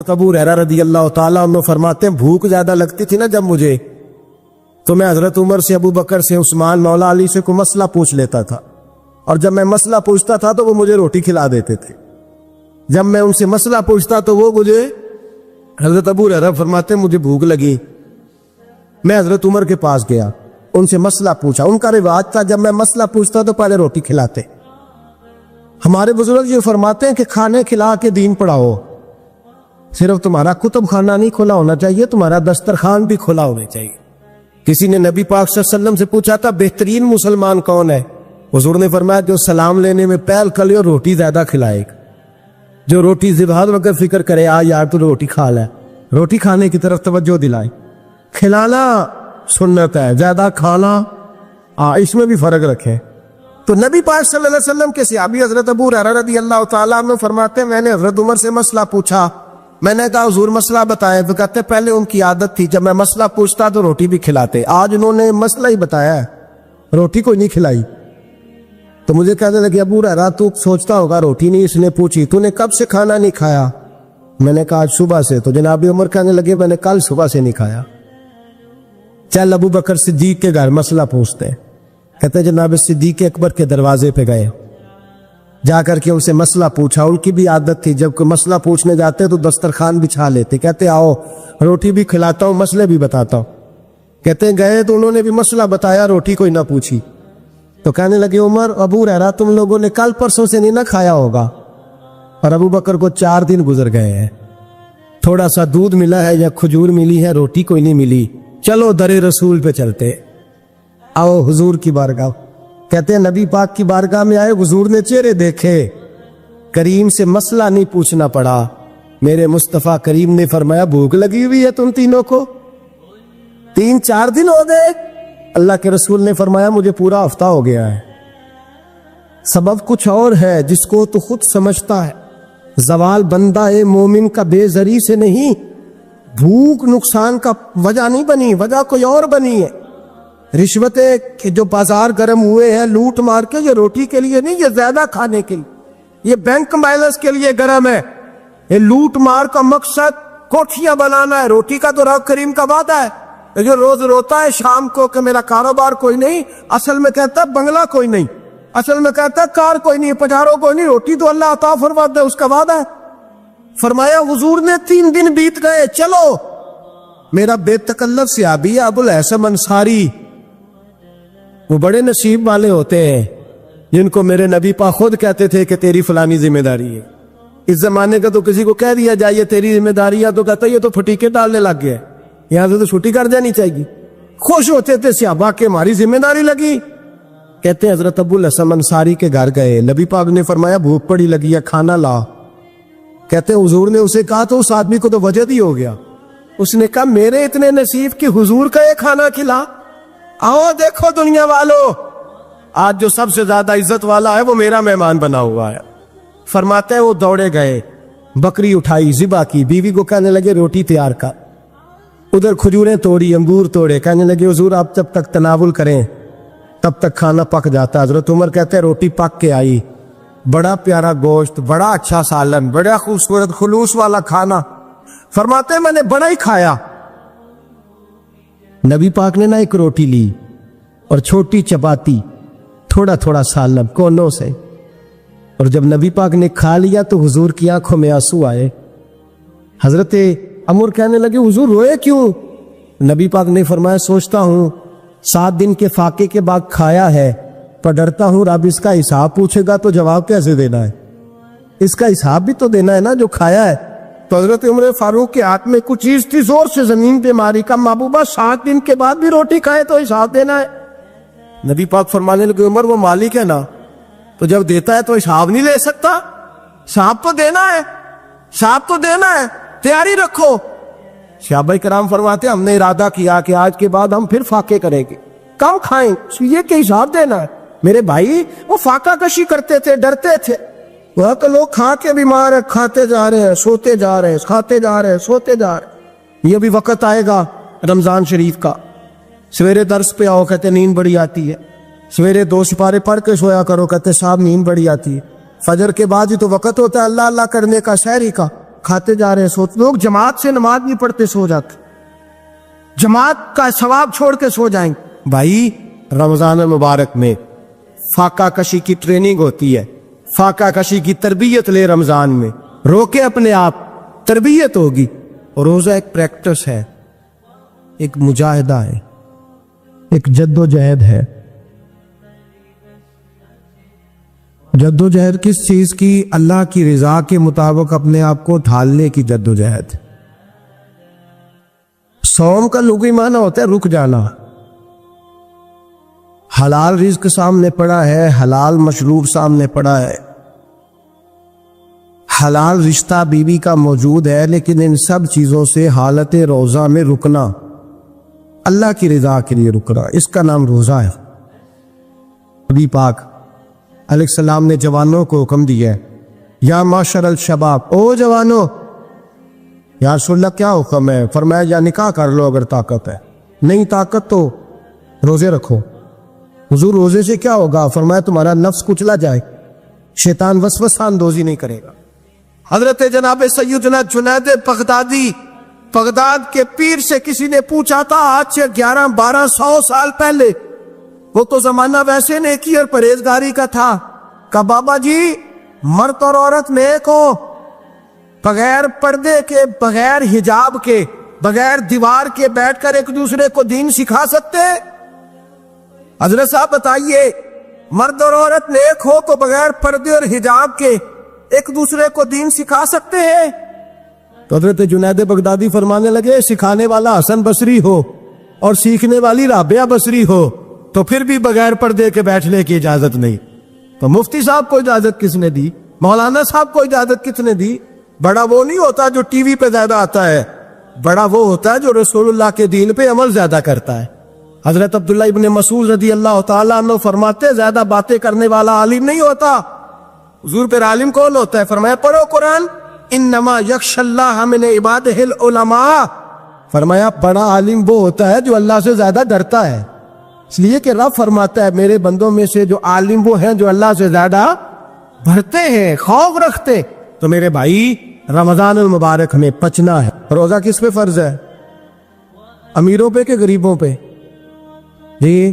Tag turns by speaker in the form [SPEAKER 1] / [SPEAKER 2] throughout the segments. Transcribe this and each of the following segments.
[SPEAKER 1] ابو ہریرہ رضی اللہ تعالیٰ عنہ فرماتے ہیں بھوک زیادہ لگتی تھی نا جب مجھے، تو میں حضرت عمر سے، ابو بکر سے، عثمان، مولا علی سے کوئی مسئلہ پوچھ لیتا تھا، اور جب میں مسئلہ پوچھتا تھا تو وہ مجھے روٹی کھلا دیتے تھے۔ جب میں ان سے مسئلہ پوچھتا تو وہ مجھے، حضرت ابو ہریرہ فرماتے ہیں مجھے بھوک لگی، میں حضرت عمر کے پاس گیا، ان سے مسئلہ پوچھا۔ ان کا رواج تھا جب میں مسئلہ پوچھتا تو پہلے روٹی کھلاتے۔ ہمارے بزرگ یہ فرماتے ہیں کہ کھانے کھلا کے دین پڑھاؤ، صرف تمہارا کتب خانہ نہیں کھلا ہونا چاہیے، تمہارا دسترخوان بھی کھلا ہونا چاہیے۔ کسی نے نبی پاک صلی اللہ علیہ وسلم سے پوچھا تھا بہترین مسلمان کون ہے؟ حضور نے فرمایا جو سلام لینے میں پہل کر لے اور روٹی زیادہ کھلائے گا، جو روٹی ذبحات وغیرہ فکر کرے یار تو روٹی کھا لے، روٹی کھانے کی طرف توجہ دلائے۔ کھلانا سنت ہے، زیادہ کھانا اس میں بھی فرق رکھیں۔ تو نبی پاک صلی اللہ علیہ وسلم کے صحابی حضرت ابو ہریرہ رضی اللہ تعالیٰ عنہ فرماتے ہیں میں نے حضرت عمر سے مسئلہ پوچھا، میں نے کہا حضور مسئلہ بتائیں، تو کہتے پہلے ان کی عادت تھی جب میں مسئلہ پوچھتا تو روٹی بھی کھلاتے، آج انہوں نے مسئلہ ہی بتایا ہے، روٹی کوئی نہیں کھلائی۔ تو مجھے کہنے لگے ابو ہریرہ تو سوچتا ہوگا روٹی نہیں اس نے پوچھی، تو نے کب سے کھانا نہیں کھایا؟ میں نے کہا آج صبح سے۔ تو جناب عمر کہنے لگے میں نے کل صبح سے نہیں کھایا۔ چل ابو بکر صدیق کے گھر مسئلہ پوچھتے ہیں، کہتے جناب صدیق اکبر کے دروازے پہ گئے، جا کر کے ان سے مسئلہ پوچھا۔ ان کی بھی عادت تھی جب کوئی مسئلہ پوچھنے جاتے تو دسترخوان بچھا لیتے، کہتے آؤ روٹی بھی کھلاتا ہوں مسئلے بھی بتاتا ہوں۔ کہتے گئے تو انہوں نے بھی مسئلہ بتایا، روٹی کوئی نہ پوچھی۔ تو کہنے لگے عمر ابو ہریرہ تم لوگوں نے کل پرسوں سے نہیں نہ کھایا ہوگا، اور ابو بکر کو 4 دن گزر گئے ہیں، تھوڑا سا دودھ ملا ہے یا کھجور ملی ہے، روٹی کوئی نہیں ملی، چلو در رسول پہ چلتے، آؤ حضور کی بارگاہ۔ کہتے ہیں نبی پاک کی بارگاہ میں آئے، حضور نے چہرے دیکھے، کریم سے مسئلہ نہیں پوچھنا پڑا، میرے مصطفیٰ کریم نے فرمایا بھوک لگی ہوئی ہے تم تینوں کو، 3-4 دن ہو گئے۔ اللہ کے رسول نے فرمایا مجھے پورا ہفتہ ہو گیا ہے۔ سبب کچھ اور ہے جس کو تو خود سمجھتا ہے، زوال بندہ مومن کا بے زری سے نہیں، بھوک نقصان کا وجہ نہیں بنی، وجہ کوئی اور بنی ہے۔ رشوتیں کہ جو بازار گرم ہوئے ہیں لوٹ مار کے، یہ روٹی کے لیے نہیں، یہ زیادہ کھانے کے لیے، یہ بینک بیلنس کے لیے گرم ہے۔ یہ لوٹ مار کا مقصد کوٹھیاں بنانا ہے، روٹی کا تو رب کریم کا وعدہ ہے۔ جو روز روتا ہے شام کو کہ میرا کاروبار کوئی نہیں، اصل میں کہتا ہے بنگلہ کوئی نہیں، اصل میں کہتا ہے کار کوئی نہیں، پجاروں کوئی نہیں، روٹی تو اللہ عطا فرماتا ہے، اس کا وعدہ ہے۔ فرمایا حضور نے 3 دن بیت گئے، چلو میرا بے تکلف صحابی ابو الحسن انصاری، وہ بڑے نصیب والے ہوتے ہیں جن کو میرے نبی پاک خود کہتے تھے کہ تیری فلانی ذمہ داری ہے۔ اس زمانے کا تو کسی کو کہہ دیا جائے تیری ذمہ داری ہے تو کہتا ہے یہ تو پھٹیکے ڈالنے لگ گیا، یہاں سے تو چھٹی کر جانی چاہیے۔ خوش ہوتے تھے صحابہ کہ ہماری ذمہ داری لگی۔ کہتے ہیں حضرت ابو الحسن انصاری کے گھر گئے، نبی پاک نے فرمایا بھوک پڑی لگی ہے کھانا لا۔ کہتے ہیں حضور نے اسے کہا تو اس آدمی کو تو وجد ہی ہو گیا، اس نے کہا میرے اتنے نصیب کہ حضور کا یہ کھانا کھلا۔ آؤ دیکھو دنیا والو، آج جو سب سے زیادہ عزت والا ہے وہ میرا مہمان بنا ہوا ہے۔ فرماتے ہیں وہ دوڑے گئے، بکری اٹھائی، ذبح کی، بیوی کو کہنے لگے روٹی تیار کر، ادھر کھجوریں توڑی، انگور توڑے، کہنے لگے حضور آپ جب تک تناول کریں تب تک کھانا پک جاتا۔ حضرت عمر کہتے ہیں روٹی پک کے آئی، بڑا پیارا گوشت، بڑا اچھا سالن، بڑا خوبصورت خلوص والا کھانا۔ فرماتے ہیں میں نے بڑا ہی کھایا۔ نبی پاک نے نہ ایک روٹی لی اور چھوٹی چپاتی، تھوڑا تھوڑا سالن کونوں سے، اور جب نبی پاک نے کھا لیا تو حضور کی آنکھوں میں آنسو آئے۔ حضرت عمر کہنے لگے حضور روئے کیوں؟ نبی پاک نے فرمایا سوچتا ہوں 7 دن کے فاقے کے بعد کھایا ہے، پر ڈرتا ہوں رب اس کا حساب پوچھے گا تو جواب کیسے دینا ہے، اس کا حساب بھی تو دینا ہے نا جو کھایا ہے۔ تو حضرت عمر فاروق کے ہاتھ میں کچھ چیز تھی، زور سے زمین پہ ماری، کا محبوبہ 7 دن کے بعد بھی روٹی کھائے تو حساب دینا ہے۔ نبی پاک فرمانے لگے عمر وہ مالک ہے نا، تو جب دیتا ہے تو حساب نہیں لے سکتا، حساب تو دینا ہے، حساب تو دینا ہے، تیاری رکھو۔ صحابہ کرام فرماتے ہیں ہم نے ارادہ کیا کہ آج کے بعد ہم پھر فاقے کریں گے، کم کھائیں، یہ کہ حساب دینا ہے۔ میرے بھائی وہ فاقہ کشی کرتے تھے، ڈرتے تھے، وہاں تو لوگ کھا کے بیمار ہیں، کھاتے جا رہے ہیں، سوتے جا رہے ہیں، کھاتے جا رہے ہیں، سوتے جا رہے ہیں۔ یہ بھی وقت آئے گا رمضان شریف کا، سویرے درس پہ آؤ کہتے نیند بڑی آتی ہے، سویرے 2 سپارے پڑھ کے سویا کرو کہتے صاحب نیند بڑی آتی ہے، فجر کے بعد ہی تو وقت ہوتا ہے اللہ اللہ کرنے کا، سحری کا، کھاتے جا رہے ہیں. لوگ جماعت سے نماز نہیں پڑھتے سو جاتے, جماعت کا ثواب چھوڑ کے سو جائیں. بھائی رمضان المبارک میں فاقہ کشی کی ٹریننگ ہوتی ہے, فاقہ کشی کی تربیت لے رمضان میں, روکے اپنے آپ, تربیت ہوگی. اور روزہ ایک پریکٹس ہے, ایک مجاہدہ ہے, ایک جد و جہد ہے. جد و جہد کس چیز کی؟ اللہ کی رضا کے مطابق اپنے آپ کو ڈھالنے کی جد و جہد. صوم کا لغوی معنی ہوتا ہے رک جانا. حلال رزق سامنے پڑا ہے, حلال مشروب سامنے پڑا ہے, حلال رشتہ بیوی کا موجود ہے, لیکن ان سب چیزوں سے حالت روزہ میں رکنا, اللہ کی رضا کے لیے رکنا, اس کا نام روزہ ہے. نبی پاک علیہ السلام نے جوانوں کو حکم دیا ہے, یا معاشر الشباب, او جوانوں. یا رسول اللہ کیا حکم ہے؟ فرمایا یا نکاح کر لو اگر طاقت ہے, نہیں طاقت تو روزے رکھو. حضور روزے سے کیا ہوگا؟ فرمایا تمہارا نفس کچلا جائے, شیطان وسوسہ اندوزی نہیں کرے گا. حضرت جناب سیدنا جنید بغدادی, بغداد کے پیر سے کسی نے پوچھا تھا آج سے 1100-1200 سال پہلے, وہ تو زمانہ ویسے نیکی اور پرہیزگاری کا تھا, کہ بابا جی مرد اور عورت نیک ہو, بغیر پردے کے, بغیر حجاب کے, بغیر دیوار کے بیٹھ کر ایک دوسرے کو دین سکھا سکتے؟ حضرت صاحب بتائیے, مرد اور عورت نیک ہو تو بغیر پردے اور حجاب کے ایک دوسرے کو دین سکھا سکتے ہیں؟ تو حضرت جنید بغدادی فرمانے لگے سکھانے والا حسن بصری ہو اور سیکھنے والی رابعہ بصری ہو تو پھر بھی بغیر پردے کے بیٹھنے کی اجازت نہیں. تو مفتی صاحب کو اجازت کس نے دی؟ مولانا صاحب کو اجازت کس نے دی؟ بڑا وہ نہیں ہوتا جو ٹی وی پہ زیادہ آتا ہے, بڑا وہ ہوتا ہے جو رسول اللہ کے دین پہ عمل زیادہ کرتا ہے. حضرت عبداللہ ابن مسعود رضی اللہ تعالیٰ عنہ فرماتے زیادہ باتیں کرنے والا عالم نہیں ہوتا. حضور پھر عالم کون ہوتا ہے؟ فرمایا پڑھو قرآن, انما یخشی اللہ من عبادہ العلماء. فرمایا بڑا عالم وہ ہوتا ہے جو اللہ سے زیادہ ڈرتا ہے, اس لیے کہ رب فرماتا ہے میرے بندوں میں سے جو عالم وہ ہیں جو اللہ سے زیادہ ڈرتے ہیں, خوف رکھتے. تو میرے بھائی رمضان المبارک میں پچنا ہے. روزہ کس پہ فرض ہے؟ امیروں پہ کہ غریبوں پہ؟ جی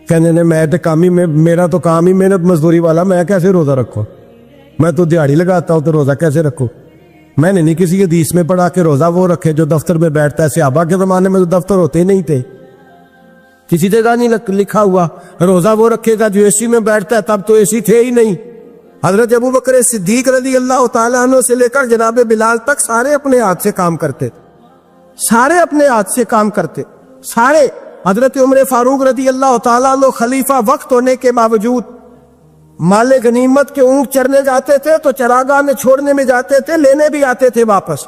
[SPEAKER 1] کہنے نے میں تو کام ہی میں, میرا تو کام ہی محنت مزدوری والا, میں کیسے روزہ رکھوں؟ میں تو دیہڑی لگاتا ہوں تو روزہ کیسے رکھوں؟ میں نے نہیں کسی حدیث میں پڑھا کہ روزہ وہ رکھے جو دفتر میں بیٹھتا ہے. صحابہ کے زمانے میں تو دفتر ہوتے ہی نہیں تھے, کسی جگہ نہیں لکھا ہوا روزہ وہ رکھے گا جو اے سی میں بیٹھتا ہے, تب تو اے سی تھے ہی نہیں. حضرت ابو بکر صدیق رضی اللہ تعالیٰ عنہ سے لے کر جناب بلال تک سارے اپنے ہاتھ سے کام کرتے, سارے اپنے ہاتھ سے کام کرتے, سارے. حضرت عمر فاروق رضی اللہ تعالیٰ عنہ خلیفہ وقت ہونے کے باوجود مال غنیمت کے اونٹ چرنے جاتے تھے تو چراگاہ میں چھوڑنے میں جاتے تھے, لینے بھی آتے تھے واپس.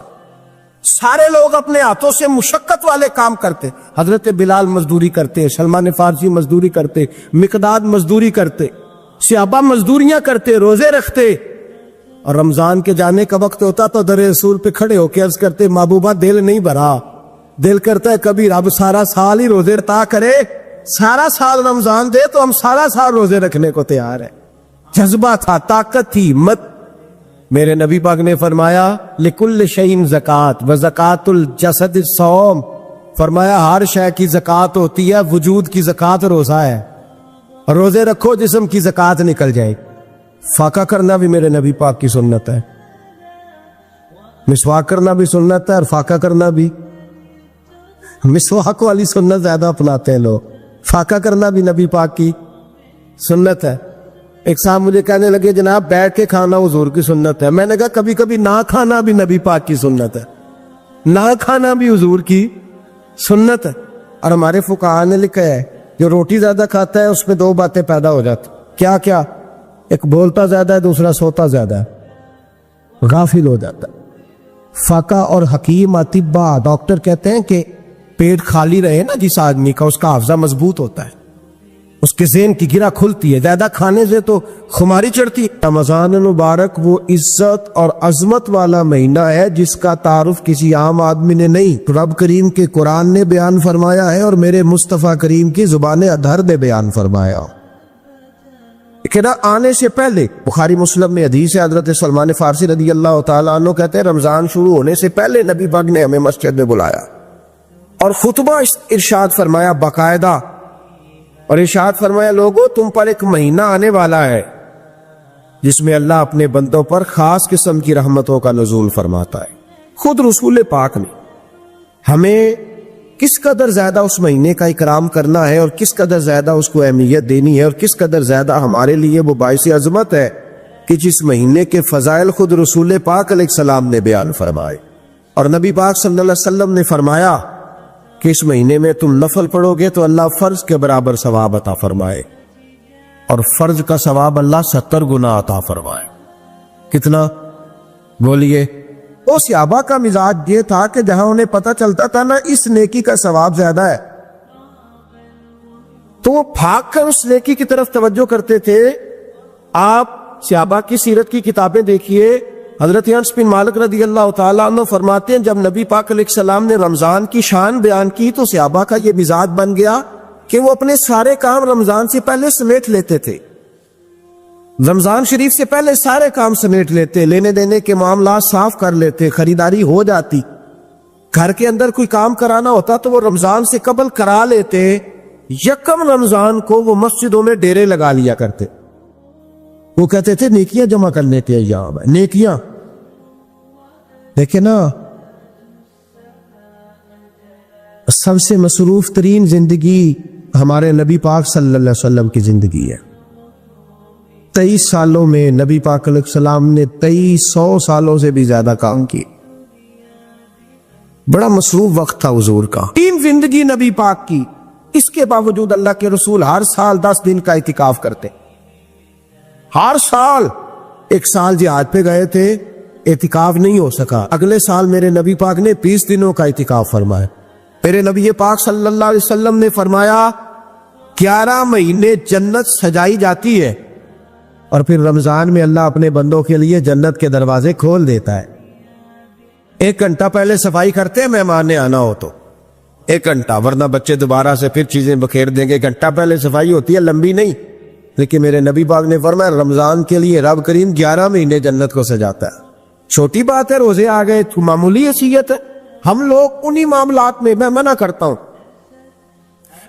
[SPEAKER 1] سارے لوگ اپنے ہاتھوں سے مشقت والے کام کرتے. حضرت بلال مزدوری کرتے, سلمان فارسی مزدوری کرتے, مقداد مزدوری کرتے, صحابہ مزدوریاں کرتے, روزے رکھتے. اور رمضان کے جانے کا وقت ہوتا تو در رسول پہ کھڑے ہو کے عرض کرتے محبوبہ دل نہیں بھرا, دل کرتا ہے کبھی رب سارا سال ہی روزے عطا کرے, سارا سال رمضان دے تو ہم سارا سال روزے رکھنے کو تیار ہیں. جذبہ تھا, طاقت تھی, ہمت. میرے نبی پاک نے فرمایا لکل شیء زکات و زکات الجسد الصوم. فرمایا ہر شے کی زکات ہوتی ہے, وجود کی زکات روزہ ہے. روزے رکھو جسم کی زکات نکل جائے. فاقہ کرنا بھی میرے نبی پاک کی سنت ہے, مسواک کرنا بھی سنت ہے, اور فاقہ کرنا بھی. مسواک والی سنت زیادہ اپناتے ہیں لوگ, فاقہ کرنا بھی نبی پاک کی سنت ہے. ایک صاحب مجھے کہنے لگے جناب بیٹھ کے کھانا حضور کی سنت ہے. میں نے کہا کبھی کبھی نہ کھانا بھی نبی پاک کی سنت ہے, نہ کھانا بھی حضور کی سنت ہے. اور ہمارے فقہاء نے لکھا ہے جو روٹی زیادہ کھاتا ہے اس میں دو باتیں پیدا ہو جاتی. کیا کیا؟ ایک بولتا زیادہ ہے, دوسرا سوتا زیادہ ہے, غافل ہو جاتا ہے. فقہ اور حکیم اطباء ڈاکٹر کہتے ہیں کہ پیٹ خالی رہے نا جس آدمی کا, اس کا حافظہ مضبوط ہوتا ہے, اس کے ذہن کی گرہ کھلتی ہے. زیادہ کھانے سے تو خماری چڑھتی ہے. رمضان المبارک وہ عزت اور عظمت والا مہینہ ہے جس کا تعارف کسی عام آدمی نے نہیں. رب کریم کے قرآن نے بیان فرمایا ہے اور میرے مصطفیٰ کریم کی زبان اطہر نے بیان فرمایا. کہ نہ آنے سے پہلے بخاری مسلم میں حدیث ہے، حضرت سلمان فارسی رضی اللہ تعالیٰ عنہ کہتے ہیں رمضان شروع ہونے سے پہلے نبی پاک نے ہمیں مسجد میں بلایا اور خطبہ ارشاد فرمایا باقاعدہ، اور ارشاد فرمایا لوگو تم پر ایک مہینہ آنے والا ہے جس میں اللہ اپنے بندوں پر خاص قسم کی رحمتوں کا نزول فرماتا ہے۔ خود رسول پاک نے ہمیں کس قدر زیادہ اس مہینے کا اکرام کرنا ہے اور کس قدر زیادہ اس کو اہمیت دینی ہے اور کس قدر زیادہ ہمارے لیے وہ باعث عظمت ہے کہ جس مہینے کے فضائل خود رسول پاک علیہ السلام نے بیان فرمائے، اور نبی پاک صلی اللہ علیہ وسلم نے فرمایا کہ اس مہینے میں تم نفل پڑھو گے تو اللہ فرض کے برابر ثواب عطا فرمائے، اور فرض کا ثواب اللہ 70 گنا عطا فرمائے۔ کتنا بولیے؟ وہ صحابہ کا مزاج یہ تھا کہ جہاں انہیں پتہ چلتا تھا نا اس نیکی کا ثواب زیادہ ہے تو وہ بھاگ کر اس نیکی کی طرف توجہ کرتے تھے۔ آپ صحابہ کی سیرت کی کتابیں دیکھیے، حضرت انس بن مالک رضی اللہ تعالیٰ عنہ فرماتے ہیں جب نبی پاک علیہ السلام نے رمضان کی شان بیان کی تو صحابہ کا یہ مزاج بن گیا کہ وہ اپنے سارے کام رمضان سے پہلے سمیٹ لیتے تھے، رمضان شریف سے پہلے سارے کام سمیٹ لیتے، لینے دینے کے معاملات صاف کر لیتے، خریداری ہو جاتی، گھر کے اندر کوئی کام کرانا ہوتا تو وہ رمضان سے قبل کرا لیتے، یکم رمضان کو وہ مسجدوں میں ڈیرے لگا لیا کرتے۔ وہ کہتے تھے نیکیاں جمع کرنے کے ایام ہے، نیکیاں۔ دیکھیں نا سب سے مصروف ترین زندگی ہمارے نبی پاک صلی اللہ علیہ وسلم کی زندگی ہے۔ 23 سالوں میں نبی پاک علیہ السلام نے 2300 سالوں سے بھی زیادہ کام کی، بڑا مصروف وقت تھا حضور کا، تین زندگی نبی پاک کی۔ اس کے باوجود اللہ کے رسول ہر سال 10 دن کا اعتکاف کرتے، ہر سال۔ ایک سال جہاد پہ گئے تھے، اعتکاف نہیں ہو سکا، اگلے سال میرے نبی پاک نے 20 دنوں کا اعتکاف فرمایا۔ میرے نبی پاک صلی اللہ علیہ وسلم نے فرمایا 11 مہینے جنت سجائی جاتی ہے اور پھر رمضان میں اللہ اپنے بندوں کے لیے جنت کے دروازے کھول دیتا ہے۔ 1 گھنٹہ پہلے صفائی کرتے ہیں مہمان نے آنا ہو تو 1 گھنٹہ، ورنہ بچے دوبارہ سے پھر چیزیں بکھیر دیں گے۔ گھنٹہ پہلے صفائی ہوتی ہے، لمبی نہیں، لیکن میرے نبی پاک نے فرمایا رمضان کے لیے رب کریم 11 مہینے جنت کو سجاتا ہے۔ چھوٹی بات ہے، روزے آ گئے تو معمولی حیثیت ہے۔ ہم لوگ انہی معاملات میں میں منع کرتا ہوں،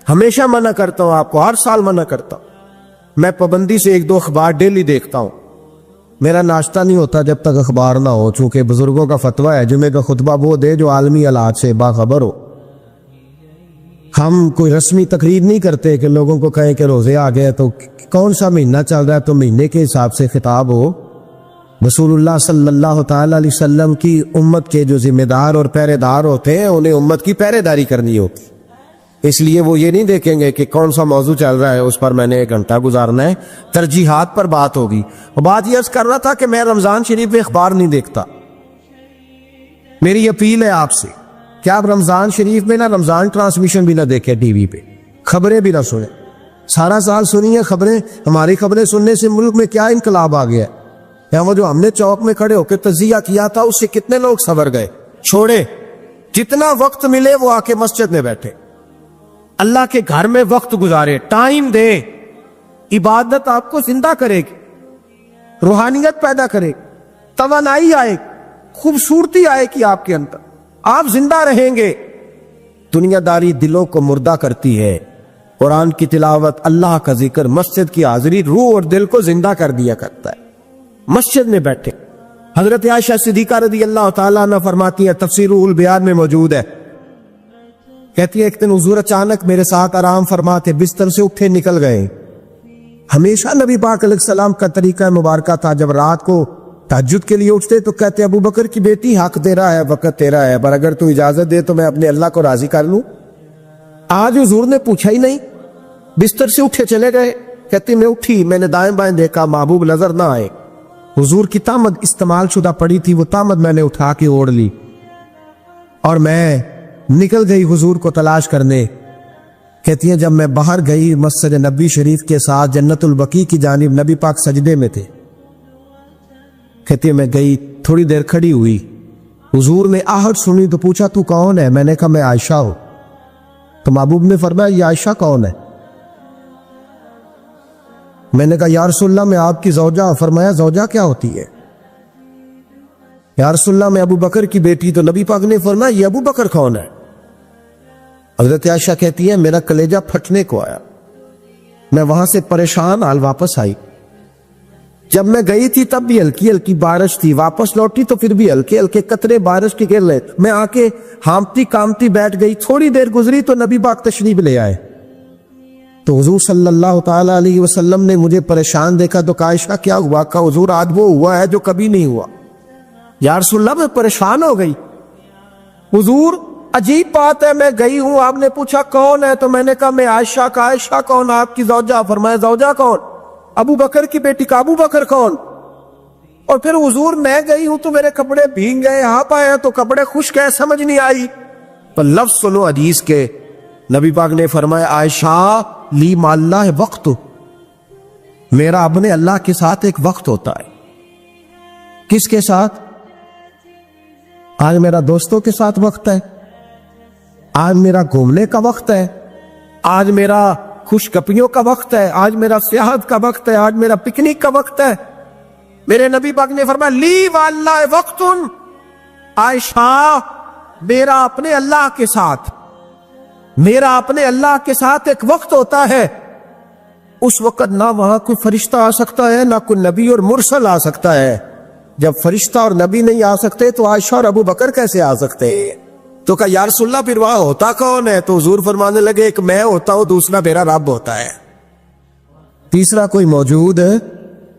[SPEAKER 1] ہمیشہ منع کرتا ہوں، آپ کو ہر سال منع کرتا ہوں۔ میں پابندی سے 1-2 اخبار ڈیلی دیکھتا ہوں، میرا ناشتہ نہیں ہوتا جب تک اخبار نہ ہو، چونکہ بزرگوں کا فتویٰ ہے جمعے کا خطبہ وہ دے جو عالمی حالات سے باخبر ہو۔ ہم کوئی رسمی تقریر نہیں کرتے کہ لوگوں کو کہیں کہ روزے آ گئے تو کون سا مہینہ چل رہا ہے تو مہینے کے حساب سے خطاب ہو۔ رسول اللہ صلی اللہ تعالی علیہ وسلم کی امت کے جو ذمہ دار اور پہرے دار ہوتے ہیں انہیں امت کی پہرے داری کرنی ہوتی، اس لیے وہ یہ نہیں دیکھیں گے کہ کون سا موضوع چل رہا ہے اس پر میں نے 1 گھنٹہ گزارنا ہے، ترجیحات پر بات ہوگی۔ اور بات یہ عرض کر رہا تھا کہ میں رمضان شریف میں اخبار نہیں دیکھتا۔ میری اپیل ہے آپ سے کہ آپ رمضان شریف میں نہ رمضان ٹرانسمیشن بھی نہ دیکھیں، ٹی وی پہ خبریں بھی نہ سنیں۔ سارا سال سنیے خبریں، ہماری خبریں سننے سے ملک میں کیا انقلاب آ گیا ہے؟ یا وہ جو ہم نے چوک میں کھڑے ہو کے تجزیہ کیا تھا اس سے کتنے لوگ سنور گئے؟ چھوڑے، جتنا وقت ملے وہ آ کے مسجد میں بیٹھے، اللہ کے گھر میں وقت گزارے، ٹائم دے۔ عبادت آپ کو زندہ کرے گی، روحانیت پیدا کرے گی، توانائی آئے گی، خوبصورتی آئے گی آپ کے اندر، آپ زندہ رہیں گے۔ دنیا داری دلوں کو مردہ کرتی ہے، قرآن کی تلاوت، اللہ کا ذکر، مسجد کی حاضری روح اور دل کو زندہ کر دیا کرتا ہے۔ مسجد میں بیٹھے، حضرت عائشہ صدیقہ رضی اللہ تعالیٰ عنہ فرماتی ہے، تفسیر روح البیان میں موجود ہے، کہتی ہے ایک دن حضور اچانک میرے ساتھ آرام فرماتے بستر سے اٹھے نکل گئے۔ ہمیشہ نبی پاک علیہ السلام کا طریقہ مبارکہ تھا جب رات کو تہجد کے لیے اٹھتے تو کہتے ابو بکر کی بیٹی حق تیرا ہے، وقت تیرا ہے، پر اگر تو اجازت دے تو میں اپنے اللہ کو راضی کر لوں۔ آج حضور نے پوچھا ہی نہیں، بستر سے اٹھے چلے گئے۔ کہتی میں اٹھی، میں نے دائیں بائیں دیکھا، محبوب نظر نہ آئے۔ حضور کی تامد استعمال شدہ پڑی تھی، وہ تامد میں نے اٹھا کے اوڑھ لی اور میں نکل گئی حضور کو تلاش کرنے۔ کہتی ہیں جب میں باہر گئی مسجد نبی شریف کے ساتھ جنت البقیع کی جانب، نبی پاک سجدے میں تھے۔ کہتی ہے میں گئی، تھوڑی دیر کھڑی ہوئی، حضور نے آہٹ سنی تو پوچھا تو کون ہے؟ میں نے کہا میں عائشہ ہوں۔ تو محبوب نے فرمایا یہ عائشہ کون ہے؟ میں نے کہا یا رسول اللہ میں آپ کی زوجہ. فرمایا زوجہ کیا ہوتی ہے؟ یا رسول اللہ میں ابو بکر کی بیٹی. تو نبی پاک نے فرمایا یہ ابو بکر کون ہے؟ حضرت عائشہ کہتی ہے میرا کلیجہ پھٹنے کو آیا. میں وہاں سے پریشان حال واپس آئی. جب میں گئی تھی تب بھی ہلکی ہلکی بارش تھی, واپس لوٹی تو پھر بھی ہلکے ہلکے قطرے بارش کے گر رہے. میں آ کے ہامتی کامتی بیٹھ گئی. تھوڑی دیر گزری تو نبی پاک تشریف لے آئے. تو حضور صلی اللہ تعالی علیہ وسلم نے مجھے پریشان دیکھا تو کہا عائشہ کیا ہوا؟ کہا حضور آج وہ ہوا ہے جو کبھی نہیں ہوا. یا رسول اللہ میں پریشان ہو گئی. حضور عجیب بات ہے, میں گئی ہوں, آپ نے پوچھا کون ہے تو میں نے کہا میں عائشہ. کا عائشہ کون؟ آپ کی زوجہ. فرمایا زوجہ کون؟ ابو بکر کی بیٹی. کا ابو بکر کون؟ اور پھر حضور میں گئی ہوں تو میرے کپڑے بھیگ گئے, آپ آئے تو کپڑے خشک ہے, سمجھ نہیں آئی. پر لفظ سنو حدیث کے. نبی پاک نے فرمایا عائشہ لی مع اللہ وقت, میرا اپنے اللہ کے ساتھ ایک وقت ہوتا ہے. کس کے ساتھ؟ آج میرا دوستوں کے ساتھ وقت ہے, آج میرا گھومنے کا وقت ہے, آج میرا خوش گپیوں کا وقت ہے, آج میرا سیاحت کا وقت ہے, آج میرا پکنک کا وقت ہے. میرے نبی پاک نے فرمایا لی واللہ وقت, عائشہ میرا اپنے اللہ کے ساتھ, میرا اپنے اللہ کے ساتھ ایک وقت ہوتا ہے. اس وقت نہ وہاں کوئی فرشتہ آ سکتا ہے, نہ کوئی نبی اور مرسل آ سکتا ہے. جب فرشتہ اور نبی نہیں آ سکتے تو عائشہ اور ابو بکر کیسے آ سکتے؟ تو کہا یا رسول اللہ پھر وہاں ہوتا کون ہے؟ تو حضور فرمانے لگے ایک میں ہوتا ہوں, دوسرا میرا رب ہوتا ہے, تیسرا کوئی موجود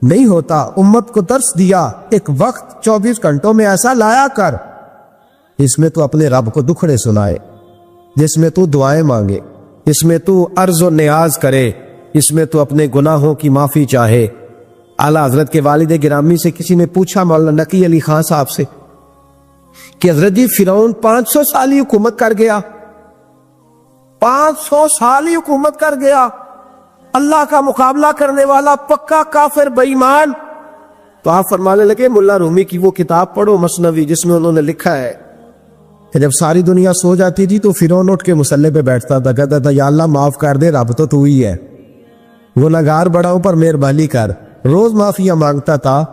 [SPEAKER 1] نہیں ہوتا. امت کو درس دیا ایک وقت 24 گھنٹوں میں ایسا لایا کر جس میں تو اپنے رب کو دکھڑے سنائے, جس میں تو دعائیں مانگے, جس میں تو عرض و نیاز کرے, جس میں تو اپنے گناہوں کی معافی چاہے. اعلیٰ حضرت کے والد گرامی سے کسی نے پوچھا مولانا نقی علی خان صاحب سے کہ حضرت جی فرعون 500 سال ہی حکومت کر گیا, 500 سال ہی حکومت کر گیا, اللہ کا مقابلہ کرنے والا پکا کافر بے ایمان. تو آپ فرمانے لگے ملا رومی کی وہ کتاب پڑھو مثنوی, جس میں انہوں نے لکھا ہے کہ جب ساری دنیا سو جاتی تھی تو فرعون اٹھ کے مصلے پہ بیٹھتا تھا, کہتا تھا یا اللہ معاف کر دے, رب تو ہی ہے, گنہگار بڑا ہوں پر مہربانی کر. روز معافیاں مانگتا تھا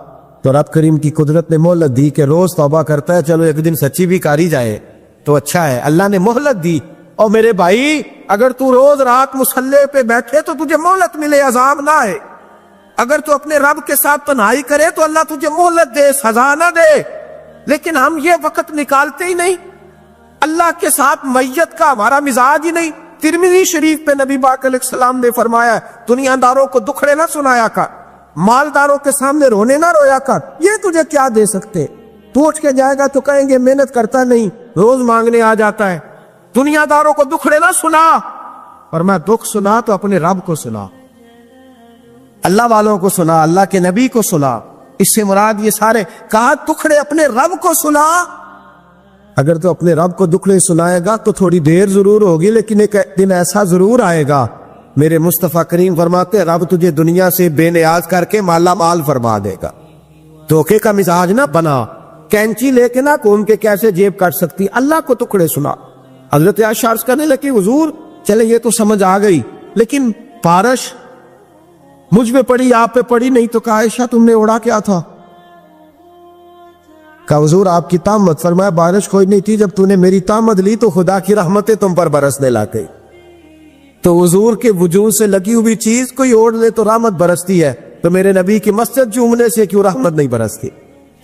[SPEAKER 1] تو رب کریم کی قدرت نے مہلت دی کہ روز توبہ کرتا ہے, چلو ایک دن سچی بھی کاری جائے تو اچھا ہے. اللہ نے مہلت دی. اور میرے بھائی اگر تو روز رات مصلے پہ بیٹھے تو تجھے مہلت ملے, عذاب نہ آئے. اگر تو اپنے رب کے ساتھ تنہائی کرے تو اللہ تجھے مہلت دے, سزا نہ دے. لیکن ہم یہ وقت نکالتے ہی نہیں. اللہ کے ساتھ میت کا ہمارا مزاج ہی نہیں. ترمذی شریف پہ نبی پاک علیہ السلام نے فرمایا دنیا داروں کو دکھڑے نہ سنایا کر, مالداروں کے سامنے رونے نہ رویا کر. یہ تجھے کیا دے سکتے؟ تو اٹھ کے جائے گا تو کہیں گے محنت کرتا نہیں, روز مانگنے آ جاتا ہے. دنیا داروں کو دکھڑے نہ سنا, اور میں دکھ سنا تو اپنے رب کو سنا, اللہ والوں کو سنا, اللہ کے نبی کو سنا. اس سے مراد یہ سارے کہا دکھڑے اپنے رب کو سنا. اگر تو اپنے رب کو دکھڑے سنائے گا تو تھوڑی دیر ضرور ہوگی, لیکن ایک دن ایسا ضرور آئے گا. میرے مصطفیٰ کریم فرماتے رب تجھے دنیا سے بے نیاز کر کے مالا مال فرما دے گا. دھوکے کا مزاج نہ بنا, کینچی لے کے نہ کون کے کیسے جیب کر سکتی, اللہ کو ٹکڑے سنا. حضرت عائشہ عرض کرنے لگی حضور چلے یہ تو سمجھ آ گئی, لیکن بارش مجھ پہ پڑی آپ پہ پڑی نہیں. تو کہا عائشہ تم نے اڑا کیا تھا؟ کہا حضور آپ کی تامت. فرمایا بارش کوئی نہیں تھی, جب تو نے میری تامت لی تو خدا کی رحمتیں تم پر برسنے لگ گئی. تو حضور کے وجود سے لگی ہوئی چیز کوئی اوڑھ لے تو رحمت برستی ہے, تو میرے نبی کی مسجد چومنے سے کیوں رحمت نہیں برستی؟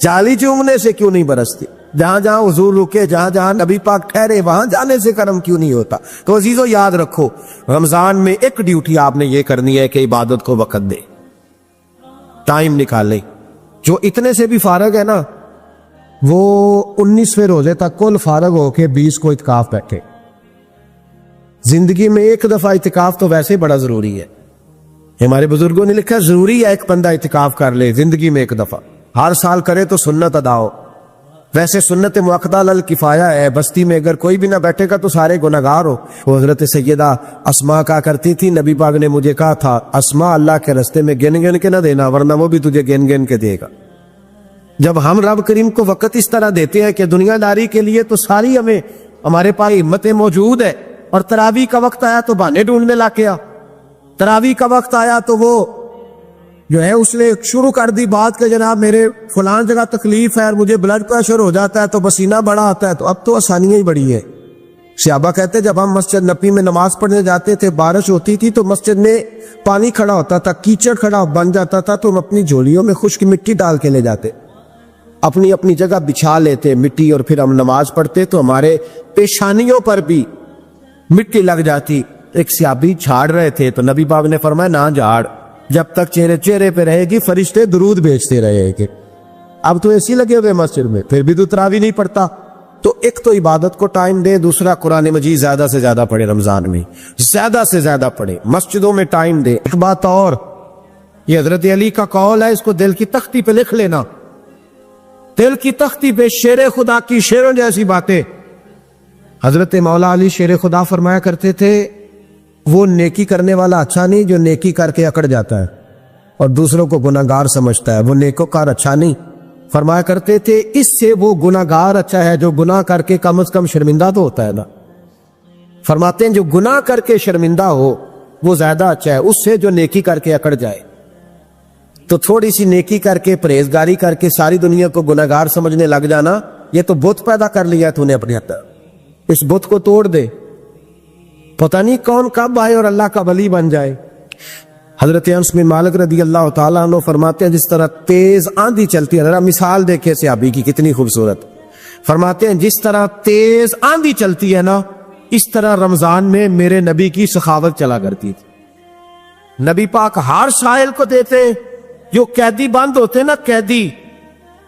[SPEAKER 1] جالی چومنے سے کیوں نہیں برستی؟ جہاں جہاں حضور رکے, جہاں جہاں نبی پاک ٹھہرے, وہاں جانے سے کرم کیوں نہیں ہوتا؟ تو عزیزو یاد رکھو رمضان میں ایک ڈیوٹی آپ نے یہ کرنی ہے کہ عبادت کو وقت دے, ٹائم نکالے. جو اتنے سے بھی فارغ ہے نا وہ 19ویں روزے تک کل فارغ ہو کے 20 کو اعتکاف بیٹھے. زندگی میں ایک دفعہ اعتکاف تو ویسے بڑا ضروری ہے. ہمارے بزرگوں نے لکھا ضروری ہے ایک بندہ اعتکاف کر لے زندگی میں ایک دفعہ, ہر سال کرے تو سنت ادا ہو. ویسے سنت مؤکدہ الکفایہ ہے, بستی میں اگر کوئی بھی نہ بیٹھے گا تو سارے گناہگار ہو. وہ حضرت سیدہ اسماء کہا کرتی تھی نبی پاک نے مجھے کہا تھا اسماء اللہ کے رستے میں گن گن کے نہ دینا ورنہ وہ بھی تجھے گن گن کے دے گا. جب ہم رب کریم کو وقت اس طرح دیتے ہیں کہ دنیا داری کے لیے تو ساری ہمارے پاس ہمتیں موجود ہے, اور تراویح کا وقت آیا تو بہانے ڈھونڈنے لگ گیا, تراویح کا وقت آیا تو وہ جو ہے اس نے شروع کر دی بات کہ جناب میرے فلان جگہ تکلیف ہے اور مجھے بلڈ پریشر ہو جاتا ہے تو پسینہ بڑا آتا ہے، تو اب تو آسانیاں ہی بڑی ہے۔ صحابہ کہتے جب ہم مسجد نبی میں نماز پڑھنے جاتے تھے، بارش ہوتی تھی تو مسجد میں پانی کھڑا ہوتا تھا، کیچڑ کھڑا بن جاتا تھا، تو ہم اپنی جھولیوں میں خشک مٹی ڈال کے لے جاتے، اپنی اپنی جگہ بچھا لیتے مٹی، اور پھر ہم نماز پڑھتے تو ہمارے پیشانیوں پر بھی مٹی لگ جاتی۔ ایک صحابی جھاڑ رہے تھے تو نبی پاک نے فرمایا نہ جھاڑ، جب تک چہرے پہ رہے گی فرشتے درود بھیجتے رہے گے۔ اب تو ایسی لگے ہوئے مسجد میں، پھر بھی تو تراویح نہیں پڑھتا۔ تو ایک تو عبادت کو ٹائم دے، دوسرا قرآن مجید زیادہ سے زیادہ پڑھے، رمضان میں زیادہ سے زیادہ پڑھے، مسجدوں میں ٹائم دے۔ ایک بات اور، یہ حضرت علی کا قول ہے، اس کو دل کی تختی پہ لکھ لینا، دل کی تختی پہ شیر خدا کی شیروں جیسی باتیں۔ حضرت مولا علی شیر خدا فرمایا کرتے تھے وہ نیکی کرنے والا اچھا نہیں جو نیکی کر کے اکڑ جاتا ہے اور دوسروں کو گناہگار سمجھتا ہے، وہ نیکوکار اچھا نہیں۔ فرمایا کرتے تھے اس سے وہ گناہگار اچھا ہے جو گناہ کر کے کم از کم شرمندہ تو ہوتا ہے نا۔ فرماتے ہیں جو گناہ کر کے شرمندہ ہو وہ زیادہ اچھا ہے اس سے جو نیکی کر کے اکڑ جائے۔ تو تھوڑی سی نیکی کر کے پرہیزگاری کر کے ساری دنیا کو گناہگار سمجھنے لگ جانا، یہ تو بت پیدا کر لیا تو نے اپنے اندر، اس بت کو توڑ دے، پتہ نہیں کون کب آئے اور اللہ کا ولی بن جائے۔ حضرت انس بن مالک رضی اللہ تعالیٰ عنہ فرماتے ہیں جس طرح تیز آندھی چلتی ہے، ذرا مثال دیکھے صحابی کی کتنی خوبصورت، فرماتے ہیں جس طرح تیز آندھی چلتی ہے نا، اس طرح رمضان میں میرے نبی کی سخاوت چلا کرتی تھی۔ نبی پاک ہر سائل کو دیتے، جو قیدی بند ہوتے نا، قیدی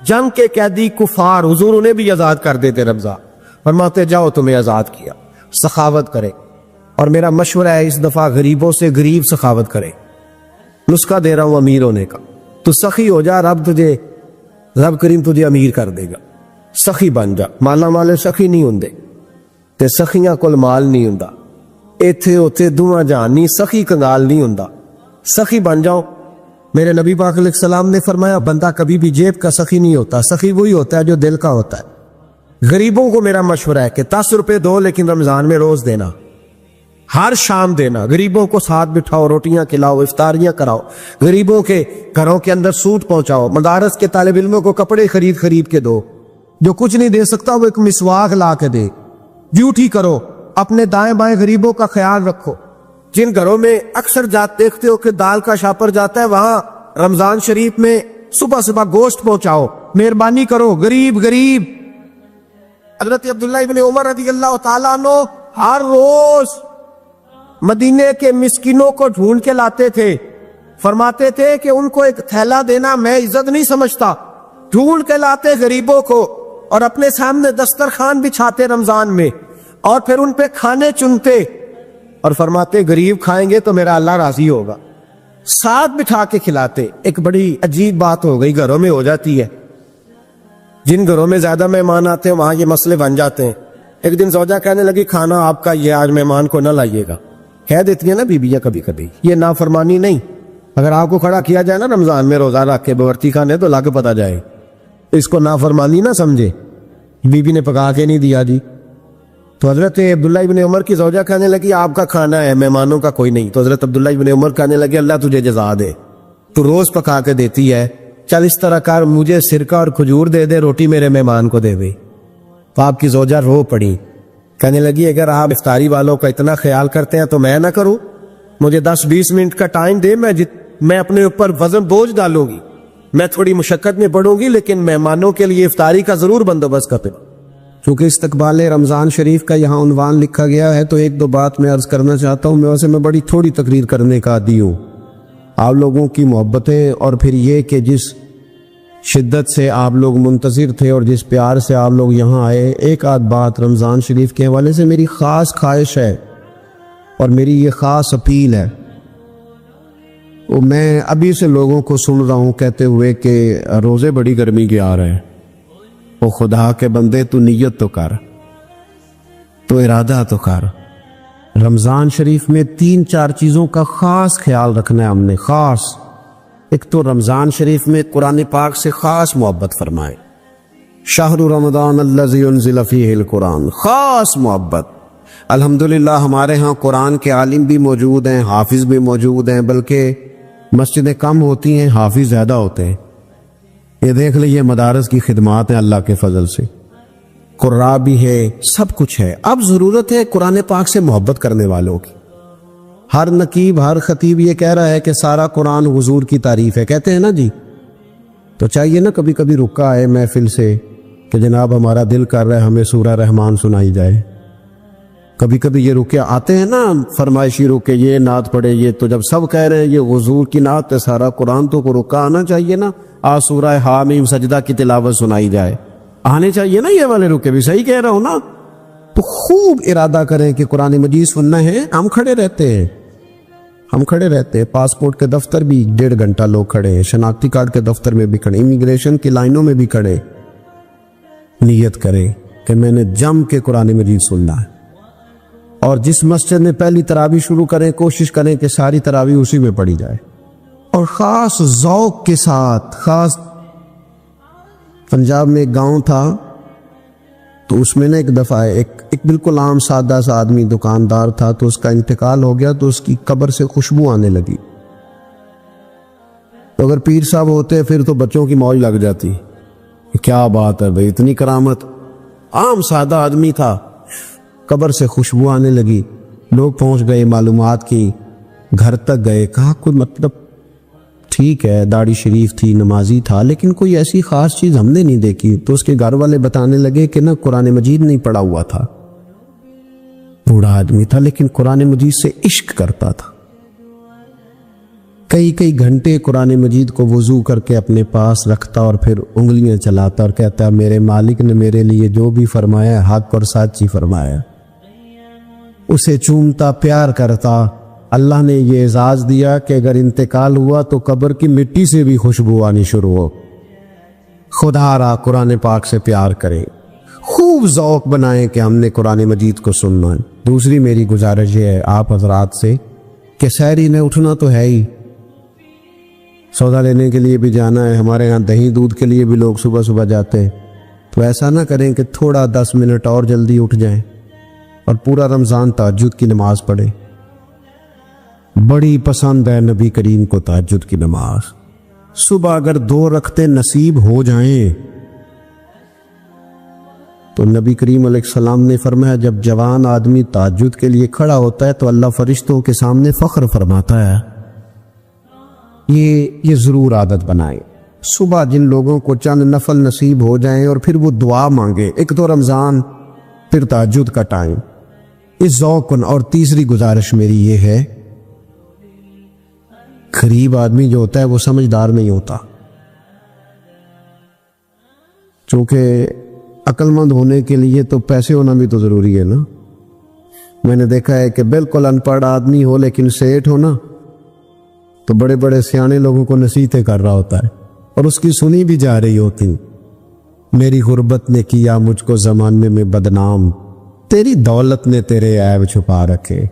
[SPEAKER 1] جنگ کے قیدی کفار، حضور انہیں بھی آزاد کر دیتے رمضان، فرماتے جاؤ تمہیں آزاد کیا، سخاوت کرے۔ اور میرا مشورہ ہے اس دفعہ غریبوں سے غریب سخاوت کرے، نسخہ دے رہا ہوں امیر ہونے کا، تو سخی ہو جا، رب کریم تجھے امیر کر دے گا، سخی بن جا۔ مالا مالے سخی نہیں ہوندے تے سخیاں کول مال نہیں ہوندا، ایتھے اوتھے دوواں جہانی سخی کنگال نہیں ہوندا، سخی بن جاؤ۔ میرے نبی پاک علیہ السلام نے فرمایا بندہ کبھی بھی جیب کا سخی نہیں ہوتا، سخی وہی ہوتا ہے جو دل کا ہوتا ہے۔ غریبوں کو میرا مشورہ ہے کہ 10 روپے دو لیکن رمضان میں روز دینا، ہر شام دینا، غریبوں کو ساتھ بٹھاؤ، روٹیاں کھلاؤ، افطاریاں کراؤ، غریبوں کے گھروں کے اندر سوٹ پہنچاؤ، مدارس کے طالب علموں کو کپڑے خرید کے دو، جو کچھ نہیں دے سکتا وہ ایک مسواک لا کے دے، ڈیوٹی کرو، اپنے دائیں بائیں غریبوں کا خیال رکھو۔ جن گھروں میں اکثر دیکھتے ہو کہ دال کا شاپر جاتا ہے، وہاں رمضان شریف میں صبح گوشت پہنچاؤ، مہربانی کرو، غریب۔ حضرت عبداللہ ابن عمر رضی اللہ تعالیٰ عنہ ہر روز مدینے کے مسکینوں کو ڈھونڈ کے لاتے تھے، فرماتے تھے کہ ان کو ایک تھیلا دینا میں عزت نہیں سمجھتا، ڈھونڈ کے لاتے غریبوں کو اور اپنے سامنے دسترخوان بچھاتے رمضان میں، اور پھر ان پہ کھانے چنتے اور فرماتے غریب کھائیں گے تو میرا اللہ راضی ہوگا، ساتھ بٹھا کے کھلاتے۔ ایک بڑی عجیب بات ہو گئی گھروں میں ہو جاتی ہے، جن گھروں میں زیادہ مہمان آتے ہیں وہاں یہ مسئلے بن جاتے ہیں۔ ایک دن زوجہ کہنے لگی کھانا آپ کا یہ آج مہمان کو نہ لائیے گا، کہہ دیتی ہیں نا بیویاں کبھی کبھی، یہ نافرمانی نہیں، اگر آپ کو کھڑا کیا جائے نا رمضان میں روزہ رکھ کے بورتی کھانے تو لاگے پتا جائے، اس کو نافرمانی نہ سمجھے، بیوی نے پکا کے نہیں دیا جی۔ تو حضرت عبداللہ ابن عمر کی زوجہ کہنے لگی آپ کا کھانا ہے مہمانوں کا کوئی نہیں، تو حضرت عبداللہ ابن عمر کہنے لگے اللہ تجھے جزا دے، تو روز پکا کے دیتی ہے، چل اس طرح کر مجھے سرکہ اور کھجور دے دے، روٹی میرے مہمان کو دے دے۔ تو آپ کی زوجہ رو پڑی، کہنے لگی اگر آپ افطاری والوں کا اتنا خیال کرتے ہیں تو میں نہ کروں، مجھے 10-20 منٹ کا ٹائم دے، میں اپنے اوپر وزن بوجھ ڈالوں گی، میں تھوڑی مشقت میں پڑوں گی لیکن مہمانوں کے لیے افطاری کا ضرور بندوبست کروں۔ چونکہ استقبال رمضان شریف کا یہاں عنوان لکھا گیا ہے تو ایک دو بات میں عرض کرنا چاہتا ہوں۔ ویسے میں بڑی تھوڑی تقریر کرنے کا عادی ہوں، آپ لوگوں کی محبتیں اور پھر یہ کہ جس شدت سے آپ لوگ منتظر تھے اور جس پیار سے آپ لوگ یہاں آئے، ایک آدھ بات رمضان شریف کے حوالے سے میری خاص خواہش ہے اور میری یہ خاص اپیل ہے۔ وہ میں ابھی سے لوگوں کو سن رہا ہوں کہتے ہوئے کہ روزے بڑی گرمی کے آ رہے ہیں، وہ خدا کے بندے تو نیت تو کر، تو ارادہ تو کر۔ رمضان شریف میں 3-4 چیزوں کا خاص خیال رکھنا ہے ہم نے، خاص۔ ایک تو رمضان شریف میں قرآن پاک سے خاص محبت فرمائے، شہر رمضان الذی انزل فیہ القرآن، خاص محبت۔ الحمدللہ ہمارے ہاں قرآن کے عالم بھی موجود ہیں، حافظ بھی موجود ہیں، بلکہ
[SPEAKER 2] مسجدیں کم ہوتی ہیں، حافظ زیادہ ہوتے ہیں۔ یہ دیکھ لیجیے مدارس کی خدمات ہیں اللہ کے فضل سے، قراء بھی ہے، سب کچھ ہے۔ اب ضرورت ہے قرآن پاک سے محبت کرنے والوں کی۔ ہر نقیب، ہر خطیب یہ کہہ رہا ہے کہ سارا قرآن حضور کی تعریف ہے، کہتے ہیں نا جی، تو چاہیے نا کبھی کبھی رکا آئے محفل سے کہ جناب ہمارا دل کر رہا ہے ہمیں سورہ رحمان سنائی جائے۔ کبھی کبھی یہ رکے آتے ہیں نا فرمائشی رکے، یہ نعت پڑھے، یہ تو جب سب کہہ رہے ہیں یہ حضور کی نعت ہے سارا قرآن، تو کو رکا آنا چاہیے نا، سورہ حامیم سجدہ کی تلاوت سنائی جائے، آنے چاہیے نا یہ والے رکے بھی، صحیح کہہ رہا ہوں نا؟ تو خوب ارادہ کریں کہ قرآن مجید سننا ہے۔ ہم کھڑے رہتے ہیں، پاسپورٹ کے دفتر بھی 1.5 گھنٹہ لوگ کھڑے ہیں، شناختی کارڈ کے دفتر میں بھی کھڑے، امیگریشن کی لائنوں میں بھی کھڑے۔ نیت کریں کہ میں نے جم کے قرآن مجید سننا ہے، اور جس مسجد میں پہلی تراویح شروع کریں کوشش کریں کہ ساری تراویح اسی میں پڑھی جائے، اور خاص ذوق کے ساتھ۔ خاص پنجاب میں ایک گاؤں تھا، تو اس میں نے ایک دفعہ ایک بالکل عام سادہ سا آدمی دکاندار تھا، تو اس کا انتقال ہو گیا، تو اس کی قبر سے خوشبو آنے لگی۔ تو اگر پیر صاحب ہوتے پھر تو بچوں کی موج لگ جاتی، کیا بات ہے بھئی، اتنی کرامت۔ عام سادہ آدمی تھا، قبر سے خوشبو آنے لگی، لوگ پہنچ گئے، معلومات کی، گھر تک گئے، کہا کوئی مطلب ٹھیک ہے داڑھی شریف تھی، نمازی تھا، لیکن کوئی ایسی خاص چیز ہم نے نہیں دیکھی۔ تو اس کے گھر والے بتانے لگے کہ نا قرآن مجید نہیں پڑھا ہوا تھا، بوڑھا آدمی تھا لیکن قرآن مجید سے عشق کرتا تھا، کئی گھنٹے قرآن مجید کو وضو کر کے اپنے پاس رکھتا اور پھر انگلیاں چلاتا اور کہتا میرے مالک نے میرے لیے جو بھی فرمایا حق اور سچی فرمایا، اسے چومتا، پیار کرتا۔ اللہ نے یہ اعزاز دیا کہ اگر انتقال ہوا تو قبر کی مٹی سے بھی خوشبو آنی شروع ہو۔ خدا را قرآن پاک سے پیار کریں، خوب ذوق بنائیں کہ ہم نے قرآن مجید کو سننا ہے۔ دوسری میری گزارش یہ ہے آپ حضرات سے کہ سحری نے اٹھنا تو ہے ہی، سودا لینے کے لیے بھی جانا ہے، ہمارے ہاں دہی دودھ کے لیے بھی لوگ صبح صبح جاتے ہیں، تو ایسا نہ کریں کہ تھوڑا 10 منٹ اور جلدی اٹھ جائیں اور پورا رمضان تہجد کی نماز پڑھیں۔ بڑی پسند ہے نبی کریم کو تہجد کی نماز، صبح اگر 2 رکعتیں نصیب ہو جائیں تو نبی کریم علیہ السلام نے فرمایا جب جوان آدمی تہجد کے لیے کھڑا ہوتا ہے تو اللہ فرشتوں کے سامنے فخر فرماتا ہے۔ یہ ضرور عادت بنائیں، صبح جن لوگوں کو چند نفل نصیب ہو جائیں اور پھر وہ دعا مانگے، ایک تو رمضان پھر تہجد کا ٹائم، اس ذوق۔ اور تیسری گزارش میری یہ ہے، غریب آدمی جو ہوتا ہے وہ سمجھدار نہیں ہوتا، چونکہ عقل مند ہونے کے لیے تو پیسے ہونا بھی تو ضروری ہے نا۔ میں نے دیکھا ہے کہ بالکل ان پڑھ آدمی ہو لیکن سیٹ ہو نا، تو بڑے بڑے سیانے لوگوں کو نصیحتیں کر رہا ہوتا ہے اور اس کی سنی بھی جا رہی ہوتی۔ میری غربت نے کیا مجھ کو زمانے میں بدنام، تیری دولت نے تیرے عیب چھپا رکھے۔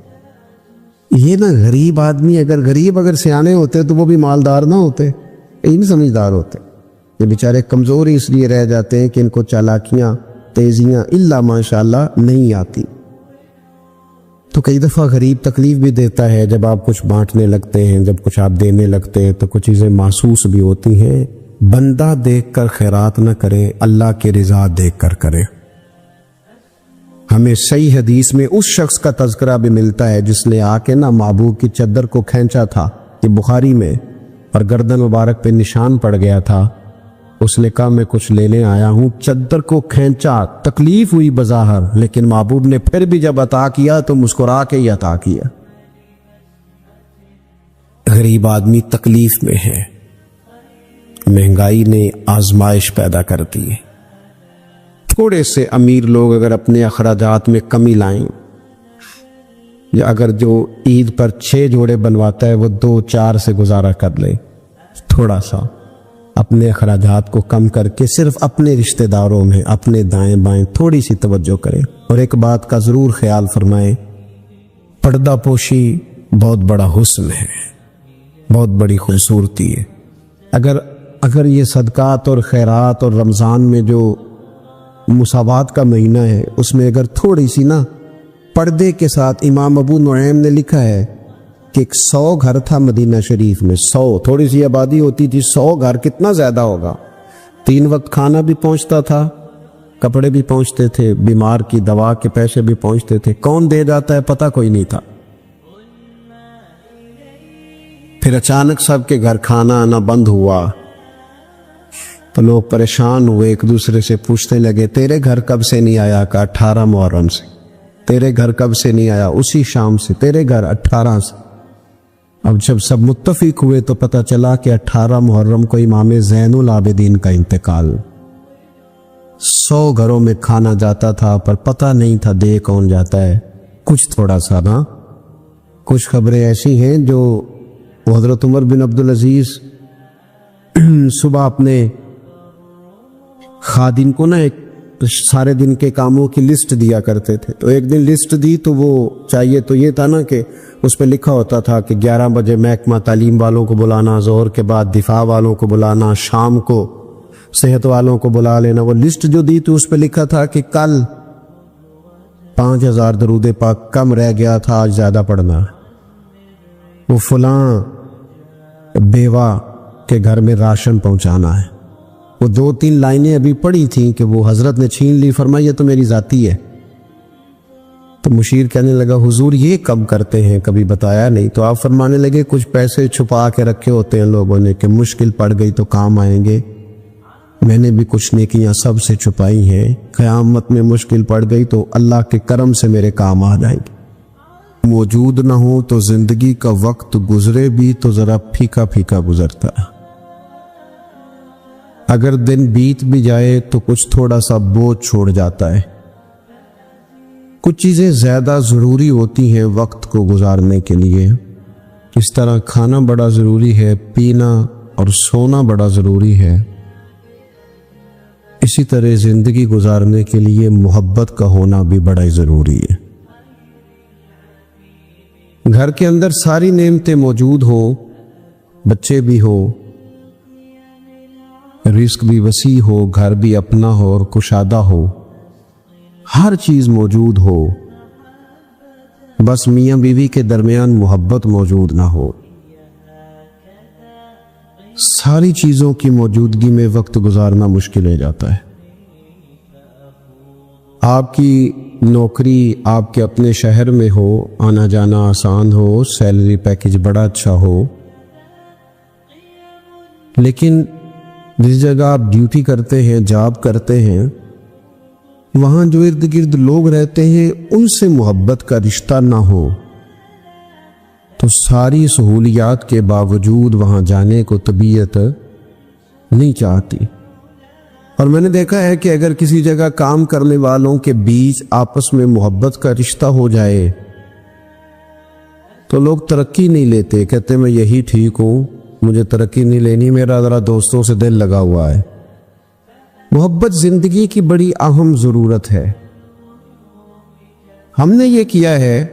[SPEAKER 2] یہ نا غریب آدمی، اگر سیانے ہوتے تو وہ بھی مالدار نہ ہوتے، یہ نہیں سمجھدار ہوتے، یہ بیچارے کمزور اس لیے رہ جاتے ہیں کہ ان کو چالاکیاں، تیزیاں الا ماشاءاللہ نہیں آتی۔ تو کئی دفعہ غریب تکلیف بھی دیتا ہے، جب آپ کچھ بانٹنے لگتے ہیں، جب کچھ آپ دینے لگتے ہیں تو کچھ چیزیں محسوس بھی ہوتی ہیں۔ بندہ دیکھ کر خیرات نہ کرے، اللہ کی رضا دیکھ کر کرے۔ ہمیں صحیح حدیث میں اس شخص کا تذکرہ بھی ملتا ہے جس نے آ کے نا محبوب کی چادر کو کھینچا تھا، یہ بخاری میں، اور گردن مبارک پہ نشان پڑ گیا تھا۔ اس نے کہا میں کچھ لینے آیا ہوں، چادر کو کھینچا، تکلیف ہوئی بظاہر، لیکن محبوب نے پھر بھی جب عطا کیا تو مسکرا کے ہی عطا کیا۔ غریب آدمی تکلیف میں ہے، مہنگائی نے آزمائش پیدا کر دی ہے۔ تھوڑے سے امیر لوگ اگر اپنے اخراجات میں کمی لائیں، یا اگر جو عید پر 6 جوڑے بنواتا ہے وہ 2-4 سے گزارا کر لے، تھوڑا سا اپنے اخراجات کو کم کر کے صرف اپنے رشتہ داروں میں، اپنے دائیں بائیں تھوڑی سی توجہ کرے۔ اور ایک بات کا ضرور خیال فرمائیں، پردہ پوشی بہت بڑا حسن ہے، بہت بڑی خوبصورتی ہے۔ اگر یہ صدقات اور خیرات اور رمضان میں جو مساوات کا مہینہ ہے اس میں اگر تھوڑی سی نا پردے کے ساتھ، امام ابو نعیم نے لکھا ہے کہ 100 گھر تھا مدینہ شریف میں، 100، تھوڑی سی آبادی ہوتی تھی، 100 گھر کتنا زیادہ ہوگا، 3 وقت کھانا بھی پہنچتا تھا، کپڑے بھی پہنچتے تھے، بیمار کی دوا کے پیسے بھی پہنچتے تھے، کون دے جاتا ہے پتہ کوئی نہیں تھا۔ پھر اچانک سب کے گھر کھانا آنا بند ہوا تو لوگ پریشان ہوئے، ایک دوسرے سے پوچھنے لگے تیرے گھر کب سے نہیں آیا؟ کا 18 محرم سے۔ تیرے گھر کب سے نہیں آیا؟ اسی شام سے۔ تیرے گھر 18 سے۔ اب جب سب متفق ہوئے تو پتہ چلا کہ 18 محرم کو امام زین العابدین کا انتقال۔ 100 گھروں میں کھانا جاتا تھا پر پتہ نہیں تھا دے کون جاتا ہے، کچھ تھوڑا سا نا۔ کچھ خبریں ایسی ہیں جو حضرت عمر بن عبدالعزیز صبح اپنے خادم کو نا ایک سارے دن کے کاموں کی لسٹ دیا کرتے تھے، تو ایک دن لسٹ دی تو وہ چاہیے تو یہ تھا نا کہ اس پہ لکھا ہوتا تھا کہ 11 بجے محکمہ تعلیم والوں کو بلانا، ظہر کے بعد دفاع والوں کو بلانا، شام کو صحت والوں کو بلا لینا۔ وہ لسٹ جو دی تو اس پہ لکھا تھا کہ کل 5000 درود پاک کم رہ گیا تھا، آج زیادہ پڑھنا۔ وہ فلاں بیوہ کے گھر میں راشن پہنچانا ہے۔ وہ 2-3 لائنیں ابھی پڑھی تھیں کہ وہ حضرت نے چھین لی، فرمایا یہ تو میری ذاتی ہے۔ تو مشیر کہنے لگا حضور یہ کب کرتے ہیں، کبھی بتایا نہیں۔ تو آپ فرمانے لگے کچھ پیسے چھپا کے رکھے ہوتے ہیں لوگوں نے کہ مشکل پڑ گئی تو کام آئیں گے، میں نے بھی کچھ نیکیاں سب سے چھپائی ہیں، قیامت میں مشکل پڑ گئی تو اللہ کے کرم سے میرے کام آ جائیں گے۔ موجود نہ ہو تو زندگی کا وقت گزرے بھی تو ذرا پھیکا پھیکا گزرتا ہے، اگر دن بیت بھی جائے تو کچھ تھوڑا سا بوجھ چھوڑ جاتا ہے۔ کچھ چیزیں زیادہ ضروری ہوتی ہیں وقت کو گزارنے کے لیے، اس طرح کھانا بڑا ضروری ہے، پینا اور سونا بڑا ضروری ہے، اسی طرح زندگی گزارنے کے لیے محبت کا ہونا بھی بڑا ہی ضروری ہے۔ گھر کے اندر ساری نعمتیں موجود ہوں، بچے بھی ہو، رزق بھی وسیع ہو، گھر بھی اپنا ہو اور کشادہ ہو، ہر چیز موجود ہو، بس میاں بیوی کے درمیان محبت موجود نہ ہو، ساری چیزوں کی موجودگی میں وقت گزارنا مشکل ہو جاتا ہے۔ آپ کی نوکری آپ کے اپنے شہر میں ہو، آنا جانا آسان ہو، سیلری پیکج بڑا اچھا ہو، لیکن جس جگہ آپ ڈیوٹی کرتے ہیں، جاب کرتے ہیں، وہاں جو ارد گرد لوگ رہتے ہیں ان سے محبت کا رشتہ نہ ہو تو ساری سہولیات کے باوجود وہاں جانے کو طبیعت نہیں چاہتی۔ اور میں نے دیکھا ہے کہ اگر کسی جگہ کام کرنے والوں کے بیچ آپس میں محبت کا رشتہ ہو جائے تو لوگ ترقی نہیں لیتے، کہتے میں یہی ٹھیک ہوں، مجھے ترقی نہیں لینی، میرا ذرا دوستوں سے دل لگا ہوا ہے۔ محبت زندگی کی بڑی اہم ضرورت ہے۔ ہم نے یہ کیا ہے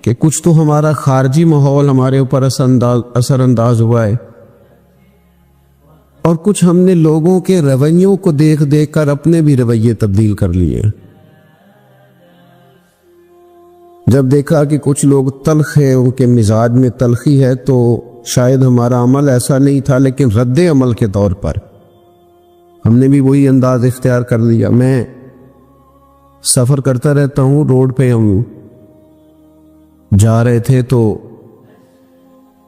[SPEAKER 2] کہ کچھ تو ہمارا خارجی ماحول ہمارے اوپر اثر انداز ہوا ہے، اور کچھ ہم نے لوگوں کے رویوں کو دیکھ دیکھ کر اپنے بھی رویے تبدیل کر لیے۔ جب دیکھا کہ کچھ لوگ تلخ ہیں، ان کے مزاج میں تلخی ہے، تو شاید ہمارا عمل ایسا نہیں تھا، لیکن رد عمل کے طور پر ہم نے بھی وہی انداز اختیار کر لیا۔ میں سفر کرتا رہتا ہوں، روڈ پہ ہم جا رہے تھے تو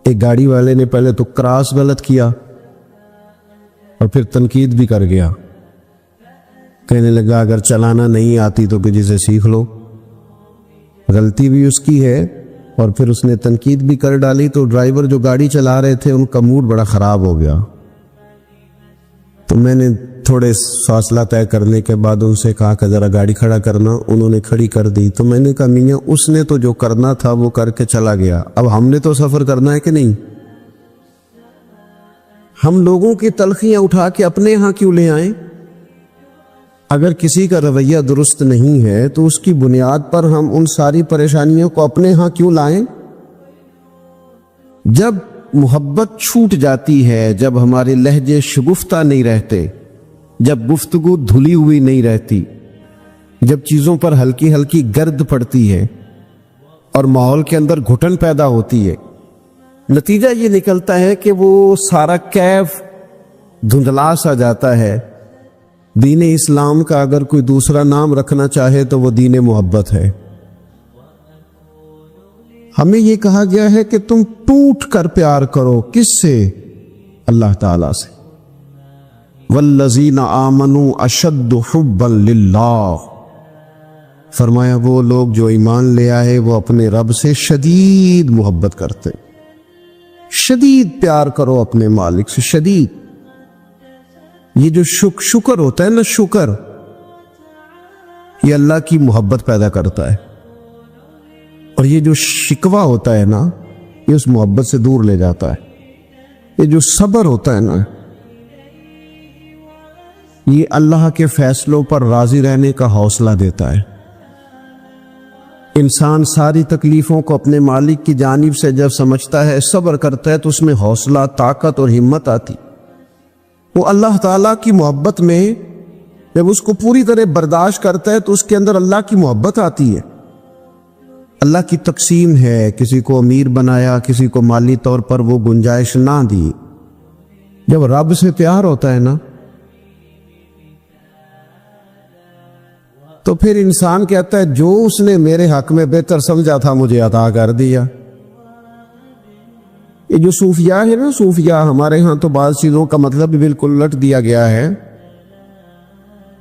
[SPEAKER 2] ایک گاڑی والے نے پہلے تو کراس غلط کیا اور پھر تنقید بھی کر گیا، کہنے لگا اگر چلانا نہیں آتی تو کسی سے سیکھ لو۔ غلطی بھی اس کی ہے اور پھر اس نے تنقید بھی کر ڈالی، تو ڈرائیور جو گاڑی چلا رہے تھے ان کا موڈ بڑا خراب ہو گیا۔ تو میں نے تھوڑے فاصلہ طے کرنے کے بعد ان سے کہا کہ ذرا گاڑی کھڑا کرنا، انہوں نے کھڑی کر دی۔ تو میں نے کہا میاں اس نے تو جو کرنا تھا وہ کر کے چلا گیا، اب ہم نے تو سفر کرنا ہے کہ نہیں؟ ہم لوگوں کی تلخیاں اٹھا کے اپنے ہاں کیوں لے آئیں؟ اگر کسی کا رویہ درست نہیں ہے تو اس کی بنیاد پر ہم ان ساری پریشانیوں کو اپنے ہاں کیوں لائیں؟ جب محبت چھوٹ جاتی ہے، جب ہمارے لہجے شگفتہ نہیں رہتے، جب گفتگو دھلی ہوئی نہیں رہتی، جب چیزوں پر ہلکی ہلکی گرد پڑتی ہے، اور ماحول کے اندر گھٹن پیدا ہوتی ہے، نتیجہ یہ نکلتا ہے کہ وہ سارا کیف دھندلا سا جاتا ہے۔ دین اسلام کا اگر کوئی دوسرا نام رکھنا چاہے تو وہ دین محبت ہے۔ ہمیں یہ کہا گیا ہے کہ تم ٹوٹ کر پیار کرو، کس سے؟ اللہ تعالی سے۔ والذین آمنوا اشد حبا للہ، فرمایا وہ لوگ جو ایمان لے آئے وہ اپنے رب سے شدید محبت کرتے، شدید پیار کرو اپنے مالک سے، شدید۔ یہ جو شکر ہوتا ہے نا، شکر، یہ اللہ کی محبت پیدا کرتا ہے، اور یہ جو شکوہ ہوتا ہے نا، یہ اس محبت سے دور لے جاتا ہے۔ یہ جو صبر ہوتا ہے نا، یہ اللہ کے فیصلوں پر راضی رہنے کا حوصلہ دیتا ہے۔ انسان ساری تکلیفوں کو اپنے مالک کی جانب سے جب سمجھتا ہے، صبر کرتا ہے، تو اس میں حوصلہ، طاقت اور ہمت آتی۔ وہ اللہ تعالیٰ کی محبت میں جب اس کو پوری طرح برداشت کرتا ہے تو اس کے اندر اللہ کی محبت آتی ہے۔ اللہ کی تقسیم ہے، کسی کو امیر بنایا، کسی کو مالی طور پر وہ گنجائش نہ دی۔ جب رب سے پیار ہوتا ہے نا، تو پھر انسان کہتا ہے جو اس نے میرے حق میں بہتر سمجھا تھا مجھے عطا کر دیا۔ یہ جو صوفیاء ہے نا، صوفیاء، ہمارے ہاں تو بعض چیزوں کا مطلب بھی بالکل الٹ دیا گیا ہے۔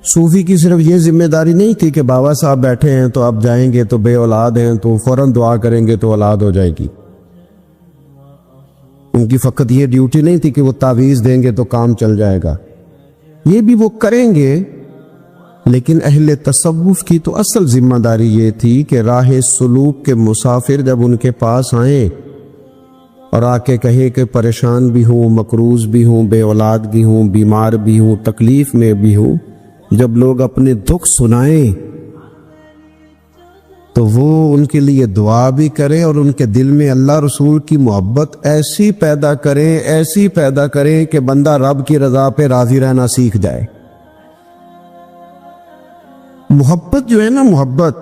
[SPEAKER 2] صوفی کی صرف یہ ذمہ داری نہیں تھی کہ بابا صاحب بیٹھے ہیں تو آپ جائیں گے تو بے اولاد ہیں تو فوراً دعا کریں گے تو اولاد ہو جائے گی۔ ان کی فقط یہ ڈیوٹی نہیں تھی کہ وہ تعویذ دیں گے تو کام چل جائے گا، یہ بھی وہ کریں گے، لیکن اہل تصوف کی تو اصل ذمہ داری یہ تھی کہ راہ سلوک کے مسافر جب ان کے پاس آئیں اور آ کے کہیں کہ پریشان بھی ہوں، مقروض بھی ہوں، بے اولاد بھی ہوں، بیمار بھی ہوں، تکلیف میں بھی ہوں، جب لوگ اپنے دکھ سنائیں تو وہ ان کے لیے دعا بھی کریں اور ان کے دل میں اللہ رسول کی محبت ایسی پیدا کریں، ایسی پیدا کریں کہ بندہ رب کی رضا پہ راضی رہنا سیکھ جائے۔ محبت جو ہے نا، محبت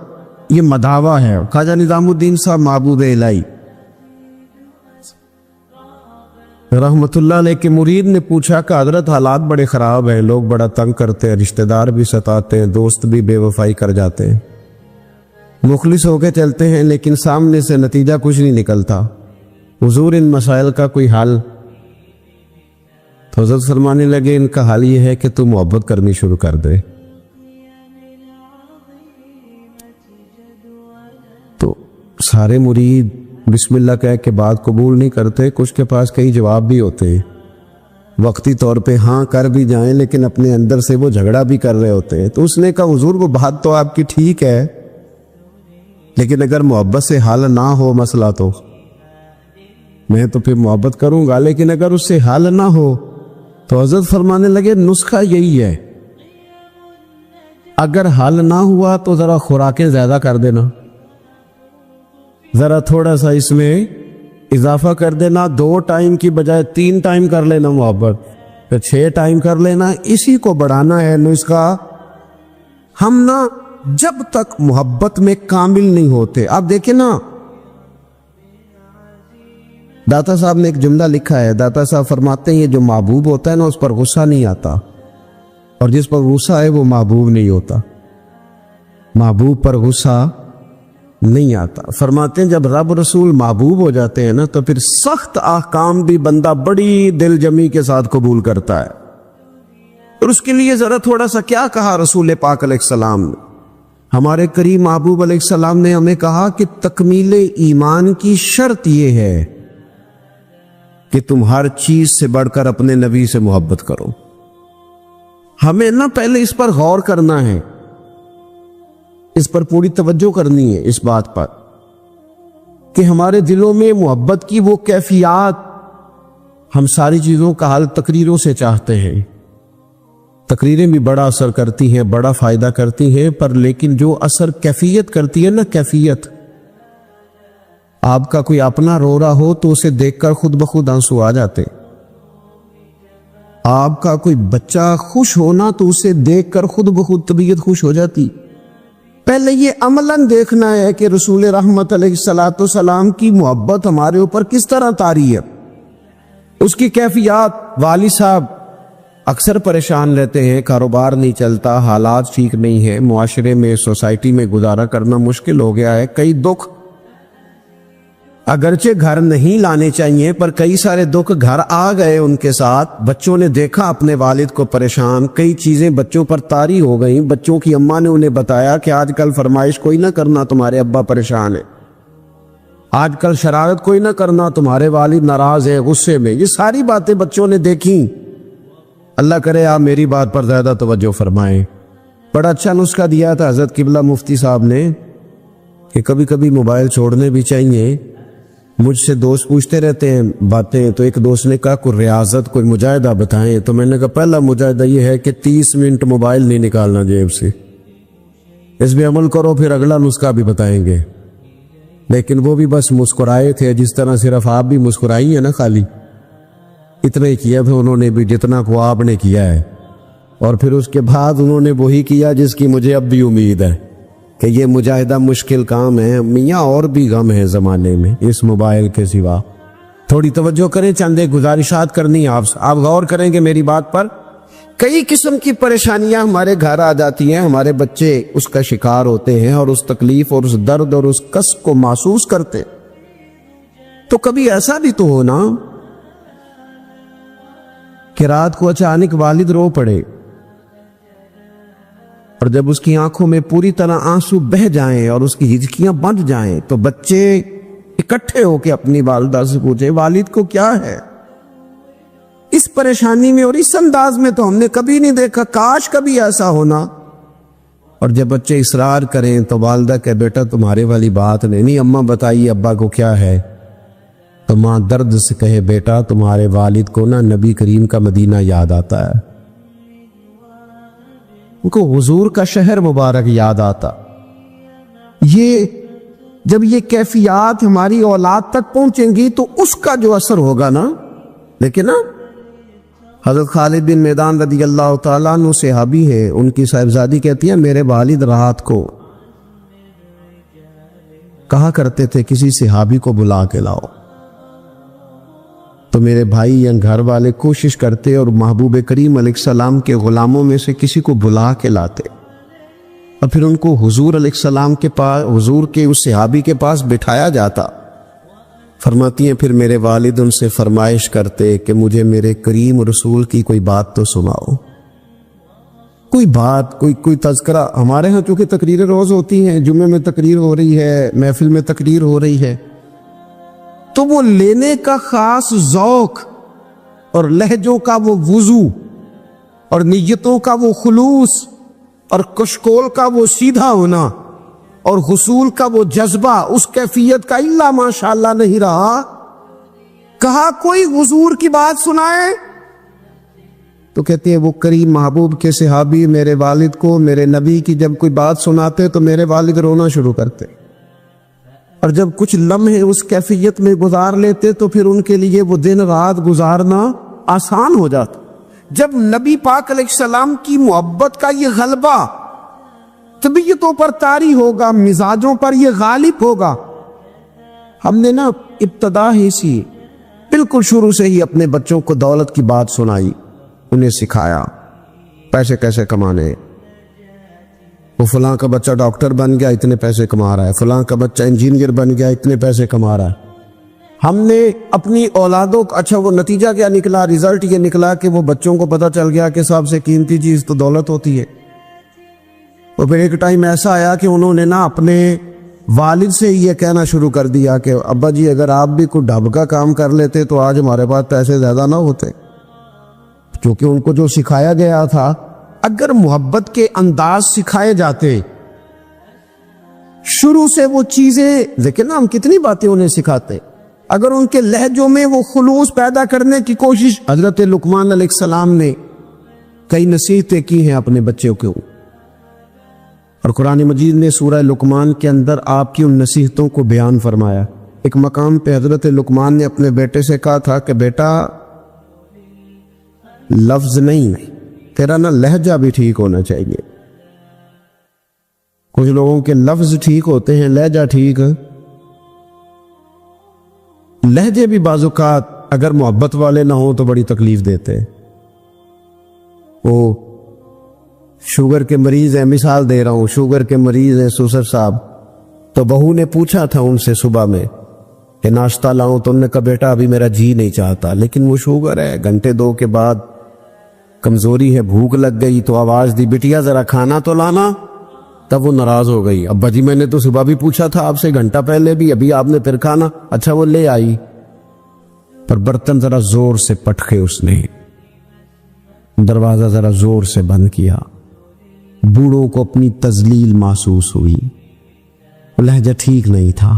[SPEAKER 2] یہ مداوا ہے۔ خواجہ نظام الدین صاحب معبود الہی رحمت اللہ علیہ کے مرید نے پوچھا کہ حضرت حالات بڑے خراب ہیں، لوگ بڑا تنگ کرتے ہیں، رشتہ دار بھی ستاتے ہیں، دوست بھی بے وفائی کر جاتے ہیں، مخلص ہو کے چلتے ہیں لیکن سامنے سے نتیجہ کچھ نہیں نکلتا، حضور ان مسائل کا کوئی حل؟ تو حضرت فرمانے لگے ان کا حل یہ ہے کہ تو محبت کرنی شروع کر دے۔ تو سارے مرید بسم اللہ کہہ کے بات قبول نہیں کرتے، کچھ کے پاس کئی جواب بھی ہوتے ہیں، وقتی طور پہ ہاں کر بھی جائیں لیکن اپنے اندر سے وہ جھگڑا بھی کر رہے ہوتے ہیں۔ تو اس نے کہا حضور وہ بات تو آپ کی ٹھیک ہے، لیکن اگر محبت سے حل نہ ہو مسئلہ تو میں تو پھر محبت کروں گا، لیکن اگر اس سے حل نہ ہو تو حضرت فرمانے لگے نسخہ یہی ہے، اگر حل نہ ہوا تو ذرا خوراکیں زیادہ کر دینا، ذرا تھوڑا سا اس میں اضافہ کر دینا، 2 ٹائم کی بجائے 3 ٹائم کر لینا محبت، پھر 6 ٹائم کر لینا، اسی کو بڑھانا ہے نسخہ۔ ہم نا جب تک محبت میں کامل نہیں ہوتے، آپ دیکھیں نا، داتا صاحب نے ایک جملہ لکھا ہے، داتا صاحب فرماتے ہیں یہ جو محبوب ہوتا ہے نا اس پر غصہ نہیں آتا، اور جس پر غصہ ہے وہ محبوب نہیں ہوتا، محبوب پر غصہ نہیں آتا۔ فرماتے ہیں جب رب رسول محبوب ہو جاتے ہیں نا تو پھر سخت احکام بھی بندہ بڑی دل جمی کے ساتھ قبول کرتا ہے، اور اس کے لیے ذرا تھوڑا سا کیا کہا رسول پاک علیہ السلام نے، ہمارے کریم محبوب علیہ السلام نے ہمیں کہا کہ تکمیل ایمان کی شرط یہ ہے کہ تم ہر چیز سے بڑھ کر اپنے نبی سے محبت کرو۔ ہمیں نا پہلے اس پر غور کرنا ہے، اس پر پوری توجہ کرنی ہے، اس بات پر کہ ہمارے دلوں میں محبت کی وہ کیفیات، ہم ساری چیزوں کا حل تقریروں سے چاہتے ہیں، تقریریں بھی بڑا اثر کرتی ہیں، بڑا فائدہ کرتی ہیں، پر لیکن جو اثر کیفیت کرتی ہے نا، کیفیت، آپ کا کوئی اپنا رو رہا ہو تو اسے دیکھ کر خود بخود آنسو آ جاتے، آپ کا کوئی بچہ خوش ہونا تو اسے دیکھ کر خود بخود طبیعت خوش ہو جاتی، پہلے یہ عملاً دیکھنا ہے کہ رسول رحمت علیہ الصلوۃ والسلام کی محبت ہمارے اوپر کس طرح طاری ہے، اس کی کیفیات۔ والد صاحب اکثر پریشان رہتے ہیں، کاروبار نہیں چلتا، حالات ٹھیک نہیں ہیں، معاشرے میں سوسائٹی میں گزارا کرنا مشکل ہو گیا ہے، کئی دکھ اگرچہ گھر نہیں لانے چاہیے پر کئی سارے دکھ گھر آ گئے ان کے ساتھ۔ بچوں نے دیکھا اپنے والد کو پریشان، کئی چیزیں بچوں پر طاری ہو گئیں، بچوں کی اماں نے انہیں بتایا کہ آج کل فرمائش کوئی نہ کرنا، تمہارے ابا پریشان ہیں، آج کل شرارت کوئی نہ کرنا، تمہارے والد ناراض ہیں، غصے میں۔ یہ ساری باتیں بچوں نے دیکھیں۔ اللہ کرے آپ میری بات پر زیادہ توجہ فرمائیں۔ بڑا اچھا نسخہ دیا تھا حضرت قبلہ مفتی صاحب نے کہ کبھی کبھی موبائل چھوڑنے بھی چاہیے۔ مجھ سے دوست پوچھتے رہتے ہیں باتیں، تو ایک دوست نے کہا کوئی ریاضت، کوئی مجاہدہ بتائیں، تو میں نے کہا پہلا مجاہدہ یہ ہے کہ 30 منٹ موبائل نہیں نکالنا جیب سے، اس پہ عمل کرو، پھر اگلا نسخہ بھی بتائیں گے۔ لیکن وہ بھی بس مسکرائے تھے، جس طرح صرف آپ بھی مسکرائی ہیں نا، خالی اتنا ہی کیا تھا انہوں نے بھی جتنا کو آپ نے کیا ہے، اور پھر اس کے بعد انہوں نے وہی کیا جس کی مجھے اب بھی امید ہے کہ یہ مجاہدہ مشکل کام ہے میاں، اور بھی غم ہے زمانے میں اس موبائل کے سوا۔ تھوڑی توجہ کریں، چند ایک گزارشات کرنی آپ غور کریں گے میری بات پر۔ کئی قسم کی پریشانیاں ہمارے گھر آ جاتی ہیں، ہمارے بچے اس کا شکار ہوتے ہیں اور اس تکلیف اور اس درد اور اس کس کو محسوس کرتے۔ تو کبھی ایسا بھی تو ہونا کہ رات کو اچانک والد رو پڑے اور جب اس کی آنکھوں میں پوری طرح آنسو بہہ جائیں اور اس کی ہچکیاں بند جائیں تو بچے اکٹھے ہو کے اپنی والدہ سے پوچھے والد کو کیا ہے۔ اس پریشانی میں اور اس انداز میں تو ہم نے کبھی نہیں دیکھا، کاش کبھی ایسا ہونا۔ اور جب بچے اصرار کریں تو والدہ کہ بیٹا تمہارے والی بات نہیں، اماں بتائیے ابا کو کیا ہے، تو ماں درد سے کہے بیٹا تمہارے والد کو نا نبی کریم کا مدینہ یاد آتا ہے، ان کو حضور کا شہر مبارک یاد آتا۔ یہ جب یہ کیفیات ہماری اولاد تک پہنچیں گی تو اس کا جو اثر ہوگا نا، لیکن نا حضرت خالد بن میدان رضی اللہ تعالیٰ عنہ صحابی ہے، ان کی صاحبزادی کہتی ہے میرے والد رات کو کہا کرتے تھے کسی صحابی کو بلا کے لاؤ، تو میرے بھائی یا گھر والے کوشش کرتے اور محبوب کریم علیہ السلام کے غلاموں میں سے کسی کو بلا کے لاتے اور پھر ان کو حضور علیہ السلام کے پاس، حضور کے اس صحابی کے پاس بٹھایا جاتا۔ فرماتی ہیں پھر میرے والد ان سے فرمائش کرتے کہ مجھے میرے کریم رسول کی کوئی بات تو سناؤ، کوئی بات، کوئی تذکرہ۔ ہمارے ہاں چونکہ تقریر روز ہوتی ہیں، جمعے میں تقریر ہو رہی ہے، محفل میں تقریر ہو رہی ہے، تو وہ لینے کا خاص ذوق اور لہجوں کا وہ وضو اور نیتوں کا وہ خلوص اور کشکول کا وہ سیدھا ہونا اور حصول کا وہ جذبہ اس کیفیت کا الا ماشاءاللہ نہیں رہا۔ کہا کوئی حضور کی بات سنائے تو کہتے ہیں وہ کریم محبوب کے صحابی میرے والد کو میرے نبی کی جب کوئی بات سناتے تو میرے والد رونا شروع کرتے، اور جب کچھ لمحے اس کیفیت میں گزار لیتے تو پھر ان کے لیے وہ دن رات گزارنا آسان ہو جاتا۔ جب نبی پاک علیہ السلام کی محبت کا یہ غلبہ طبیعتوں پر طاری ہوگا، مزاجوں پر یہ غالب ہوگا۔ ہم نے نا ابتدا ہی سی بالکل شروع سے ہی اپنے بچوں کو دولت کی بات سنائی، انہیں سکھایا پیسے کیسے کمانے، وہ فلاں کا بچہ ڈاکٹر بن گیا اتنے پیسے کما رہا ہے، فلاں کا بچہ انجینئر بن گیا اتنے پیسے کما رہا ہے۔ ہم نے اپنی اولادوں کا اچھا وہ نتیجہ کیا نکلا، رزلٹ یہ نکلا کہ وہ بچوں کو پتہ چل گیا کہ سب سے قیمتی چیز تو دولت ہوتی ہے۔ اور پھر ایک ٹائم ایسا آیا کہ انہوں نے نا اپنے والد سے یہ کہنا شروع کر دیا کہ ابا جی اگر آپ بھی کوئی ڈھب کا کام کر لیتے تو آج ہمارے پاس پیسے زیادہ نہ ہوتے، کیونکہ ان کو جو سکھایا گیا تھا، اگر محبت کے انداز سکھائے جاتے شروع سے وہ چیزیں، لیکن نا ہم کتنی باتیں انہیں سکھاتے، اگر ان کے لہجوں میں وہ خلوص پیدا کرنے کی کوشش، حضرت لقمان علیہ السلام نے کئی نصیحتیں کی ہیں اپنے بچوں کو، اور قرآن مجید نے سورہ لقمان کے اندر آپ کی ان نصیحتوں کو بیان فرمایا۔ ایک مقام پہ حضرت لقمان نے اپنے بیٹے سے کہا تھا کہ بیٹا لفظ نہیں، تیرا نا لہجہ بھی ٹھیک ہونا چاہیے۔ کچھ لوگوں کے لفظ ٹھیک ہوتے ہیں، لہجہ ٹھیک، لہجے بھی بعض اوقات اگر محبت والے نہ ہوں تو بڑی تکلیف دیتے ہیں۔ وہ شوگر کے مریض ہیں، مثال دے رہا ہوں، شوگر کے مریض ہیں سسر صاحب، تو بہو نے پوچھا تھا ان سے صبح میں کہ ناشتہ لاؤں، تو انہوں نے کہا بیٹا ابھی میرا جی نہیں چاہتا، لیکن وہ شوگر ہے، گھنٹے دو کے بعد کمزوری ہے، بھوک لگ گئی تو آواز دی بیٹیا ذرا کھانا تو لانا، تب وہ ناراض ہو گئی، ابا جی میں نے تو صبح بھی پوچھا تھا آپ سے، گھنٹہ پہلے بھی، ابھی آپ نے پھر کھانا، اچھا وہ لے آئی، پر برتن ذرا زور سے پٹکے، اس نے دروازہ ذرا زور سے بند کیا، بوڑھوں کو اپنی تذلیل محسوس ہوئی، لہجہ ٹھیک نہیں تھا۔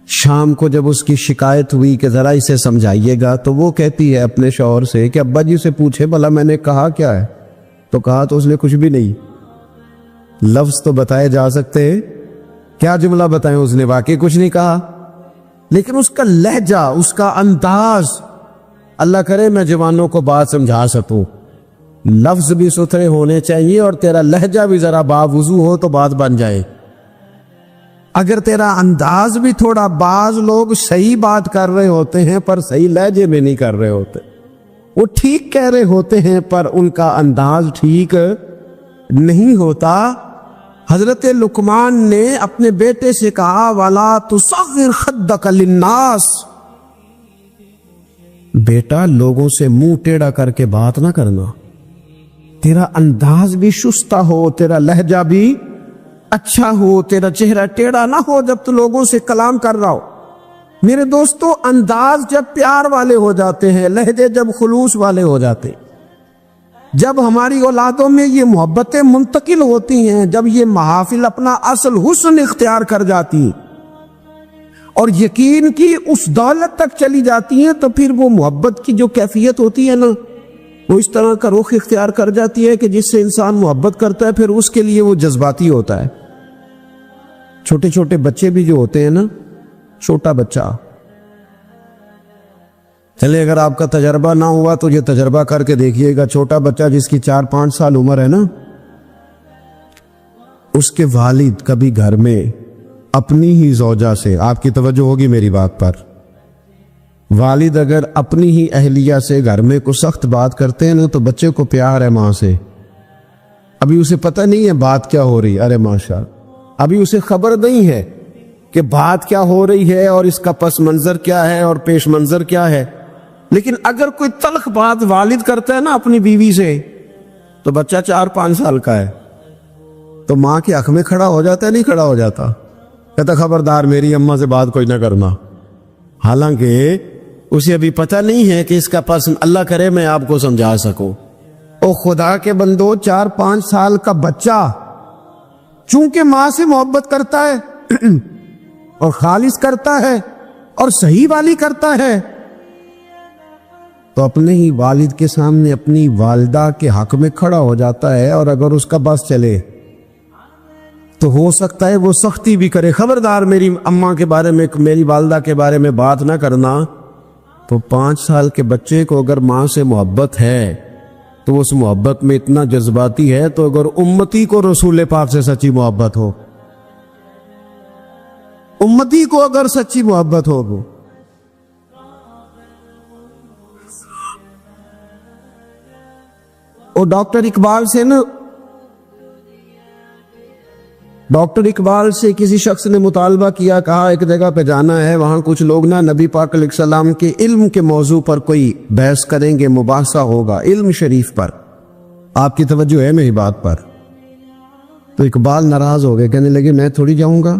[SPEAKER 2] شام کو جب اس کی شکایت ہوئی کہ ذرا اسے سمجھائیے گا، تو وہ کہتی ہے اپنے شوہر سے کہ ابا جی سے پوچھے بھلا میں نے کہا کیا ہے، تو کہا تو اس نے کچھ بھی نہیں، لفظ تو بتائے جا سکتے ہیں، کیا جملہ بتائیں، اس نے واقعی کچھ نہیں کہا، لیکن اس کا لہجہ، اس کا انداز، اللہ کرے میں جوانوں کو بات سمجھا سکوں، لفظ بھی ستھرے ہونے چاہیے اور تیرا لہجہ بھی ذرا باوضو ہو تو بات بن جائے۔ اگر تیرا انداز بھی تھوڑا، بعض لوگ صحیح بات کر رہے ہوتے ہیں پر صحیح لہجے میں نہیں کر رہے ہوتے، وہ ٹھیک کہہ رہے ہوتے ہیں پر ان کا انداز ٹھیک نہیں ہوتا۔ حضرت لقمان نے اپنے بیٹے سے کہا وَلَا تُصَغِّرْ خَدَّكَ لِلنَّاسِ، بیٹا لوگوں سے منہ ٹیڑھا کر کے بات نہ کرنا، تیرا انداز بھی شستہ ہو، تیرا لہجہ بھی اچھا ہو، تیرا چہرہ ٹیڑھا نہ ہو جب تو لوگوں سے کلام کر رہا ہو۔ میرے دوستو، انداز جب پیار والے ہو جاتے ہیں، لہجے جب خلوص والے ہو جاتے ہیں، جب ہماری اولادوں میں یہ محبتیں منتقل ہوتی ہیں، جب یہ محافل اپنا اصل حسن اختیار کر جاتی ہیں اور یقین کی اس دولت تک چلی جاتی ہیں، تو پھر وہ محبت کی جو کیفیت ہوتی ہے نا، وہ اس طرح کا رخ اختیار کر جاتی ہے کہ جس سے انسان محبت کرتا ہے پھر اس کے لیے وہ جذباتی ہوتا ہے۔ چھوٹے چھوٹے بچے بھی جو ہوتے ہیں نا، چھوٹا بچہ، چلے اگر آپ کا تجربہ نہ ہوا تو یہ تجربہ کر کے دیکھیے گا، چھوٹا بچہ جس کی 4-5 سال عمر ہے نا، اس کے والد کبھی گھر میں اپنی ہی زوجہ سے، آپ کی توجہ ہوگی میری بات پر، والد اگر اپنی ہی اہلیہ سے گھر میں کوئی سخت بات کرتے ہیں نا، تو بچے کو پیار ہے ماں سے، ابھی اسے پتہ نہیں ہے بات کیا ہو رہی، ارے ماشاء، ابھی اسے خبر نہیں ہے کہ بات کیا ہو رہی ہے اور اس کا پس منظر کیا ہے اور پیش منظر کیا ہے، لیکن اگر کوئی تلخ بات والد کرتا ہے نا اپنی بیوی سے، تو بچہ 4-5 سال کا ہے تو ماں کے حق میں کھڑا ہو جاتا ہے، نہیں کھڑا ہو جاتا، کہتا خبردار میری اماں سے بات کوئی نہ کرنا، حالانکہ اسے ابھی پتہ نہیں ہے کہ اس کا پس، اللہ کرے میں آپ کو سمجھا سکوں۔ او خدا کے بندو، 4-5 سال کا بچہ چونکہ ماں سے محبت کرتا ہے اور خالص کرتا ہے اور صحیح والی کرتا ہے، تو اپنے ہی والد کے سامنے اپنی والدہ کے حق میں کھڑا ہو جاتا ہے، اور اگر اس کا بس چلے تو ہو سکتا ہے وہ سختی بھی کرے، خبردار میری اماں کے بارے میں، میری والدہ کے بارے میں بات نہ کرنا۔ تو 5 سال کے بچے کو اگر ماں سے محبت ہے تو اس محبت میں اتنا جذباتی ہے، تو اگر امتی کو رسول پاک سے سچی محبت ہو، امتی کو اگر سچی محبت ہو، اور ڈاکٹر اقبال سے کسی شخص نے مطالبہ کیا، کہا ایک جگہ پہ جانا ہے، وہاں کچھ لوگ نا نبی پاک علیہ السلام کے علم کے موضوع پر کوئی بحث کریں گے، مباحثہ ہوگا علم شریف پر، آپ کی توجہ ہے میری بات پر؟ تو اقبال ناراض ہو گئے، کہنے لگے میں تھوڑی جاؤں گا۔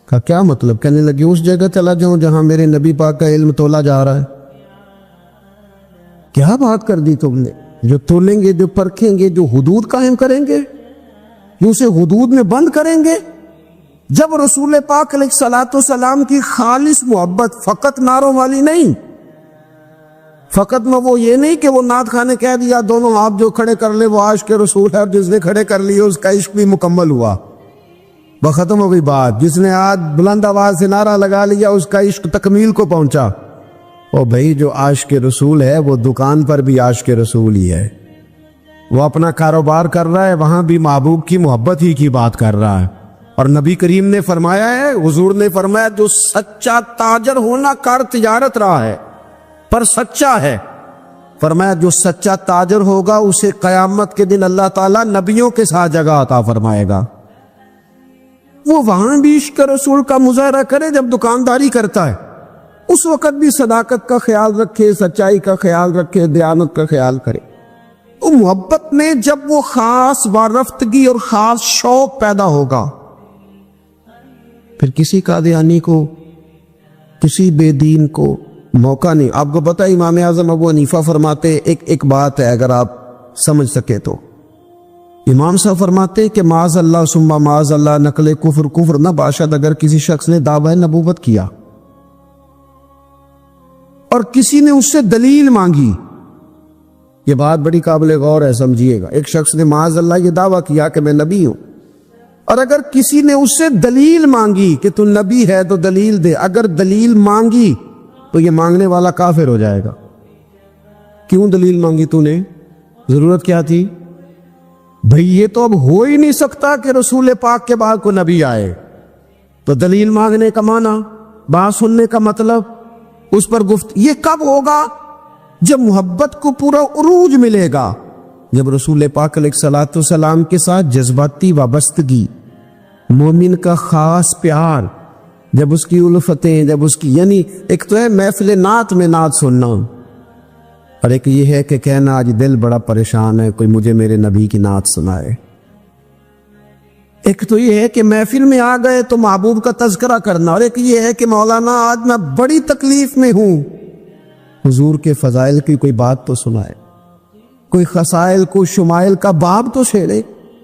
[SPEAKER 2] کہا کیا مطلب؟ کہنے لگے اس جگہ چلا جاؤں جہاں میرے نبی پاک کا علم تولا جا رہا ہے۔ کیا بات کر دی تم نے؟ جو تولیں گے، جو پرکھیں گے، جو حدود قائم کریں گے، جو اسے حدود میں بند کریں گے، جب رسول پاک علیہ الصلوۃ والسلام کی خالص محبت فقط نعروں والی نہیں، فقط میں وہ یہ نہیں کہ وہ نعت خانے کہہ دیا دونوں آپ جو کھڑے کر لے وہ عاشق رسول ہے، اور جس نے کھڑے کر لیے اس کا عشق بھی مکمل ہوا، وہ ختم ہو گئی بات، جس نے آج بلند آواز سے نعرہ لگا لیا اس کا عشق تکمیل کو پہنچا۔ او بھائی جو عاشق رسول ہے وہ دکان پر بھی عاشق رسول ہی ہے، وہ اپنا کاروبار کر رہا ہے، وہاں بھی محبوب کی محبت ہی کی بات کر رہا ہے. اور نبی کریم نے فرمایا ہے، حضور نے فرمایا، جو سچا تاجر ہونا کار تجارت رہا ہے پر سچا ہے، فرمایا جو سچا تاجر ہوگا اسے قیامت کے دن اللہ تعالیٰ نبیوں کے ساتھ جگہ عطا فرمائے گا. وہ وہاں بھی عشق رسول کا مظاہرہ کرے جب دکانداری کرتا ہے، اس وقت بھی صداقت کا خیال رکھے، سچائی کا خیال رکھے، دیانت کا خیال کرے. تو محبت میں جب وہ خاص وارفتگی اور خاص شوق پیدا ہوگا، پھر کسی قادیانی کو، کسی بے دین کو موقع نہیں. آپ کو پتہ ہے امام اعظم ابو حنیفہ فرماتے، ایک بات ہے اگر آپ سمجھ سکے تو، امام صاحب فرماتے کہ معاذ اللہ ثم معاذ اللہ نقل کفر نہ باشد اگر کسی شخص نے دعوی نبوت کیا اور کسی نے اس سے دلیل مانگی. یہ بات بڑی قابل غور ہے، سمجھیے گا. ایک شخص نے معاذ اللہ یہ دعویٰ کیا کہ میں نبی ہوں، اور اگر کسی نے اس سے دلیل مانگی کہ تو نبی ہے تو دلیل دے، اگر دلیل مانگی تو یہ مانگنے والا کافر ہو جائے گا. کیوں دلیل مانگی تو نے؟ ضرورت کیا تھی؟ بھئی یہ تو اب ہو ہی نہیں سکتا کہ رسول پاک کے بعد کوئی نبی آئے. تو دلیل مانگنے کا معنی، بات سننے کا مطلب، اس پر یہ کب ہوگا؟ جب محبت کو پورا عروج ملے گا، جب رسول پاک علیہ الصلوۃ والسلام کے ساتھ جذباتی وابستگی، مومن کا خاص پیار، جب اس کی الفتیں، جب اس کی، یعنی ایک تو ہے محفل نعت میں نعت سننا، اور ایک یہ ہے کہ کہنا آج دل بڑا پریشان ہے، کوئی مجھے میرے نبی کی نعت سنائے. ایک تو یہ ہے کہ محفل میں آ گئے تو محبوب کا تذکرہ کرنا، اور ایک یہ ہے کہ مولانا آج میں بڑی تکلیف میں ہوں، حضور کے فضائل کی کوئی بات تو سنائے، کوئی خصائل کو شمائل کا باب تو چھیڑے.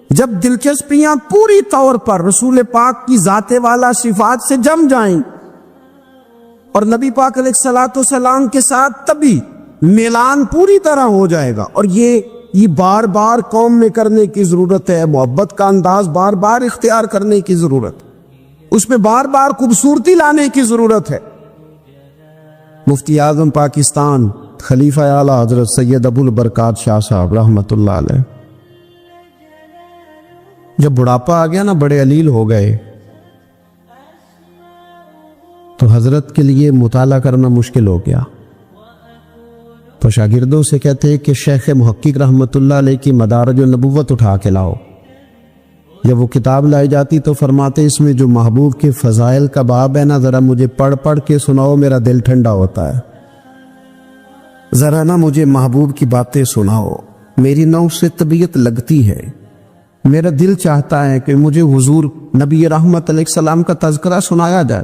[SPEAKER 2] جب دلچسپیاں پوری طور پر رسول پاک کی ذات والا صفات سے جم جائیں اور نبی پاک علیہ الصلوۃ والسلام کے ساتھ طبی میلان پوری طرح ہو جائے گا. اور یہ بار بار قوم میں کرنے کی ضرورت ہے، محبت کا انداز بار بار اختیار کرنے کی ضرورت، اس میں بار بار خوبصورتی لانے کی ضرورت ہے. مفتی اعظم پاکستان خلیفہ اعلیٰ حضرت سید ابو البرکات شاہ صاحب رحمۃ اللہ علیہ، جب بڑھاپا آ گیا نا، بڑے علیل ہو گئے، تو حضرت کے لیے مطالعہ کرنا مشکل ہو گیا. تو شاگردوں سے کہتے ہیں کہ شیخ محقق رحمۃ اللہ علیہ کی مدارج النبوت اٹھا کے لاؤ. جب وہ کتاب لائی جاتی تو فرماتے اس میں جو محبوب کے فضائل کا باب ہے نا، ذرا مجھے پڑھ کے سناؤ، میرا دل ٹھنڈا ہوتا ہے. ذرا نا مجھے محبوب کی باتیں سناؤ، میری نہ اس سے طبیعت لگتی ہے، میرا دل چاہتا ہے کہ مجھے حضور نبی رحمت علیہ السلام کا تذکرہ سنایا جائے.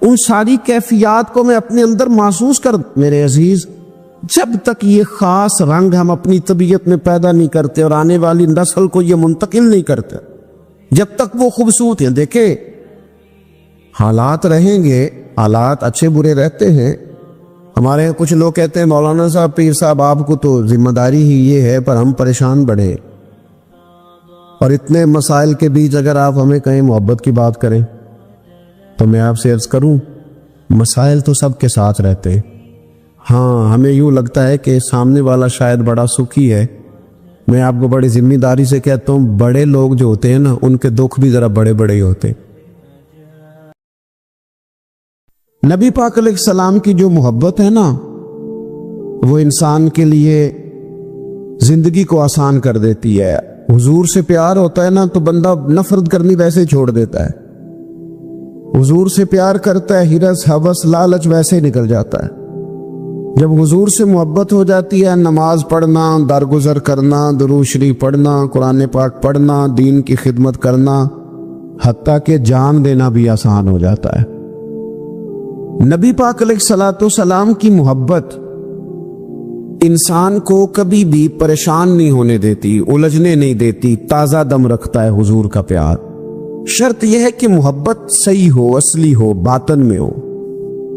[SPEAKER 2] ان ساری کیفیات کو میں اپنے اندر محسوس کر. میرے عزیز، جب تک یہ خاص رنگ ہم اپنی طبیعت میں پیدا نہیں کرتے اور آنے والی نسل کو یہ منتقل نہیں کرتے، جب تک وہ خوبصورت ہیں. دیکھیں حالات رہیں گے، حالات اچھے برے رہتے ہیں. ہمارے کچھ لوگ کہتے ہیں مولانا صاحب، پیر صاحب، آپ کو تو ذمہ داری ہی یہ ہے، پر ہم پریشان بڑھے، اور اتنے مسائل کے بیچ اگر آپ ہمیں کہیں محبت کی بات کریں تو میں آپ سے عرض کروں، مسائل تو سب کے ساتھ رہتے. ہاں ہمیں یوں لگتا ہے کہ سامنے والا شاید بڑا سکھی ہے. میں آپ کو بڑی ذمہ داری سے کہتا ہوں، بڑے لوگ جو ہوتے ہیں نا، ان کے دکھ بھی ذرا بڑے بڑے ہی ہوتے ہیں. نبی پاک علیہ السلام کی جو محبت ہے نا، وہ انسان کے لیے زندگی کو آسان کر دیتی ہے. حضور سے پیار ہوتا ہے نا تو بندہ نفرت کرنی ویسے چھوڑ دیتا ہے. حضور سے پیار کرتا ہے، ہرس ہوس لالچ ویسے نکل جاتا ہے. جب حضور سے محبت ہو جاتی ہے، نماز پڑھنا، درگزر کرنا، درود شریف پڑھنا، قرآن پاک پڑھنا، دین کی خدمت کرنا، حتیٰ کہ جان دینا بھی آسان ہو جاتا ہے. نبی پاک علیہ الصلوۃ والسلام کی محبت انسان کو کبھی بھی پریشان نہیں ہونے دیتی، الجھنے نہیں دیتی، تازہ دم رکھتا ہے حضور کا پیار. شرط یہ ہے کہ محبت صحیح ہو، اصلی ہو، باطن میں ہو.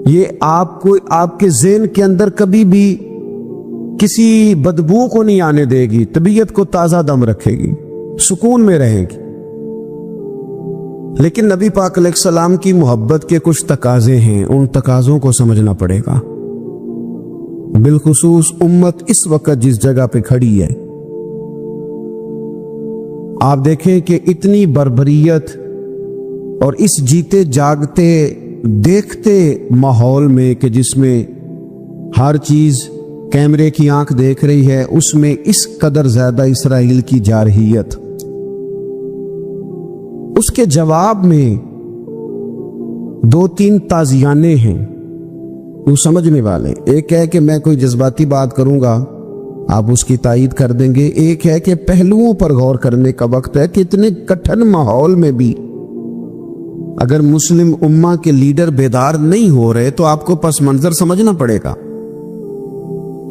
[SPEAKER 2] یہ آپ کو آپ کے ذہن کے اندر کبھی بھی کسی بدبو کو نہیں آنے دے گی، طبیعت کو تازہ دم رکھے گی، سکون میں رہے گی. لیکن نبی پاک علیہ السلام کی محبت کے کچھ تقاضے ہیں، ان تقاضوں کو سمجھنا پڑے گا. بالخصوص امت اس وقت جس جگہ پہ کھڑی ہے، آپ دیکھیں کہ اتنی بربریت اور اس جیتے جاگتے دیکھتے ماحول میں کہ جس میں ہر چیز کیمرے کی آنکھ دیکھ رہی ہے، اس میں اس قدر زیادہ اسرائیل کی جارحیت، اس کے جواب میں 2-3 تازیانے ہیں وہ سمجھنے والے۔ ایک ہے کہ میں کوئی جذباتی بات کروں گا، آپ اس کی تائید کر دیں گے۔ ایک ہے کہ پہلوؤں پر غور کرنے کا وقت ہے کہ اتنے کٹھن ماحول میں بھی اگر مسلم امہ کے لیڈر بیدار نہیں ہو رہے تو آپ کو پس منظر سمجھنا پڑے گا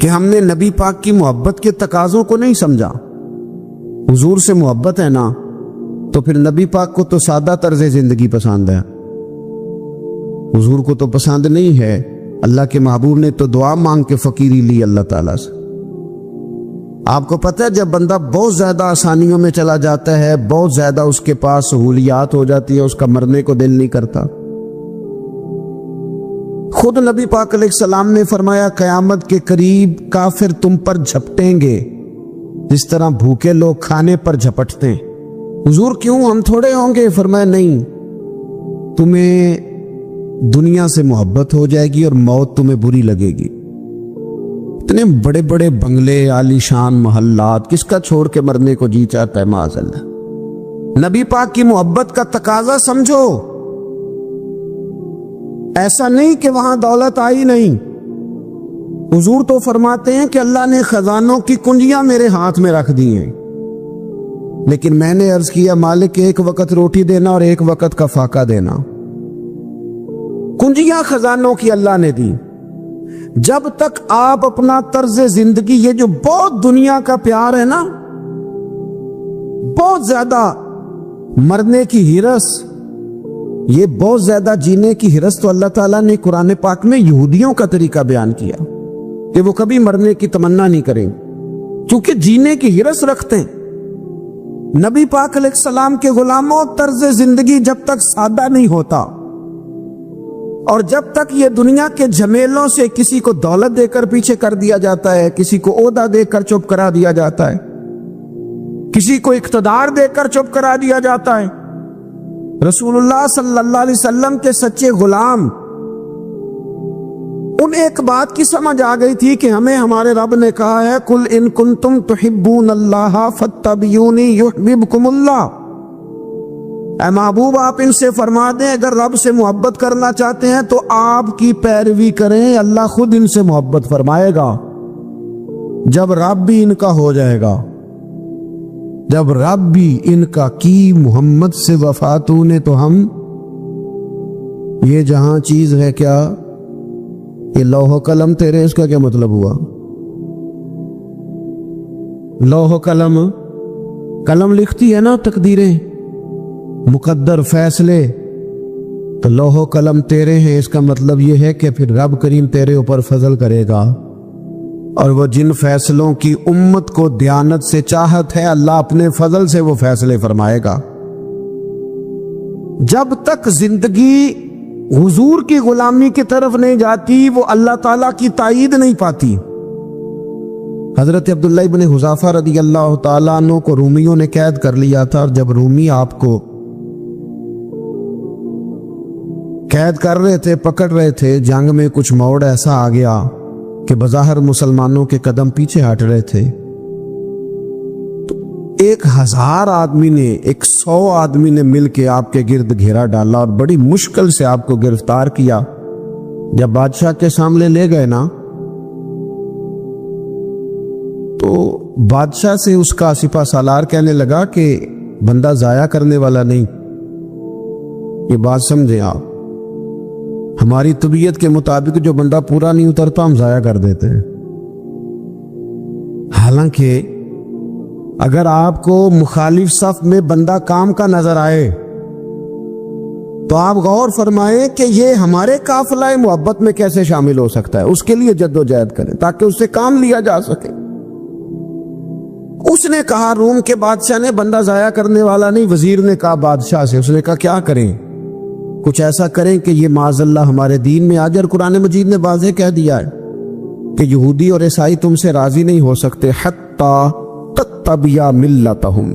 [SPEAKER 2] کہ ہم نے نبی پاک کی محبت کے تقاضوں کو نہیں سمجھا۔ حضور سے محبت ہے نا تو پھر نبی پاک کو تو سادہ طرز زندگی پسند ہے، حضور کو تو پسند نہیں ہے۔ اللہ کے محبوب نے تو دعا مانگ کے فقیری لی اللہ تعالیٰ سے۔ آپ کو پتہ ہے جب بندہ بہت زیادہ آسانیوں میں چلا جاتا ہے، بہت زیادہ اس کے پاس سہولیات ہو جاتی ہے، اس کا مرنے کو دل نہیں کرتا۔ خود نبی پاک علیہ السلام نے فرمایا قیامت کے قریب کافر تم پر جھپٹیں گے جس طرح بھوکے لوگ کھانے پر جھپٹتے ہیں۔ حضور کیوں، ہم تھوڑے ہوں گے؟ فرمایا نہیں، تمہیں دنیا سے محبت ہو جائے گی اور موت تمہیں بری لگے گی۔ اتنے بڑے بڑے بنگلے، عالی شان محلات، کس کا چھوڑ کے مرنے کو جی چاہتا ہے معاذ اللہ۔ نبی پاک کی محبت کا تقاضا سمجھو، ایسا نہیں کہ وہاں دولت آئی نہیں۔ حضور تو فرماتے ہیں کہ اللہ نے خزانوں کی کنجیاں میرے ہاتھ میں رکھ دی ہیں، لیکن میں نے عرض کیا مالک ایک وقت روٹی دینا اور ایک وقت کا فاقہ دینا۔ کنجیاں خزانوں کی اللہ نے دی۔ جب تک آپ اپنا طرز زندگی، یہ جو بہت دنیا کا پیار ہے نا، بہت زیادہ مرنے کی ہرس، یہ بہت زیادہ جینے کی ہرس تو اللہ تعالیٰ نے قرآن پاک میں یہودیوں کا طریقہ بیان کیا کہ وہ کبھی مرنے کی تمنا نہیں کریں کیونکہ جینے کی ہرس رکھتے ہیں۔ نبی پاک علیہ السلام کے غلاموں، طرز زندگی جب تک سادہ نہیں ہوتا اور جب تک یہ دنیا کے جھمیلوں سے کسی کو دولت دے کر پیچھے کر دیا جاتا ہے، کسی کو عہدہ دے کر چپ کرا دیا جاتا ہے، کسی کو اقتدار دے کر چپ کرا دیا جاتا ہے، رسول اللہ صلی اللہ علیہ وسلم کے سچے غلام ان ایک بات کی سمجھ آ گئی تھی کہ ہمیں ہمارے رب نے کہا ہے قل ان کنتم تحبون اللہ فاتبعونی یحببکم اللہ۔ اے محبوب آپ ان سے فرما دیں اگر رب سے محبت کرنا چاہتے ہیں تو آپ کی پیروی کریں، اللہ خود ان سے محبت فرمائے گا۔ جب رب بھی ان کا ہو جائے گا، جب رب بھی ان کا کی محمد سے وفاتوں نے تو ہم، یہ جہاں چیز ہے کیا، یہ لوح و قلم تیرے، اس کا کیا مطلب ہوا؟ لوح و قلم، قلم لکھتی ہے نا تقدیریں، مقدر فیصلے، تو لوح و قلم تیرے ہیں، اس کا مطلب یہ ہے کہ پھر رب کریم تیرے اوپر فضل کرے گا، اور وہ جن فیصلوں کی امت کو دیانت سے چاہت ہے اللہ اپنے فضل سے وہ فیصلے فرمائے گا۔ جب تک زندگی حضور کی غلامی کی طرف نہیں جاتی وہ اللہ تعالیٰ کی تائید نہیں پاتی۔ حضرت عبداللہ ابن حذافہ رضی اللہ تعالیٰ عنہ کو رومیوں نے قید کر لیا تھا، اور جب رومی آپ کو قید کر رہے تھے، پکڑ رہے تھے، جنگ میں کچھ موڑ ایسا آ گیا کہ بظاہر مسلمانوں کے قدم پیچھے ہٹ رہے تھے، تو 1000 آدمی نے، 100 آدمی نے مل کے آپ کے گرد گھیرا ڈالا اور بڑی مشکل سے آپ کو گرفتار کیا۔ جب بادشاہ کے سامنے لے گئے نا تو بادشاہ سے اس کا سپہ سالار کہنے لگا کہ بندہ ضائع کرنے والا نہیں، یہ بات سمجھیں آپ، ہماری طبیعت کے مطابق جو بندہ پورا نہیں اترتا ہم ضائع کر دیتے ہیں۔ حالانکہ اگر آپ کو مخالف صف میں بندہ کام کا نظر آئے تو آپ غور فرمائیں کہ یہ ہمارے قافلہ محبت میں کیسے شامل ہو سکتا ہے، اس کے لیے جد و جہد کریں تاکہ اس سے کام لیا جا سکے۔ اس نے کہا روم کے بادشاہ نے بندہ ضائع کرنے والا نہیں، وزیر نے کہا بادشاہ سے، اس نے کہا کیا کریں، کچھ ایسا کریں کہ یہ معاذ اللہ ہمارے دین میں آ جائے، اور قرآن مجید نے واضح کہہ دیا ہے کہ یہودی اور عیسائی تم سے راضی نہیں ہو سکتے حتی تتبع ملتہم،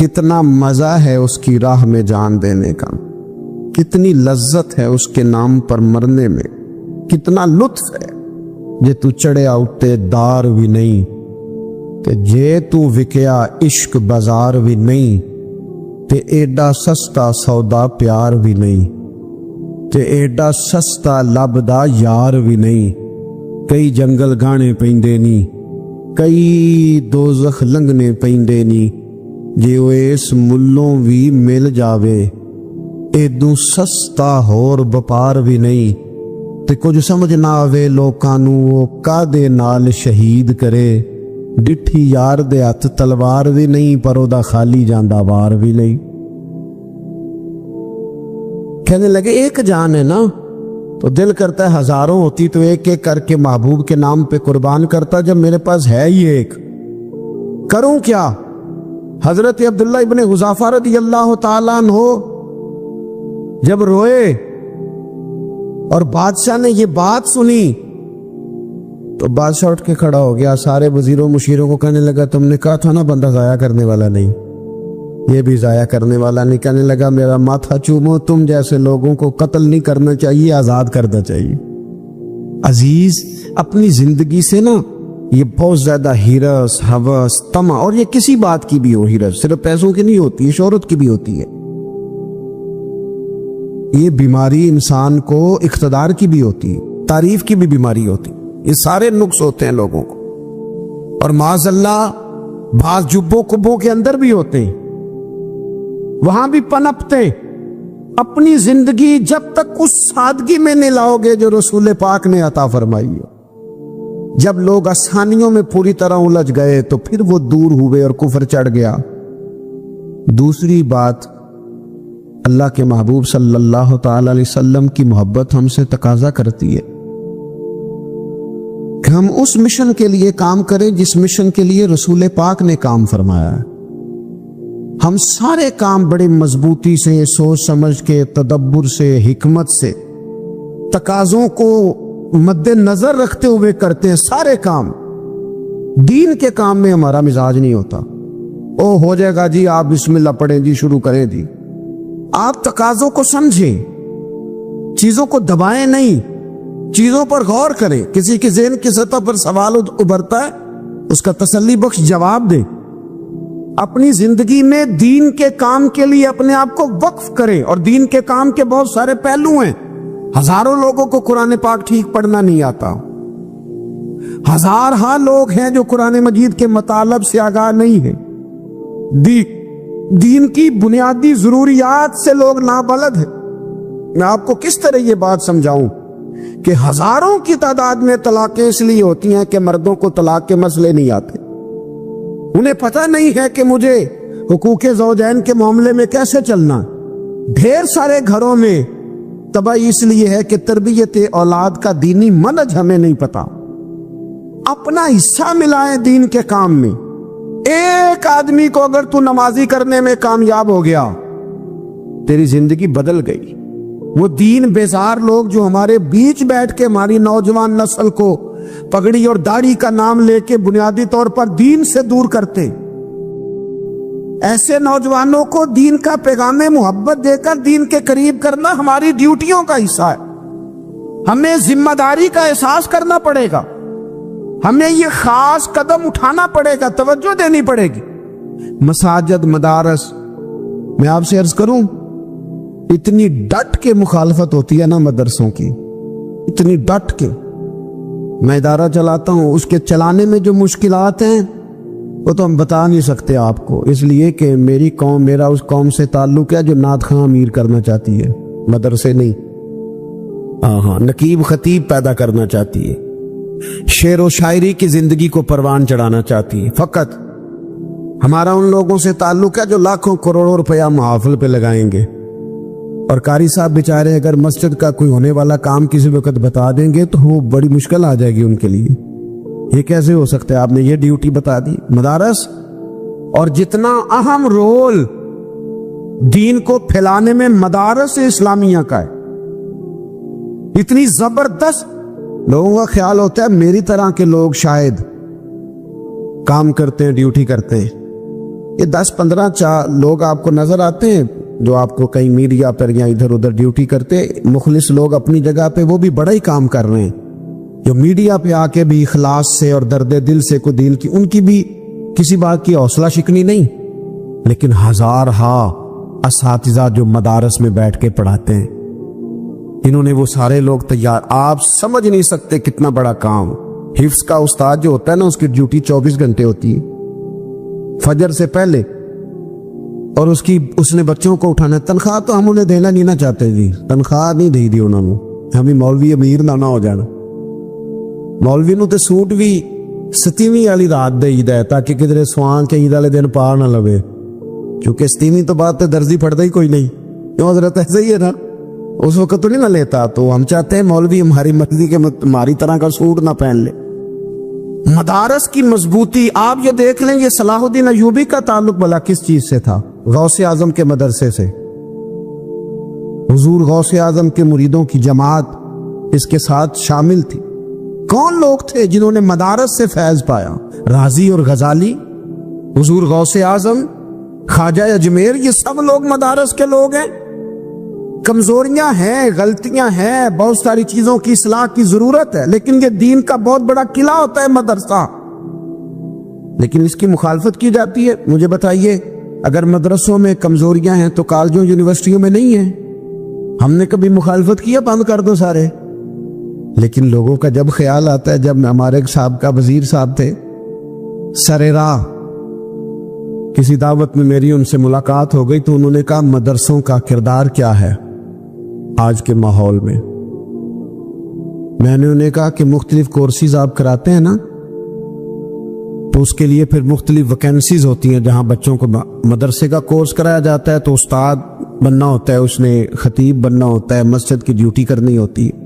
[SPEAKER 2] کتنا مزہ ہے اس کی راہ میں جان دینے کا، کتنی لذت ہے اس کے نام پر مرنے میں، کتنا لطف ہے جے تو چڑھیا اٹھتے دار بھی نہیں، تے جے تو وکیا عشق بازار بھی نہیں، تے ایڈا سستا سودا پیار بھی نہیں، تے ایڈا سستا لبدا یار بھی نہیں، کئی جنگل گانے پیندے نی، کئی دوزخ لنگنے پیندے نی، جے وہ اس ملوں بھی مل جاوے ایدوں سستا ہور بپار بھی نہیں، تے کچھ سمجھ نہ آوے لوکاں نوں وہ کادے نال شہید کرے، ڈٹھی یار دے ہاتھ تلوار بھی نہیں پر او دا خالی جاندا وار بھی نہیں۔ کہنے لگے ایک جان ہے نا، تو دل کرتا ہے ہزاروں ہوتی تو ایک ایک کر کے محبوب کے نام پہ قربان کرتا، جب میرے پاس ہے ہی ایک، کروں کیا؟ حضرت عبداللہ ابن حذافہ رضی اللہ تعالیٰ عنہ جب روئے اور بادشاہ نے یہ بات سنی تو بادشاہ اٹھ کے کھڑا ہو گیا، سارے وزیروں مشیروں کو کہنے لگا تم نے کہا تھا نا بندہ ضائع کرنے والا نہیں، یہ بھی ضائع کرنے والا نہیں۔ کہنے لگا میرا ماتھا چومو، تم جیسے لوگوں کو قتل نہیں کرنا چاہیے، آزاد کرنا چاہیے۔ عزیز اپنی زندگی سے نا یہ بہت زیادہ ہرس، ہوس، طمع، اور یہ کسی بات کی بھی ہو، ہرس صرف پیسوں کی نہیں ہوتی ہے، شہرت کی بھی ہوتی ہے، یہ بیماری انسان کو اقتدار کی بھی ہوتی ہے، تعریف کی بھی بیماری ہوتی ہے، یہ سارے نقص ہوتے ہیں لوگوں کو، اور معاذ اللہ بعض جبوں کبوں کے اندر بھی ہوتے ہیں، وہاں بھی پنپتے۔ اپنی زندگی جب تک اس سادگی میں نہیں لاؤ گے جو رسول پاک نے عطا فرمائی ہے، جب لوگ آسانیوں میں پوری طرح الجھ گئے تو پھر وہ دور ہوئے اور کفر چڑھ گیا۔ دوسری بات، اللہ کے محبوب صلی اللہ تعالی علیہ وسلم کی محبت ہم سے تقاضا کرتی ہے کہ ہم اس مشن کے لیے کام کریں جس مشن کے لیے رسول پاک نے کام فرمایا ہے۔ ہم سارے کام بڑے مضبوطی سے، سوچ سمجھ کے، تدبر سے، حکمت سے، تقاضوں کو مد نظر رکھتے ہوئے کرتے ہیں سارے کام۔ دین کے کام میں ہمارا مزاج نہیں ہوتا، او ہو جائے گا جی، آپ بسم اللہ پڑھیں جی، شروع کریں جی۔ آپ تقاضوں کو سمجھیں، چیزوں کو دبائیں نہیں، چیزوں پر غور کریں۔ کسی کے ذہن کی سطح پر سوال ابھرتا ہے، اس کا تسلی بخش جواب دیں۔ اپنی زندگی میں دین کے کام کے لیے اپنے آپ کو وقف کریں، اور دین کے کام کے بہت سارے پہلو ہیں۔ ہزاروں لوگوں کو قرآن پاک ٹھیک پڑھنا نہیں آتا، ہزارہا لوگ ہیں جو قرآن مجید کے مطالب سے آگاہ نہیں ہیں، دین کی بنیادی ضروریات سے لوگ نابلد ہیں۔ میں آپ کو کس طرح یہ بات سمجھاؤں کہ ہزاروں کی تعداد میں طلاقیں اس لیے ہوتی ہیں کہ مردوں کو طلاق کے مسئلے نہیں آتے، انہیں پتہ نہیں ہے کہ مجھے حقوق زوجین کے معاملے میں کیسے چلنا۔ ڈھیر سارے گھروں میں تباہی اس لیے ہے کہ تربیت اولاد کا دینی منہج ہمیں نہیں پتا۔ اپنا حصہ ملائیں دین کے کام میں۔ ایک آدمی کو اگر تو نمازی کرنے میں کامیاب ہو گیا، تیری زندگی بدل گئی۔ وہ دین بیزار لوگ جو ہمارے بیچ بیٹھ کے ہماری نوجوان نسل کو پگڑی اور داڑھی کا نام لے کے بنیادی طور پر دین سے دور کرتے، ایسے نوجوانوں کو دین کا پیغام محبت دے کر دین کے قریب کرنا ہماری ڈیوٹیوں کا حصہ ہے۔ ہمیں ذمہ داری کا احساس کرنا پڑے گا، ہمیں یہ خاص قدم اٹھانا پڑے گا، توجہ دینی پڑے گی۔ مساجد، مدارس، میں آپ سے عرض کروں، اتنی ڈٹ کے مخالفت ہوتی ہے نا مدرسوں کی، اتنی ڈٹ کے۔ میں ادارہ چلاتا ہوں، اس کے چلانے میں جو مشکلات ہیں وہ تو ہم بتا نہیں سکتے آپ کو، اس لیے کہ میری قوم، میرا اس قوم سے تعلق ہے جو نعت خواں امیر کرنا چاہتی ہے، مدرسے نہیں۔ ہاں، نقیب خطیب پیدا کرنا چاہتی ہے، شعر و شاعری کی زندگی کو پروان چڑھانا چاہتی ہے۔ فقط ہمارا ان لوگوں سے تعلق ہے جو لاکھوں کروڑوں روپیہ محافل پہ لگائیں گے، اور قاری صاحب بیچارے اگر مسجد کا کوئی ہونے والا کام کسی وقت بتا دیں گے تو وہ بڑی مشکل آ جائے گی ان کے لیے۔ یہ کیسے ہو سکتا ہے؟ آپ نے یہ ڈیوٹی بتا دی۔ مدارس، اور جتنا اہم رول دین کو پھیلانے میں مدارس اسلامیہ کا ہے، اتنی زبردست، لوگوں کا خیال ہوتا ہے میری طرح کے لوگ شاید کام کرتے ہیں، ڈیوٹی کرتے ہیں، یہ 10-15 لوگ آپ کو نظر آتے ہیں جو آپ کو کہیں میڈیا پر یا ادھر ادھر ڈیوٹی کرتے، مخلص لوگ اپنی جگہ پہ وہ بھی بڑا ہی کام کر رہے ہیں، جو میڈیا پہ آ کے بھی اخلاص سے اور درد دل سے کو دین کی، ان کی بھی کسی بات کی حوصلہ شکنی نہیں، لیکن ہزارہا اساتذہ جو مدارس میں بیٹھ کے پڑھاتے ہیں، انہوں نے وہ سارے لوگ تیار، آپ سمجھ نہیں سکتے کتنا بڑا کام۔ حفظ کا استاد جو ہوتا ہے نا، اس کی ڈیوٹی 24 گھنٹے ہوتی ہے فجر سے پہلے، اور اس نے بچوں کو اٹھانا ہے۔ تنخواہ تو ہم انہیں دینا نہیں نہ چاہتے جی، تنخواہ نہیں دی انہوں نے، ہمیں مولوی امیر نہ ہو جانا، مولوی نو تے سوٹ بھی 27ویں والی رات دے ہے تاکہ کدھر سوان کے عید والے دن پا نہ لوے، کیونکہ 27ویں تو بعد تے درزی پڑتا ہی کوئی نہیں، کیوں حضرت ایسے ہی ہے نا، اس وقت تو نہیں نہ لیتا، تو ہم چاہتے ہیں مولوی ہماری مرضی کے ہماری طرح کا سوٹ نہ پہن لے۔ مدارس کی مضبوطی آپ یہ دیکھ لیں، یہ صلاح الدین ایوبی کا تعلق بھلا کس چیز سے تھا؟ غوث اعظم کے مدرسے سے۔ حضور غوث اعظم کے مریدوں کی جماعت اس کے ساتھ شامل تھی۔ کون لوگ تھے جنہوں نے مدارس سے فیض پایا؟ رازی اور غزالی، حضور غوث اعظم، خواجہ اجمیر، یہ سب لوگ مدارس کے لوگ ہیں۔ کمزوریاں ہیں، غلطیاں ہیں، بہت ساری چیزوں کی اصلاح کی ضرورت ہے، لیکن یہ دین کا بہت بڑا قلعہ ہوتا ہے مدرسہ، لیکن اس کی مخالفت کی جاتی ہے۔ مجھے بتائیے، اگر مدرسوں میں کمزوریاں ہیں تو کالجوں یونیورسٹیوں میں نہیں ہیں؟ ہم نے کبھی مخالفت کیا بند کر دو سارے؟ لیکن لوگوں کا جب خیال آتا ہے، جب ہمارے صاحب کا وزیر صاحب تھے سر راہ، کسی دعوت میں میری ان سے ملاقات ہو گئی تو انہوں نے کہا مدرسوں کا کردار کیا ہے آج کے ماحول میں؟ میں نے انہیں کہا کہ مختلف کورسز آپ کراتے ہیں نا، تو اس کے لیے پھر مختلف ویکینسیز ہوتی ہیں، جہاں بچوں کو مدرسے کا کورس کرایا جاتا ہے تو استاد بننا ہوتا ہے، اس نے خطیب بننا ہوتا ہے، مسجد کی ڈیوٹی کرنی ہوتی ہے۔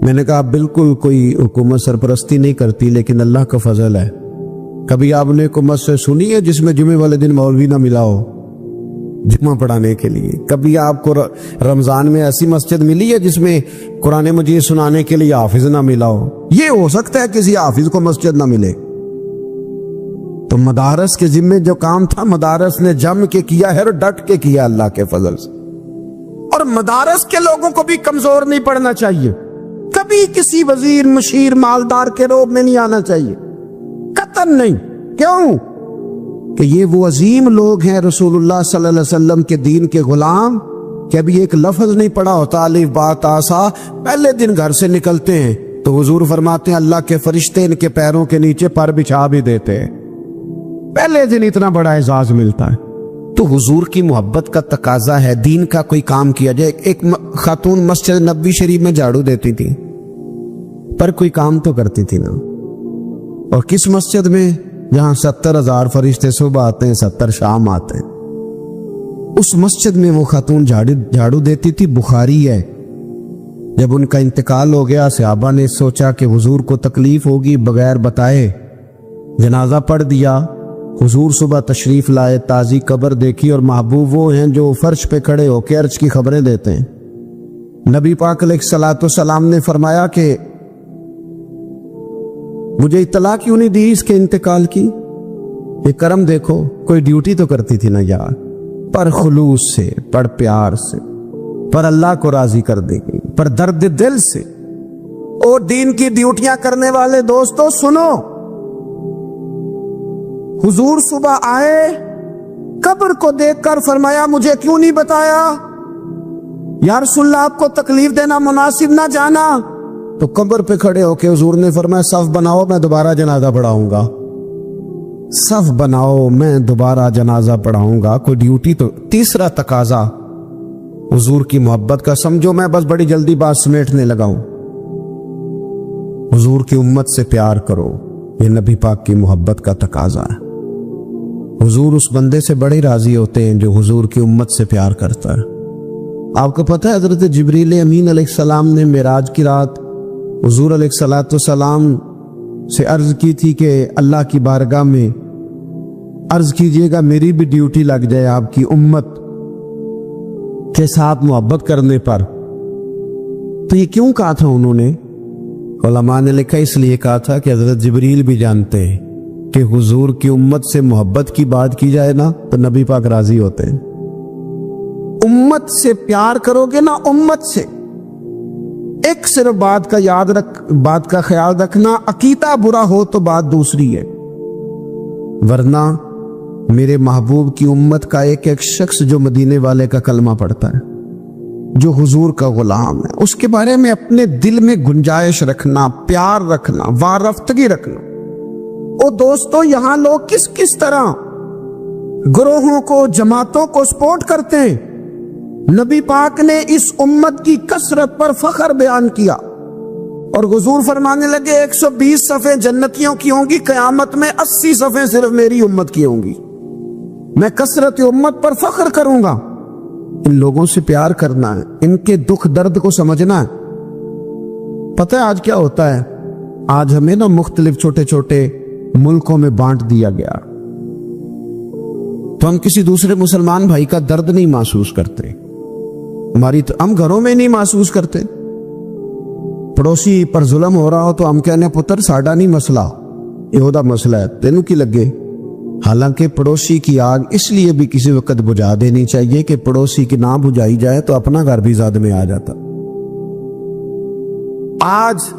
[SPEAKER 2] میں نے کہا بالکل کوئی حکومت سرپرستی نہیں کرتی، لیکن اللہ کا فضل ہے، کبھی آپ نے حکومت سے سنی ہے جس میں جمعے والے دن مولوی نہ ملا ہو جمعہ پڑھانے کے لیے؟ کبھی آپ کو رمضان میں ایسی مسجد ملی ہے جس میں قرآن مجید سنانے کے لیے حافظ نہ ملا ہو؟ یہ ہو سکتا ہے کسی حافظ کو مسجد نہ ملے۔ تو مدارس کے ذمے جو کام تھا مدارس نے جم کے کیا ہے اور ڈٹ کے کیا اللہ کے فضل سے، اور مدارس کے لوگوں کو بھی کمزور نہیں پڑنا چاہیے، کبھی کسی وزیر مشیر مالدار کے روب میں نہیں آنا چاہیے، قطعاً نہیں۔ کیوں؟ کہ یہ وہ عظیم لوگ ہیں رسول اللہ صلی اللہ علیہ وسلم کے دین کے غلام، کہ ابھی ایک لفظ نہیں پڑھا ہوتا الف با تا سا، پہلے دن گھر سے نکلتے ہیں تو حضور فرماتے ہیں اللہ کے فرشتے ان کے پیروں کے نیچے پر بچھا بھی دیتے ہیں، پہلے دن اتنا بڑا اعزاز ملتا ہے۔ تو حضور کی محبت کا تقاضا ہے، دین کا کوئی کام کیا جائے۔ ایک خاتون مسجد نبوی شریف میں جھاڑو دیتی تھی، پر کوئی کام تو کرتی تھی نا، اور کس مسجد میں؟ جہاں 70,000 فرشتے صبح آتے ہیں، 70 شام آتے ہیں، اس مسجد میں وہ خاتون جھاڑو دیتی تھی۔ بخاری ہے، جب ان کا انتقال ہو گیا صحابہ نے سوچا کہ حضور کو تکلیف ہوگی، بغیر بتائے جنازہ پڑھ دیا۔ حضور صبح تشریف لائے، تازی قبر دیکھی، اور محبوب وہ ہیں جو فرش پہ کھڑے ہو کے عرج کی خبریں دیتے ہیں۔ نبی پاک علیہ الصلوۃ والسلام نے فرمایا کہ مجھے اطلاع کیوں نہیں دی اس کے انتقال کی؟ یہ کرم دیکھو، کوئی ڈیوٹی تو کرتی تھی نا یار، پر خلوص سے، پر پیار سے، پر اللہ کو راضی کر دے گی، پر درد دل سے۔ اور دین کی ڈیوٹیاں کرنے والے دوستو سنو، حضور صبح آئے، قبر کو دیکھ کر فرمایا مجھے کیوں نہیں بتایا؟ یا رسول اللہ آپ کو تکلیف دینا مناسب نہ جانا؟ تو قبر پہ کھڑے ہو کے حضور نے فرمایا صف بناؤ، میں دوبارہ جنازہ پڑھاؤں گا، صف بناؤ، میں دوبارہ جنازہ پڑھاؤں گا۔ کوئی ڈیوٹی تو۔ تیسرا تقاضا حضور کی محبت کا، سمجھو میں بس بڑی جلدی بات سمیٹنے لگا ہوں، حضور کی امت سے پیار کرو، یہ نبی پاک کی محبت کا تقاضا ہے۔ حضور اس بندے سے بڑے راضی ہوتے ہیں جو حضور کی امت سے پیار کرتا ہے۔ آپ کو پتہ ہے حضرت جبریل امین علیہ السلام نے معراج کی رات حضور علیہ الصلوۃ والسلام سے عرض کی تھی کہ اللہ کی بارگاہ میں عرض کیجئے گا میری بھی ڈیوٹی لگ جائے آپ کی امت کے ساتھ محبت کرنے پر۔ تو یہ کیوں کہا تھا انہوں نے؟ علماء نے لکھا اس لیے کہا تھا کہ حضرت جبریل بھی جانتے ہیں کہ حضور کی امت سے محبت کی بات کی جائے نا تو نبی پاک راضی ہوتے ہیں. امت سے پیار کرو گے نا، امت سے. ایک صرف بات کا خیال رکھنا، عقیدہ برا ہو تو بات دوسری ہے، ورنہ میرے محبوب کی امت کا ایک ایک شخص جو مدینے والے کا کلمہ پڑھتا ہے، جو حضور کا غلام ہے، اس کے بارے میں اپنے دل میں گنجائش رکھنا، پیار رکھنا، وارفتگی رکھنا. او دوستو، یہاں لوگ کس کس طرح گروہوں کو، جماعتوں کو سپورٹ کرتے ہیں. نبی پاک نے اس امت کی کثرت پر فخر بیان کیا اور حضور فرمانے لگے 120 صفیں جنتیوں کی ہوں گی، قیامت میں 80 صفیں صرف میری امت کی ہوں گی. میں کثرت امت پر فخر کروں گا. ان لوگوں سے پیار کرنا ہے، ان کے دکھ درد کو سمجھنا ہے. پتہ ہے آج کیا ہوتا ہے؟ آج ہمیں نا مختلف چھوٹے چھوٹے ملکوں میں بانٹ دیا گیا، تو ہم کسی دوسرے مسلمان بھائی کا درد نہیں محسوس کرتے. ہم گھروں میں نہیں محسوس کرتے. پڑوسی پر ظلم ہو رہا ہو تو ہم کہنے پتر ساڈا نہیں مسئلہ، یہ مسئلہ ہے، تینوں کی لگے. حالانکہ پڑوسی کی آگ اس لیے بھی کسی وقت بجھا دینی چاہیے کہ پڑوسی کی نہ بجھائی جائے تو اپنا گھر بھی زاد میں آ جاتا. آج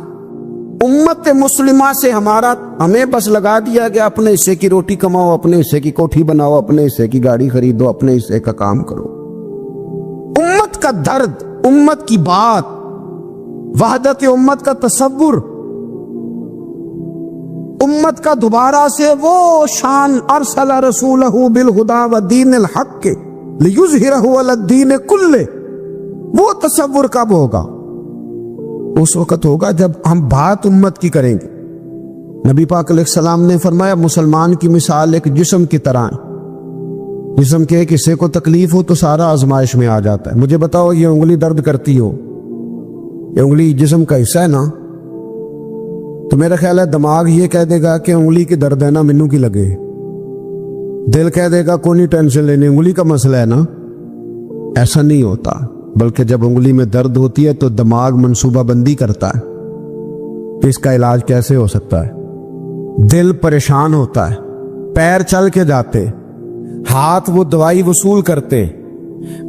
[SPEAKER 2] امت مسلمہ سے ہمیں بس لگا دیا گیا اپنے حصے کی روٹی کماؤ، اپنے حصے کی کوٹھی بناؤ، اپنے حصے کی گاڑی خریدو، اپنے حصے کا کام کرو. امت کا درد، امت کی بات، وحدت امت کا تصور، امت کا دوبارہ سے وہ شان ارسل رسولہ بالہدی ودین الحق لیظہرہ علی الدین کلہ، وہ تصور کب ہوگا؟ اس وقت ہوگا جب ہم بات امت کی کریں گے. نبی پاک علیہ السلام نے فرمایا مسلمان کی مثال ایک جسم کی طرح ہے. جسم کے ایک حصے کو تکلیف ہو تو سارا آزمائش میں آ جاتا ہے. مجھے بتاؤ یہ انگلی درد کرتی ہو، یہ انگلی جسم کا حصہ ہے نا، تو میرا خیال ہے دماغ یہ کہہ دے گا کہ انگلی کی درد ہے نا، مینوں کی لگے. دل کہہ دے گا کوئی نہیں ٹینشن لینی، انگلی کا مسئلہ ہے نا. ایسا نہیں ہوتا، بلکہ جب انگلی میں درد ہوتی ہے تو دماغ منصوبہ بندی کرتا ہے کہ اس کا علاج کیسے ہو سکتا ہے. دل پریشان ہوتا ہے، پیر چل کے جاتے، ہاتھ وہ دوائی وصول کرتے،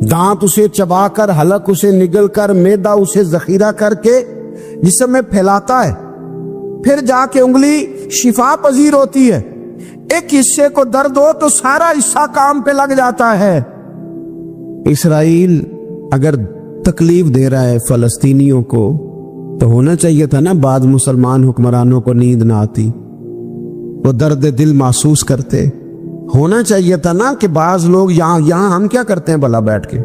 [SPEAKER 2] دانت اسے چبا کر، حلق اسے نگل کر، معدہ اسے ذخیرہ کر کے جسم میں پھیلاتا ہے، پھر جا کے انگلی شفا پذیر ہوتی ہے. ایک حصے کو درد ہو تو سارا حصہ کام پہ لگ جاتا ہے. اسرائیل اگر تکلیف دے رہا ہے فلسطینیوں کو تو ہونا چاہیے تھا نا بعض مسلمان حکمرانوں کو نیند نہ آتی، وہ درد دل محسوس کرتے. ہونا چاہیے تھا نا کہ بعض لوگ یہاں ہم کیا کرتے ہیں بھلا بیٹھ کے،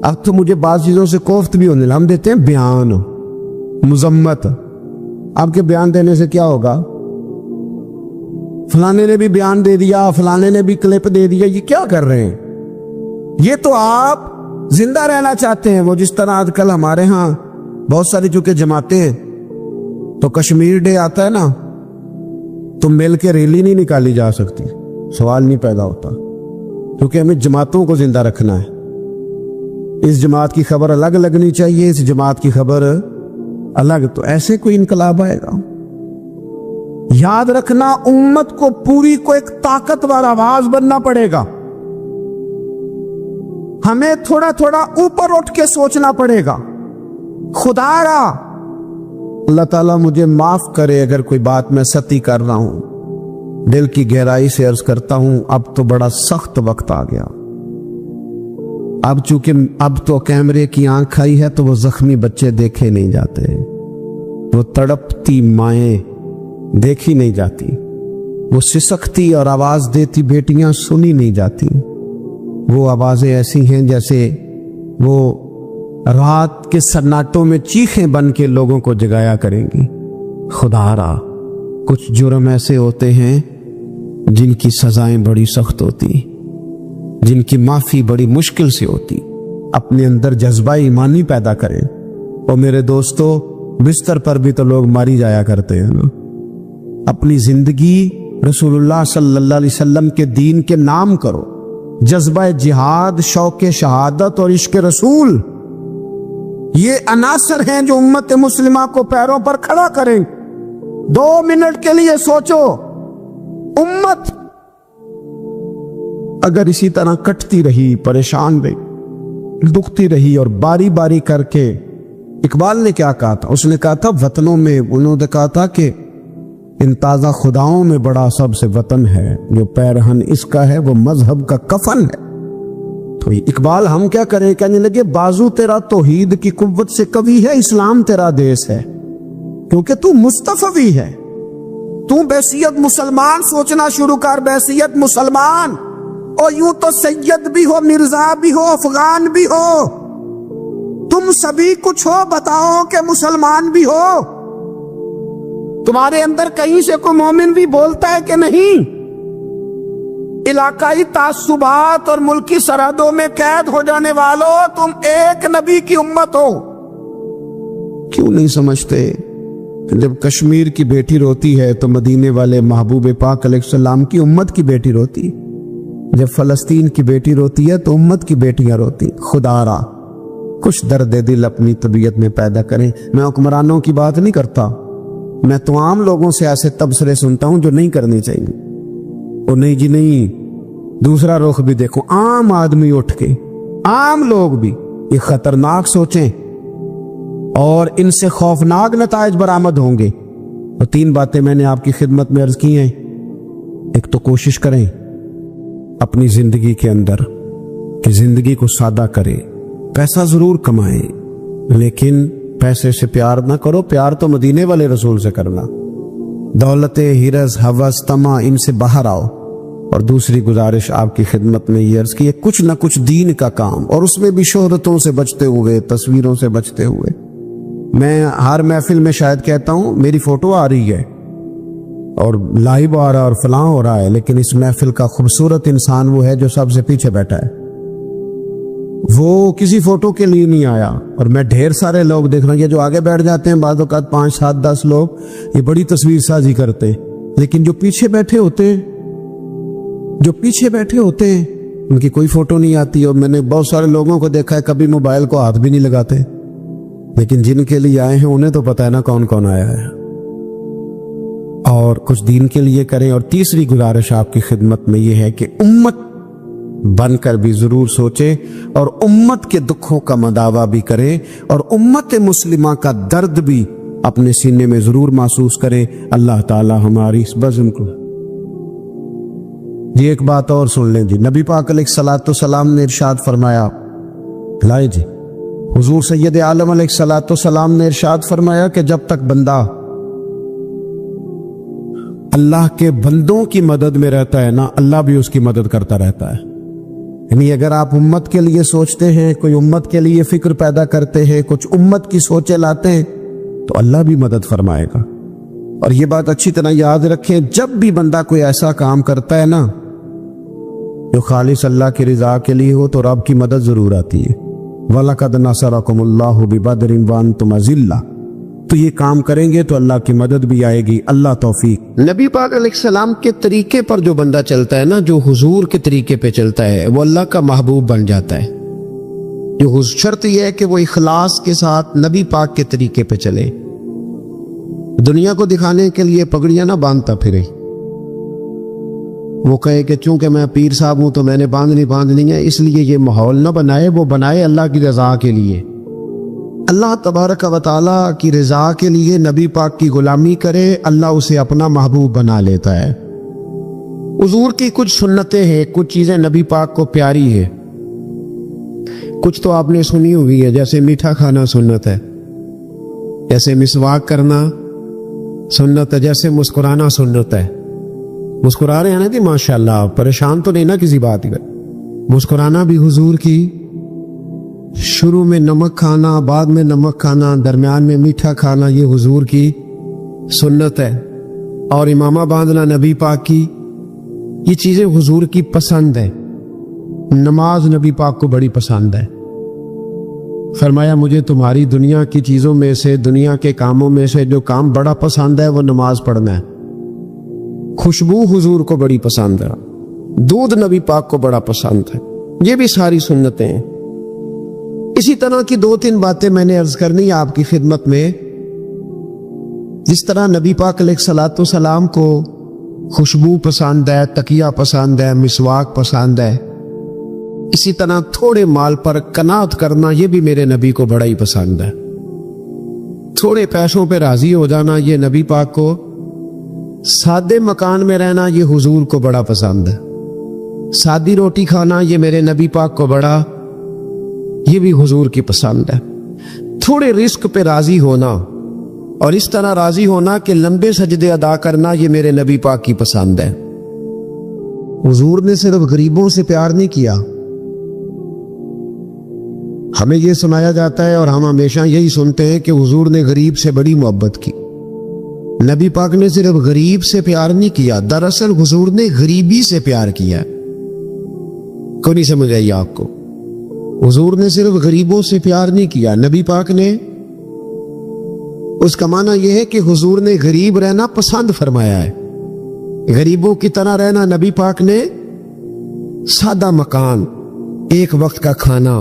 [SPEAKER 2] اب تو مجھے بعض چیزوں سے کوفت بھی ہونے لگا. ہم دیتے ہیں بیان، مذمت. آپ کے بیان دینے سے کیا ہوگا؟ فلانے نے بھی بیان دے دیا، فلانے نے بھی کلپ دے دیا. یہ کیا کر رہے ہیں؟ یہ تو آپ زندہ رہنا چاہتے ہیں. وہ جس طرح آج کل ہمارے ہاں بہت ساری چونکہ جماعتیں ہیں تو کشمیر ڈے آتا ہے نا تو مل کے ریلی نہیں نکالی جا سکتی، سوال نہیں پیدا ہوتا، کیونکہ ہمیں جماعتوں کو زندہ رکھنا ہے. اس جماعت کی خبر الگ لگنی چاہیے، اس جماعت کی خبر الگ. تو ایسے کوئی انقلاب آئے گا؟ یاد رکھنا امت کو پوری کو ایک طاقتور آواز بننا پڑے گا. ہمیں تھوڑا تھوڑا اوپر اٹھ کے سوچنا پڑے گا. خدا را اللہ تعالیٰ مجھے معاف کرے اگر کوئی بات میں ستی کر رہا ہوں. دل کی گہرائی سے عرض کرتا ہوں اب تو بڑا سخت وقت آ گیا. اب چونکہ اب تو کیمرے کی آنکھ آئی ہے تو وہ زخمی بچے دیکھے نہیں جاتے، وہ تڑپتی مائیں دیکھی نہیں جاتی، وہ سسکتی اور آواز دیتی بیٹیاں سنی نہیں جاتی. وہ آوازیں ایسی ہیں جیسے وہ رات کے سناٹوں میں چیخیں بن کے لوگوں کو جگایا کریں گی. خدا را کچھ جرم ایسے ہوتے ہیں جن کی سزائیں بڑی سخت ہوتی، جن کی معافی بڑی مشکل سے ہوتی. اپنے اندر جذبہ ایمانی پیدا کریں. اور میرے دوستو بستر پر بھی تو لوگ ماری جایا کرتے ہیں نا. اپنی زندگی رسول اللہ صلی اللہ علیہ وسلم کے دین کے نام کرو. جذبہ جہاد، شوق شہادت اور عشق رسول، یہ عناصر ہیں جو امت مسلمہ کو پیروں پر کھڑا کریں. 2 منٹ کے لیے سوچو امت اگر اسی طرح کٹتی رہی، پریشان رہی، دکھتی رہی، اور باری باری کر کے، اقبال نے کیا کہا تھا؟ اس نے کہا تھا وطنوں میں، انہوں نے کہا تھا کہ ان تازہ خداؤں میں بڑا سب سے وطن ہے، جو پیرہن اس کا ہے وہ مذہب کا کفن ہے۔ تو اقبال ہم کیا کریں؟ کہنے لگے بازو تیرا توحید کی قوت سے قوی ہے، اسلام تیرا دیس ہے، کیونکہ تو مصطفی ہے۔ تو بحیثیت مسلمان سوچنا شروع کر، بحیثیت مسلمان، اور یوں تو سید بھی ہو، مرزا بھی ہو، افغان بھی ہو، تم سبھی کچھ ہو، بتاؤ کہ مسلمان بھی ہو۔ تمہارے اندر کہیں سے کوئی مومن بھی بولتا ہے کہ نہیں؟ علاقائی تعصبات اور ملکی سرحدوں میں قید ہو جانے والوں، تم ایک نبی کی امت ہو۔ کیوں نہیں سمجھتے؟ جب کشمیر کی بیٹی روتی ہے تو مدینے والے محبوب پاک علیہ السلام کی امت کی بیٹی روتی، جب فلسطین کی بیٹی روتی ہے تو امت کی بیٹیاں روتی۔ خدا را کچھ درد دل اپنی طبیعت میں پیدا کریں۔ میں حکمرانوں کی بات نہیں کرتا، میں تو عام لوگوں سے ایسے تبصرے سنتا ہوں جو نہیں کرنی چاہیے۔ اور نہیں جی نہیں، دوسرا رخ بھی دیکھو، عام آدمی اٹھ کے، عام لوگ بھی یہ خطرناک سوچیں اور ان سے خوفناک نتائج برآمد ہوں گے۔ اور 3 باتیں میں نے آپ کی خدمت میں عرض کی ہیں۔ ایک تو کوشش کریں اپنی زندگی کے اندر کہ زندگی کو سادہ کریں، پیسہ ضرور کمائیں لیکن پیسے سے پیار نہ کرو، پیار تو مدینے والے رسول سے کرنا۔ دولت، ہرس، ہوس، طمع، ان سے باہر آؤ۔ اور دوسری گزارش آپ کی خدمت میں یہ عرض کی ہے، کچھ نہ کچھ دین کا کام، اور اس میں بھی شہرتوں سے بچتے ہوئے، تصویروں سے بچتے ہوئے۔ میں ہر محفل میں شاید کہتا ہوں میری فوٹو آ رہی ہے اور لائیو آ رہا ہے اور فلاں ہو رہا ہے، لیکن اس محفل کا خوبصورت انسان وہ ہے جو سب سے پیچھے بیٹھا ہے، وہ کسی فوٹو کے لیے نہیں آیا۔ اور میں ڈھیر سارے لوگ دیکھ رہا ہوں، یہ جو آگے بیٹھ جاتے ہیں بعض اوقات 5 7 10 لوگ، یہ بڑی تصویر سازی کرتے ہیں، لیکن جو پیچھے بیٹھے ہوتے ہیں ان کی کوئی فوٹو نہیں آتی۔ اور میں نے بہت سارے لوگوں کو دیکھا ہے کبھی موبائل کو ہاتھ بھی نہیں لگاتے، لیکن جن کے لیے آئے ہیں انہیں تو پتہ ہے نا کون کون آیا ہے۔ اور کچھ دین کے لیے کریں۔ اور تیسری گزارش آپ کی خدمت میں یہ ہے کہ امت بن کر بھی ضرور سوچے اور امت کے دکھوں کا مداوا بھی کرے اور امت مسلمہ کا درد بھی اپنے سینے میں ضرور محسوس کرے۔ اللہ تعالی ہماری اس بزم کو جی ایک بات اور سن لیں جی، نبی پاک علیہ الصلوۃ والسلام نے ارشاد فرمایا، لائے جی، حضور سید عالم علیہ الصلوۃ والسلام نے ارشاد فرمایا کہ جب تک بندہ اللہ کے بندوں کی مدد میں رہتا ہے نا، اللہ بھی اس کی مدد کرتا رہتا ہے۔ یعنی اگر آپ امت کے لیے سوچتے ہیں، کوئی امت کے لیے فکر پیدا کرتے ہیں، کچھ امت کی سوچیں لاتے ہیں، تو اللہ بھی مدد فرمائے گا۔ اور یہ بات اچھی طرح یاد رکھیں، جب بھی بندہ کوئی ایسا کام کرتا ہے نا جو خالص اللہ کی رضا کے لیے ہو، تو رب کی مدد ضرور آتی ہے۔ وَلَقَدْ نَصَرَكُمُ اللَّهُ بِبَدْرٍ وَأَنْتُمْ أَذِلَّةٌ۔ تو یہ کام کریں گے تو اللہ کی مدد بھی آئے گی۔ اللہ توفیق۔ نبی پاک علیہ السلام کے طریقے پر جو بندہ چلتا ہے نا، جو حضور کے طریقے پہ چلتا ہے، وہ اللہ کا محبوب بن جاتا ہے۔ جو شرط یہ ہے کہ وہ اخلاص کے ساتھ نبی پاک کے طریقے پہ چلے، دنیا کو دکھانے کے لیے پگڑیاں نہ باندھتا پھرے، وہ کہے کہ چونکہ میں پیر صاحب ہوں تو میں نے باندھنی ہے، اس لیے یہ ماحول نہ بنائے، وہ بنائے اللہ کی رضا کے لیے۔ اللہ تبارک و تعالیٰ کی رضا کے لیے نبی پاک کی غلامی کرے، اللہ اسے اپنا محبوب بنا لیتا ہے۔ حضور کی کچھ سنتیں ہیں، کچھ چیزیں نبی پاک کو پیاری ہے، کچھ تو آپ نے سنی ہوئی ہے، جیسے میٹھا کھانا سنت ہے، جیسے مسواک کرنا سنت ہے، جیسے مسکرانا سنت ہے۔ مسکرا رہے ہیں نا جی ماشاءاللہ، پریشان تو نہیں نا کسی بات کا؟ مسکرانا بھی حضور کی، شروع میں نمک کھانا، بعد میں نمک کھانا، درمیان میں میٹھا کھانا، یہ حضور کی سنت ہے۔ اور امامہ باندھنا نبی پاک کی، یہ چیزیں حضور کی پسند ہے۔ نماز نبی پاک کو بڑی پسند ہے۔ فرمایا مجھے تمہاری دنیا کی چیزوں میں سے، دنیا کے کاموں میں سے جو کام بڑا پسند ہے وہ نماز پڑھنا ہے۔ خوشبو حضور کو بڑی پسند ہے، دودھ نبی پاک کو بڑا پسند ہے۔ یہ بھی ساری سنتیں ہیں۔ اسی طرح کی 2-3 باتیں میں نے عرض کرنی ہے آپ کی خدمت میں۔ جس طرح نبی پاک علیہ الصلوۃ والسلام کو خوشبو پسند ہے، تکیہ پسند ہے، مسواک پسند ہے. اسی طرح تھوڑے مال پر قناعت کرنا یہ بھی میرے نبی کو بڑا ہی پسند ہے. تھوڑے پیسوں پہ راضی ہو جانا یہ نبی پاک کو، سادے مکان میں رہنا یہ حضور کو بڑا پسند ہے. سادی روٹی کھانا یہ میرے نبی پاک کو بڑا، یہ بھی حضور کی پسند ہے. تھوڑے رزق پہ راضی ہونا اور اس طرح راضی ہونا کہ لمبے سجدے ادا کرنا یہ میرے نبی پاک کی پسند ہے. حضور نے صرف غریبوں سے پیار نہیں کیا. ہمیں یہ سنایا جاتا ہے اور ہم ہمیشہ یہی سنتے ہیں کہ حضور نے غریب سے بڑی محبت کی. نبی پاک نے صرف غریب سے پیار نہیں کیا، دراصل حضور نے غریبی سے پیار کیا. کوئی نہیں سمجھ آئی آپ کو؟ حضور نے صرف غریبوں سے پیار نہیں کیا، نبی پاک نے، اس کا معنی یہ ہے کہ حضور نے غریب رہنا پسند فرمایا ہے. غریبوں کی طرح رہنا نبی پاک نے، سادہ مکان، ایک وقت کا کھانا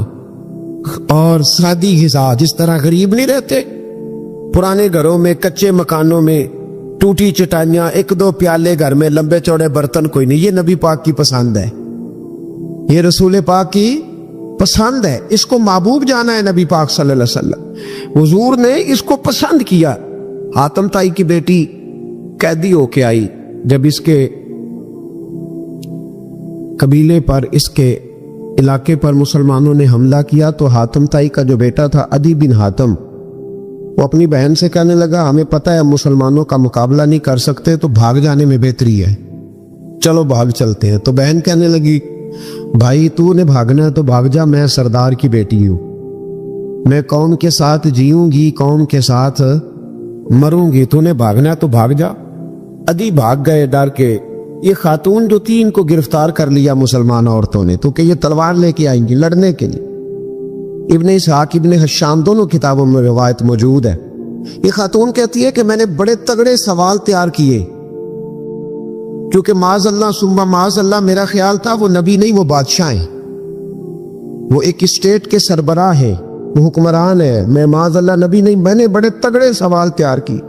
[SPEAKER 2] اور سادی غذا. جس طرح غریب نہیں رہتے پرانے گھروں میں، کچے مکانوں میں، ٹوٹی چٹائیاں، ایک دو پیالے گھر میں، لمبے چوڑے برتن کوئی نہیں. یہ نبی پاک کی پسند ہے، یہ رسول پاک کی پسند ہے. اس کو محبوب جانا ہے نبی پاک صلی اللہ علیہ وسلم. حضور نے اس کو پسند کیا. حاتم تائی کی بیٹی قیدی ہو کے آئی. جب اس کے قبیلے پر، اس کے علاقے پر مسلمانوں نے حملہ کیا تو حاتم تائی کا جو بیٹا تھا عدی بن حاتم، وہ اپنی بہن سے کہنے لگا ہمیں پتہ ہے مسلمانوں کا مقابلہ نہیں کر سکتے تو بھاگ جانے میں بہتری ہے، چلو بھاگ چلتے ہیں. تو بہن کہنے لگی بھائی تو نے بھاگنا ہے تو بھاگ جا، میں سردار کی بیٹی ہوں، میں قوم کے ساتھ جیوں گی، قوم کے ساتھ مروں گی، تو نے بھاگنا ہے تو بھاگ جا. عدی بھاگ گئے ڈر کے. یہ خاتون جو تھی ان کو گرفتار کر لیا مسلمان عورتوں نے، تو کہ یہ تلوار لے کے آئیں گی لڑنے کے لیے. ابن اسحاق، ابن حشام دونوں کتابوں میں روایت موجود ہے. یہ خاتون کہتی ہے کہ میں نے بڑے تگڑے سوال تیار کیے، کیونکہ معاذ اللہ ثم معاذ اللہ میرا خیال تھا وہ نبی نہیں، وہ بادشاہ ہیں، وہ ایک اسٹیٹ کے سربراہ ہیں، وہ حکمران ہے. میں معاذ اللہ نبی نہیں. میں نے بڑے تگڑے سوال تیار کی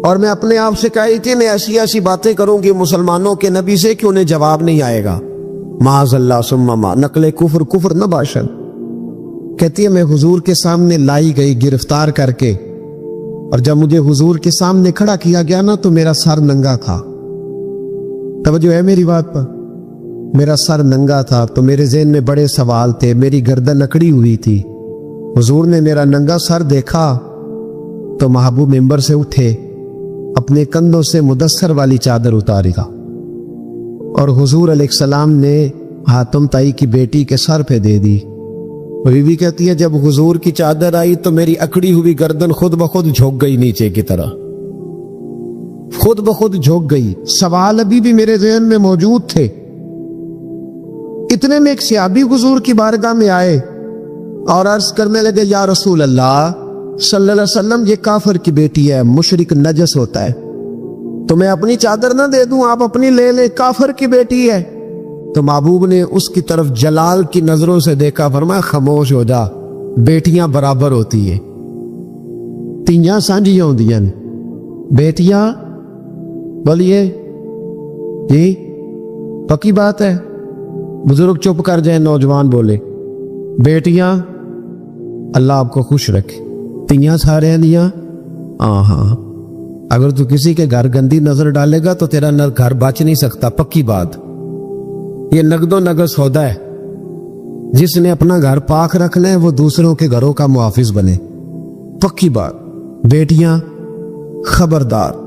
[SPEAKER 2] اور میں اپنے آپ سے کہی تھی میں ایسی ایسی باتیں کروں گی مسلمانوں کے نبی سے کہ انہیں جواب نہیں آئے گا. معاذ اللہ ثم معاذ، نقل کفر نہ باشد. کہتی ہے میں حضور کے سامنے لائی گئی گرفتار کر کے، اور جب مجھے حضور کے سامنے کھڑا کیا گیا نا تو میرا سر ننگا تھا. توجہ ہے میری بات پر؟ میرا سر ننگا تھا تو میرے ذہن میں بڑے سوال تھے، میری گردن اکڑی ہوئی تھی. حضور نے میرا ننگا سر دیکھا تو محبوب ممبر سے اٹھے، اپنے کندھوں سے مدثر والی چادر اتاری گا، اور حضور علیہ السلام نے حاتم تائی کی بیٹی کے سر پہ دے دی. بی بی کہتی ہے جب حضور کی چادر آئی تو میری اکڑی ہوئی گردن خود بخود جھک گئی نیچے کی طرح، خود بخود جھک گئی. سوال ابھی بھی میرے ذہن میں موجود تھے. اتنے میں ایک صحابی حضور کی بارگاہ میں آئے اور عرض کرنے لگے یا رسول اللہ صلی اللہ علیہ وسلم یہ کافر کی بیٹی ہے، مشرک نجس ہوتا ہے، تو میں اپنی چادر نہ دے دوں، آپ اپنی لے لیں، کافر کی بیٹی ہے. تو محبوب نے اس کی طرف جلال کی نظروں سے دیکھا، فرمایا خاموش ہو جا، بیٹیاں برابر ہوتی ہیں، تیاں سانجیاں ہوندیاں، بیٹیاں. بولیے جی پکی بات ہے؟ بزرگ چپ کر جائیں، نوجوان بولے. بیٹیاں اللہ آپ کو خوش رکھے، تیاں سارے دیاں. ہاں اگر تو کسی کے گھر گندی نظر ڈالے گا تو تیرا گھر بچ نہیں سکتا، پکی بات. یہ نقد و نقد سودا ہے. جس نے اپنا گھر پاک رکھنا ہے وہ دوسروں کے گھروں کا محافظ بنے، پکی بات. بیٹیاں خبردار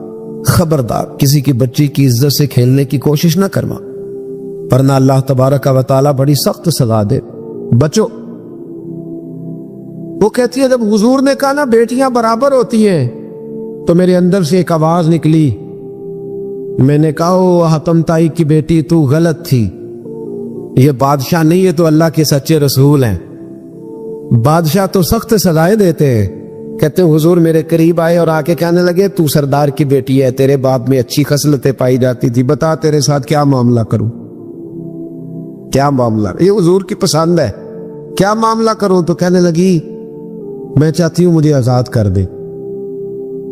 [SPEAKER 2] خبردار کسی کی بچی کی عزت سے کھیلنے کی کوشش نہ کرنا، ورنہ اللہ تبارک و تعالی بڑی سخت سزا دے. بچو. وہ کہتی ہے جب حضور نے کہا نا بیٹیاں برابر ہوتی ہیں تو میرے اندر سے ایک آواز نکلی. میں نے کہا او حاتم تائی کی بیٹی تو غلط تھی، یہ بادشاہ نہیں ہے تو اللہ کے سچے رسول ہیں. بادشاہ تو سخت سزائیں دیتے ہیں. کہتے ہیں حضور میرے قریب آئے اور آ کے کہنے لگے تو سردار کی بیٹی ہے، تیرے باپ میں اچھی خصلتیں پائی جاتی تھی، بتا تیرے ساتھ کیا معاملہ کروں، کیا معاملہ. یہ حضور کی پسند ہے، کیا معاملہ کروں. تو کہنے لگی میں چاہتی ہوں مجھے آزاد کر دے.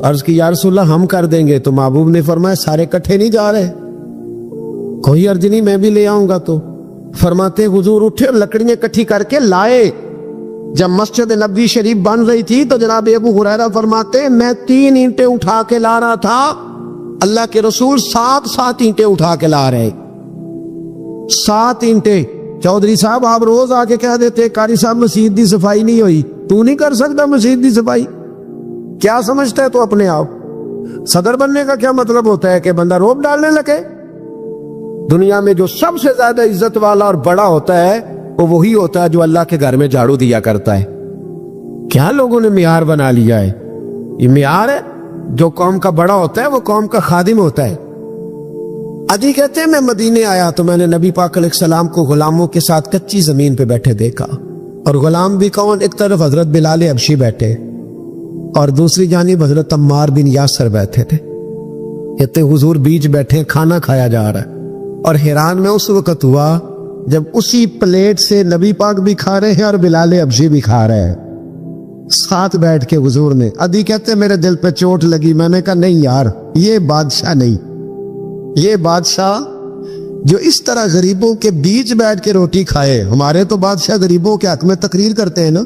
[SPEAKER 2] عرض کی یا رسول اللہ ہم کر دیں گے، تو محبوب نے فرمایا سارے کٹھے نہیں جا رہے، کوئی عرض نہیں میں بھی لے آؤں گا۔ تو فرماتے حضور اٹھے اور لکڑیاں اکٹھی کر کے لائے۔ جب مسجد نبوی شریف بن رہی تھی تو جناب ابو ہریرہ فرماتے میں 3 اینٹیں اٹھا کے لا رہا تھا، اللہ کے رسول 7 اینٹیں اٹھا کے لا رہے، 7 اینٹیں۔ چودھری صاحب آپ روز آ کے کہہ دیتے قاری صاحب مسجد دی صفائی نہیں ہوئی، تو نہیں کر سکتا مسجد دی صفائی؟ کیا سمجھتا ہے تو اپنے آپ؟ صدر بننے کا کیا مطلب ہوتا ہے کہ بندہ روب ڈالنے لگے؟ دنیا میں جو سب سے زیادہ عزت والا اور بڑا ہوتا ہے وہ وہی ہوتا ہے جو اللہ کے گھر میں جھاڑو دیا کرتا ہے۔ کیا لوگوں نے معیار بنا لیا ہے؟ یہ معیار ہے، جو قوم کا بڑا ہوتا ہے وہ قوم کا خادم ہوتا ہے۔ ادھی کہتے ہیں میں مدینے آیا تو میں نے نبی پاک علیہ السلام کو غلاموں کے ساتھ کچی زمین پہ بیٹھے دیکھا، اور غلام بھی کون؟ ایک طرف حضرت بلال حبشی بیٹھے اور دوسری جانب حضرت عمار بن یاسر بیٹھے تھے۔ کہتے حضور بیچ بیٹھے کھانا کھایا جا رہا ہے، اور حیران میں اس وقت ہوا جب اسی پلیٹ سے نبی پاک بھی کھا رہے ہیں اور بلال حبشی بھی کھا رہے ہیں ساتھ بیٹھ کے حضور نے۔ ادھی کہتے میرے دل پہ چوٹ لگی، میں نے کہا نہیں یار، یہ بادشاہ نہیں، یہ بادشاہ جو اس طرح غریبوں کے بیچ بیٹھ کے روٹی کھائے۔ ہمارے تو بادشاہ غریبوں کے حق میں تقریر کرتے ہیں نا،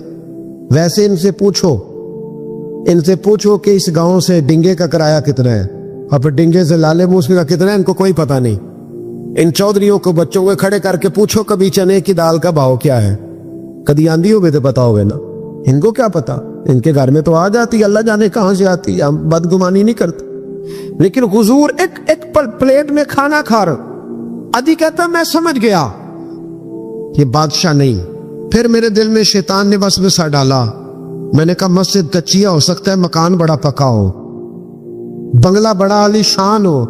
[SPEAKER 2] ویسے ان سے پوچھو کہ اس گاؤں سے ڈنگے کا کرایہ کتنا ہے، اور پھر ڈنگے سے لالے موسمی کا کتنا ہے، ان کو کوئی پتہ نہیں۔ ان چودھریوں کو بچوں کو کھڑے کر کے پوچھو کبھی چنے کی دال کا بھاؤ کیا ہے، کدی آندھی ہوئے تو پتا ہوئے نا، ان کو کیا پتا؟ ان کے گھر میں تو آ جاتی، اللہ جانے کہاں سے آتی، ہم بدگمانی نہیں کرتے۔ لیکن حضور ایک پلیٹ میں کھانا کھا رہا۔ ادھی کہتا میں سمجھ گیا یہ بادشاہ نہیں۔ پھر میرے دل میں شیطان نے وسوسہ ڈالا، میں نے کہا مسجد کچیا ہو سکتا ہے، مکان بڑا پکا ہو، بنگلہ بڑا عالی شان ہو۔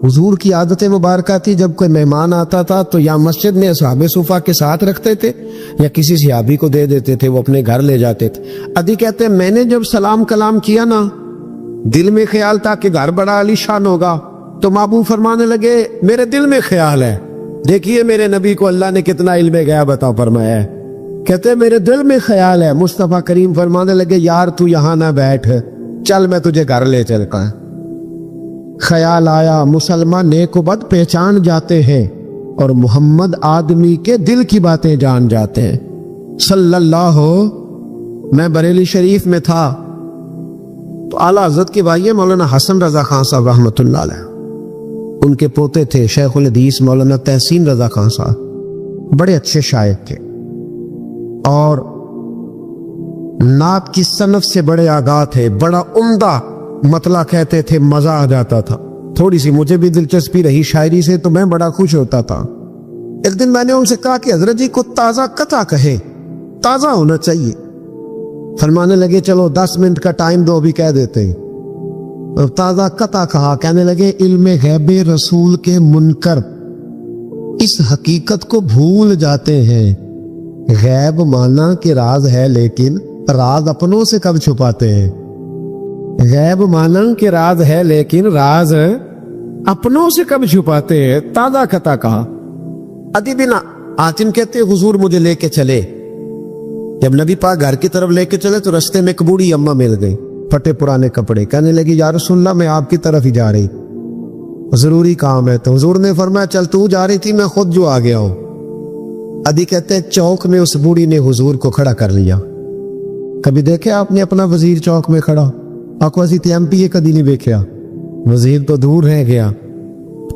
[SPEAKER 2] حضور کی عادت مبارکہ تھی جب کوئی مہمان آتا تھا تو یا مسجد میں اصحاب صفہ کے ساتھ رکھتے تھے یا کسی صحابی کو دے دیتے تھے، وہ اپنے گھر لے جاتے تھے۔ ادھی کہتے ہیں میں نے جب سلام کلام کیا نا، دل میں خیال تھا کہ گھر بڑا عالی شان ہوگا، تو محبوب فرمانے لگے میرے دل میں خیال ہے، دیکھیے میرے نبی کو اللہ نے کتنا علم غیب عطا فرمایا ہے۔ کہتے میرے دل میں خیال ہے۔ مصطفیٰ کریم فرمانے لگے یار تو یہاں نہ بیٹھ، چل میں تجھے گھر لے چلتا ہے۔ خیال آیا مسلمان نیک و بد پہچان جاتے ہیں، اور محمد آدمی کے دل کی باتیں جان جاتے ہیں صلی اللہ۔ میں بریلی شریف میں تھا تو اعلیٰ حضرت کے بھائی مولانا حسن رضا خان صاحب رحمۃ اللہ علیہ، ان کے پوتے تھے شیخ الحدیث مولانا تحسین رضا خان صاحب، بڑے اچھے شاعر تھے اور نعت کی صنف سے بڑے آگاہ تھے، بڑا عمدہ مطلع کہتے تھے، مزہ آ جاتا تھا۔ تھوڑی سی مجھے بھی دلچسپی رہی شاعری سے تو میں بڑا خوش ہوتا تھا۔ ایک دن میں نے ان سے کہا کہ حضرت جی کو تازہ قطع کہے، تازہ ہونا چاہیے۔ فرمانے لگے چلو 10 منٹ کا ٹائم دو، بھی کہہ دیتے ہیں۔ تازہ قطع کہا، کہنے لگے علم غیب رسول کے منکر اس حقیقت کو بھول جاتے ہیں، غیب مانا کہ راز ہے لیکن راز اپنوں سے کب چھپاتے ہیں۔ غیب مانا کہ راز ہے لیکن راز اپنوں سے کب چھپاتے ہیں۔ تازہ قطع کہا۔ ادی بنا آتم کہتے حضور مجھے لے کے چلے۔ جب نبی پاک گھر کی طرف لے کے چلے تو رستے میں ایک بوڑھی اماں مل گئی، پھٹے پرانے کپڑے، کہنے لگی یا رسول اللہ میں آپ کی طرف ہی جا رہی، ضروری کام ہے۔ تو حضور نے فرمایا چل تو جا رہی تھی، میں خود جو آ گیا ہوں۔ ادی کہتے ہیں چوک میں اس بوڑھی نے حضور کو کھڑا کر لیا۔ کبھی دیکھے آپ نے اپنا وزیر چوک میں کھڑا؟ آکواسی تی ایم پی کدی نہیں دیکھا، وزیر تو دور رہ گیا۔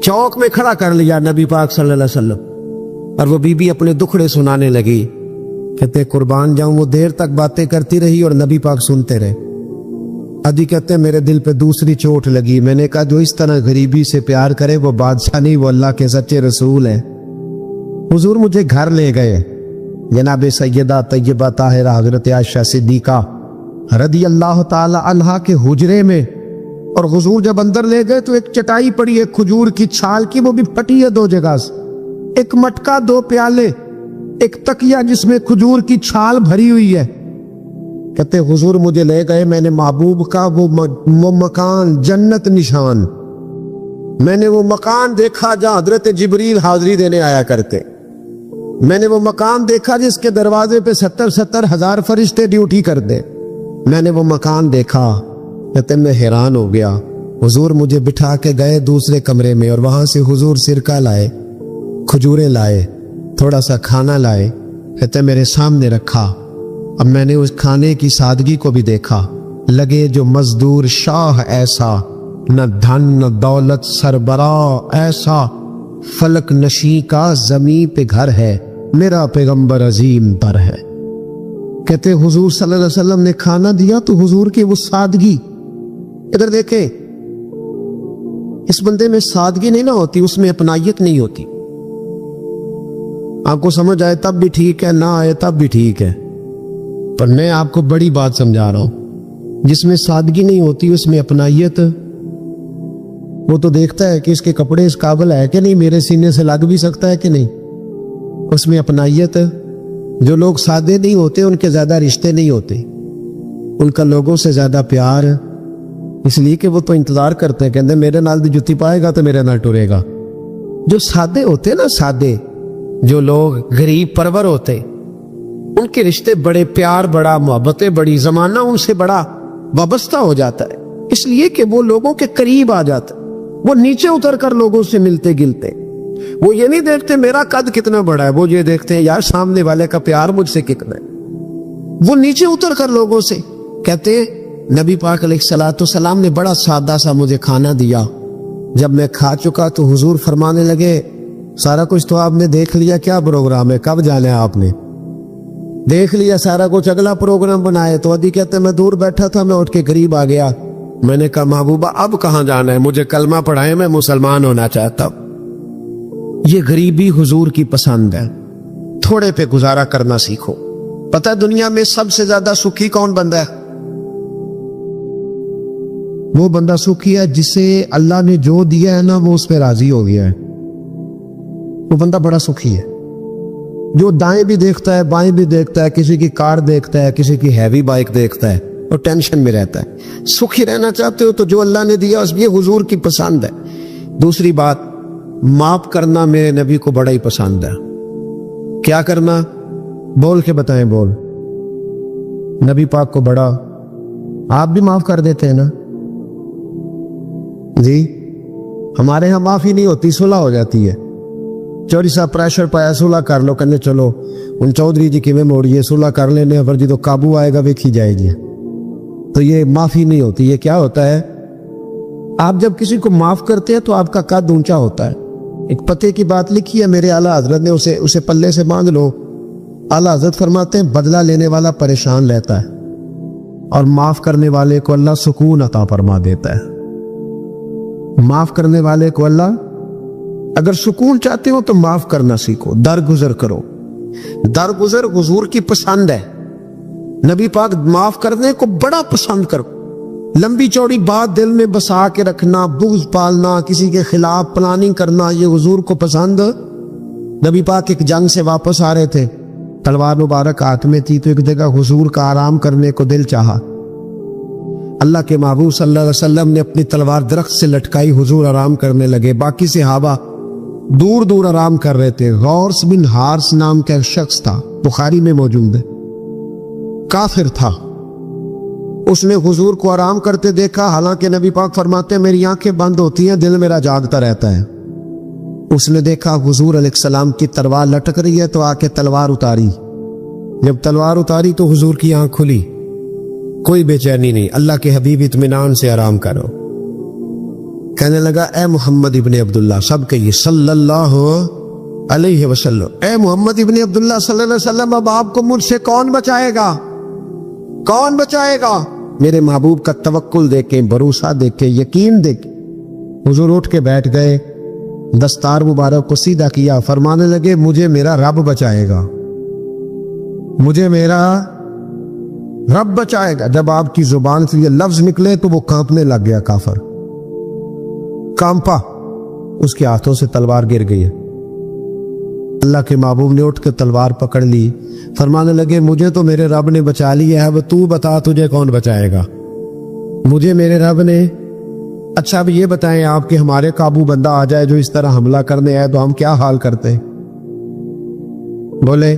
[SPEAKER 2] چوک میں کھڑا کر لیا نبی پاک صلی اللہ علیہ وسلم، اور وہ بی بی اپنے دکھڑے سنانے لگی۔ کہتے قربان جاؤں وہ دیر تک باتیں کرتی رہی اور نبی پاک سنتے رہے۔ ادھی کہتے میرے دل پہ دوسری چوٹ لگی، میں نے کہا جو اس طرح غریبی سے پیار کرے وہ بادشاہ نہیں، وہ اللہ کے سچے رسول ہیں۔ حضور مجھے گھر لے گئے، جناب سیدہ طیبہ طاہرہ حضرت عائشہ صدیقہ رضی اللہ تعالی عنہا کے حجرے میں، اور حضور جب اندر لے گئے تو ایک چٹائی پڑی ہے کھجور کی چھال کی، وہ بھی پھٹی ہے 2 جگہ سے، ایک مٹکا، 2 پیالے، ایک تکیہ جس میں کھجور کی چھال بھری ہوئی ہے۔ کہتے حضور مجھے لے گئے، میں نے محبوب کا وہ مکان جنت نشان، میں نے وہ مکان دیکھا جہاں حضرت جبریل حاضری دینے آیا کرتے، میں نے وہ مکان دیکھا جس کے دروازے پہ 70,000 فرشتے ڈیوٹی کرتے، میں نے وہ مکان دیکھا کہتے میں حیران ہو گیا. حضور مجھے بٹھا کے گئے دوسرے کمرے میں اور وہاں سے حضور سرکہ لائے, کھجوریں لائے, تھوڑا سا کھانا لائے. کہتے میرے سامنے رکھا. اب میں نے اس کھانے کی سادگی کو بھی دیکھا. لگے جو مزدور شاہ ایسا, نہ دھن نہ دولت سربراہ ایسا, فلک نشی کا زمین پہ گھر ہے, میرا پیغمبر عظیم پر ہے. کہتے حضور صلی اللہ علیہ وسلم نے کھانا دیا تو حضور کی وہ سادگی, ادھر دیکھیں, اس بندے میں سادگی نہیں نہ ہوتی, اس میں اپنائیت نہیں ہوتی. آپ کو سمجھ آئے تب بھی ٹھیک ہے, نہ آئے تب بھی ٹھیک ہے, پر میں آپ کو بڑی بات سمجھا رہا ہوں. جس میں سادگی نہیں ہوتی اس میں اپنائیت, وہ تو دیکھتا ہے کہ اس کے کپڑے اس قابل ہے کہ نہیں, میرے سینے سے لگ بھی سکتا ہے کہ نہیں. اس میں اپنائیت. جو لوگ سادے نہیں ہوتے ان کے زیادہ رشتے نہیں ہوتے, ان کا لوگوں سے زیادہ پیار, اس لیے کہ وہ تو انتظار کرتے ہیں, کہتے میرے نال دی جتی پائے گا تو میرے نال ٹرے گا. جو سادے ہوتے نا, سادے جو لوگ غریب پرور ہوتے, ان کے رشتے بڑے پیار, بڑا محبتیں بڑی, زمانہ ان سے بڑا وابستہ ہو جاتا ہے, اس لیے کہ وہ لوگوں کے قریب آ جاتا ہے. وہ نیچے اتر کر لوگوں سے ملتے گلتے, وہ یہ نہیں دیکھتے میرا قد کتنا بڑا ہے, وہ یہ دیکھتے ہیں یار سامنے والے کا پیار مجھ سے کتنا ہے. وہ نیچے اتر کر لوگوں سے کہتے ہیں نبی پاک علیہ الصلوۃ والسلام نے بڑا سادہ سا مجھے کھانا دیا. جب میں کھا چکا تو حضور فرمانے لگے سارا کچھ تو آپ نے دیکھ لیا, کیا پروگرام ہے, کب جانا ہے آپ نے, دیکھ لیا سارا کچھ, اگلا پروگرام بنائے. تو ادھی کہتے میں دور بیٹھا تھا, میں اٹھ کے قریب آ گیا. میں نے کہا محبوبہ اب کہاں جانا ہے, مجھے کلمہ پڑھائے, میں مسلمان ہونا چاہتا ہوں. یہ غریبی حضور کی پسند ہے, تھوڑے پہ گزارا کرنا سیکھو. پتہ ہے دنیا میں سب سے زیادہ سکھی کون بندہ ہے؟ وہ بندہ سکھی ہے جسے اللہ نے جو دیا ہے نا وہ اس پہ راضی ہو گیا ہے. وہ بندہ بڑا سکھی ہے. جو دائیں بھی دیکھتا ہے بائیں بھی دیکھتا ہے, کسی کی کار دیکھتا ہے, کسی کی ہیوی بائک دیکھتا ہے, اور ٹینشن میں رہتا ہے. سکھی رہنا چاہتے ہو تو جو اللہ نے دیا اس یہ حضور کی پسند ہے. دوسری بات, معاف کرنا میرے نبی کو بڑا ہی پسند ہے. کیا کرنا, بول کے بتائیں, بول. نبی پاک کو بڑا, آپ بھی معاف کر دیتے ہیں نا جی؟ ہمارے ہاں معافی نہیں ہوتی, صلح ہو جاتی ہے. چوری صاحب پریشر پایا, صلح کر لو, کہنے چلو ان چودھری جی کی میں موڑیے, صلح کر لینے, پر جی تو قابو آئے گا ویکھی جائے گی. تو یہ معافی نہیں ہوتی. یہ کیا ہوتا ہے, آپ جب کسی کو معاف کرتے ہیں تو آپ کا قد اونچا ہوتا ہے. ایک پتے کی بات لکھی ہے میرے اعلیٰ حضرت نے, اسے پلے سے باندھ لو. اعلیٰ حضرت فرماتے ہیں بدلہ لینے والا پریشان رہتا ہے اور معاف کرنے والے کو اللہ سکون عطا فرما دیتا ہے. معاف کرنے والے کو اللہ, اگر سکون چاہتے ہو تو معاف کرنا سیکھو, درگزر کرو. درگزر حضور کی پسند ہے. نبی پاک معاف کرنے کو بڑا پسند کرو. لمبی چوڑی بات دل میں بسا کے رکھنا, بغض پالنا, کسی کے خلاف پلاننگ کرنا, یہ حضور کو پسند. نبی پاک ایک جنگ سے واپس آ رہے تھے, تلوار مبارک ہاتھ میں تھی, تو ایک جگہ حضور کا آرام کرنے کو دل چاہا. اللہ کے محبوب صلی اللہ علیہ وسلم نے اپنی تلوار درخت سے لٹکائی, حضور آرام کرنے لگے. باقی صحابہ دور دور آرام کر رہے تھے. غورس بن حارث نام کا ایک شخص تھا, بخاری میں موجود ہے, کافر تھا. اس نے حضور کو آرام کرتے دیکھا, حالانکہ نبی پاک فرماتے ہیں میری آنکھیں بند ہوتی ہیں, دل میرا جاگتا رہتا ہے. اس نے دیکھا حضور علیہ السلام کی تلوار لٹک رہی ہے, تو آ کے تلوار اتاری. جب تلوار اتاری تو حضور کی آنکھ کھلی, کوئی بے چینی نہیں. اللہ کے حبیب اطمینان سے آرام کرو. کہنے لگا اے محمد ابن عبداللہ, سب کہیے صلی اللہ علیہ وسلم, اے محمد ابن عبداللہ صلی اللہ علیہ وسلم, اب آپ کو مجھ سے کون بچائے گا, کون بچائے گا؟ میرے محبوب کا توکل دیکھیں, بھروسہ دیکھیں, یقین دیکھیں. حضور اٹھ کے بیٹھ گئے, دستار مبارک کو سیدھا کیا, فرمانے لگے مجھے میرا رب بچائے گا, مجھے میرا رب بچائے گا. جب آپ کی زبان سے یہ لفظ نکلے تو وہ کانپنے لگ گیا, کافر کانپا, اس کے ہاتھوں سے تلوار گر گئی. اللہ کے محبوب نے اٹھ کے تلوار پکڑ لی, فرمانے لگے مجھے تو میرے رب نے بچا لیا ہے, اب تو بتا تجھے کون بچائے گا. مجھے میرے رب نے. اچھا اب یہ بتائیں آپ کہ ہمارے قابو بندہ آ جائے جو اس طرح حملہ کرنے آئے, تو ہم کیا حال کرتے؟ بولے.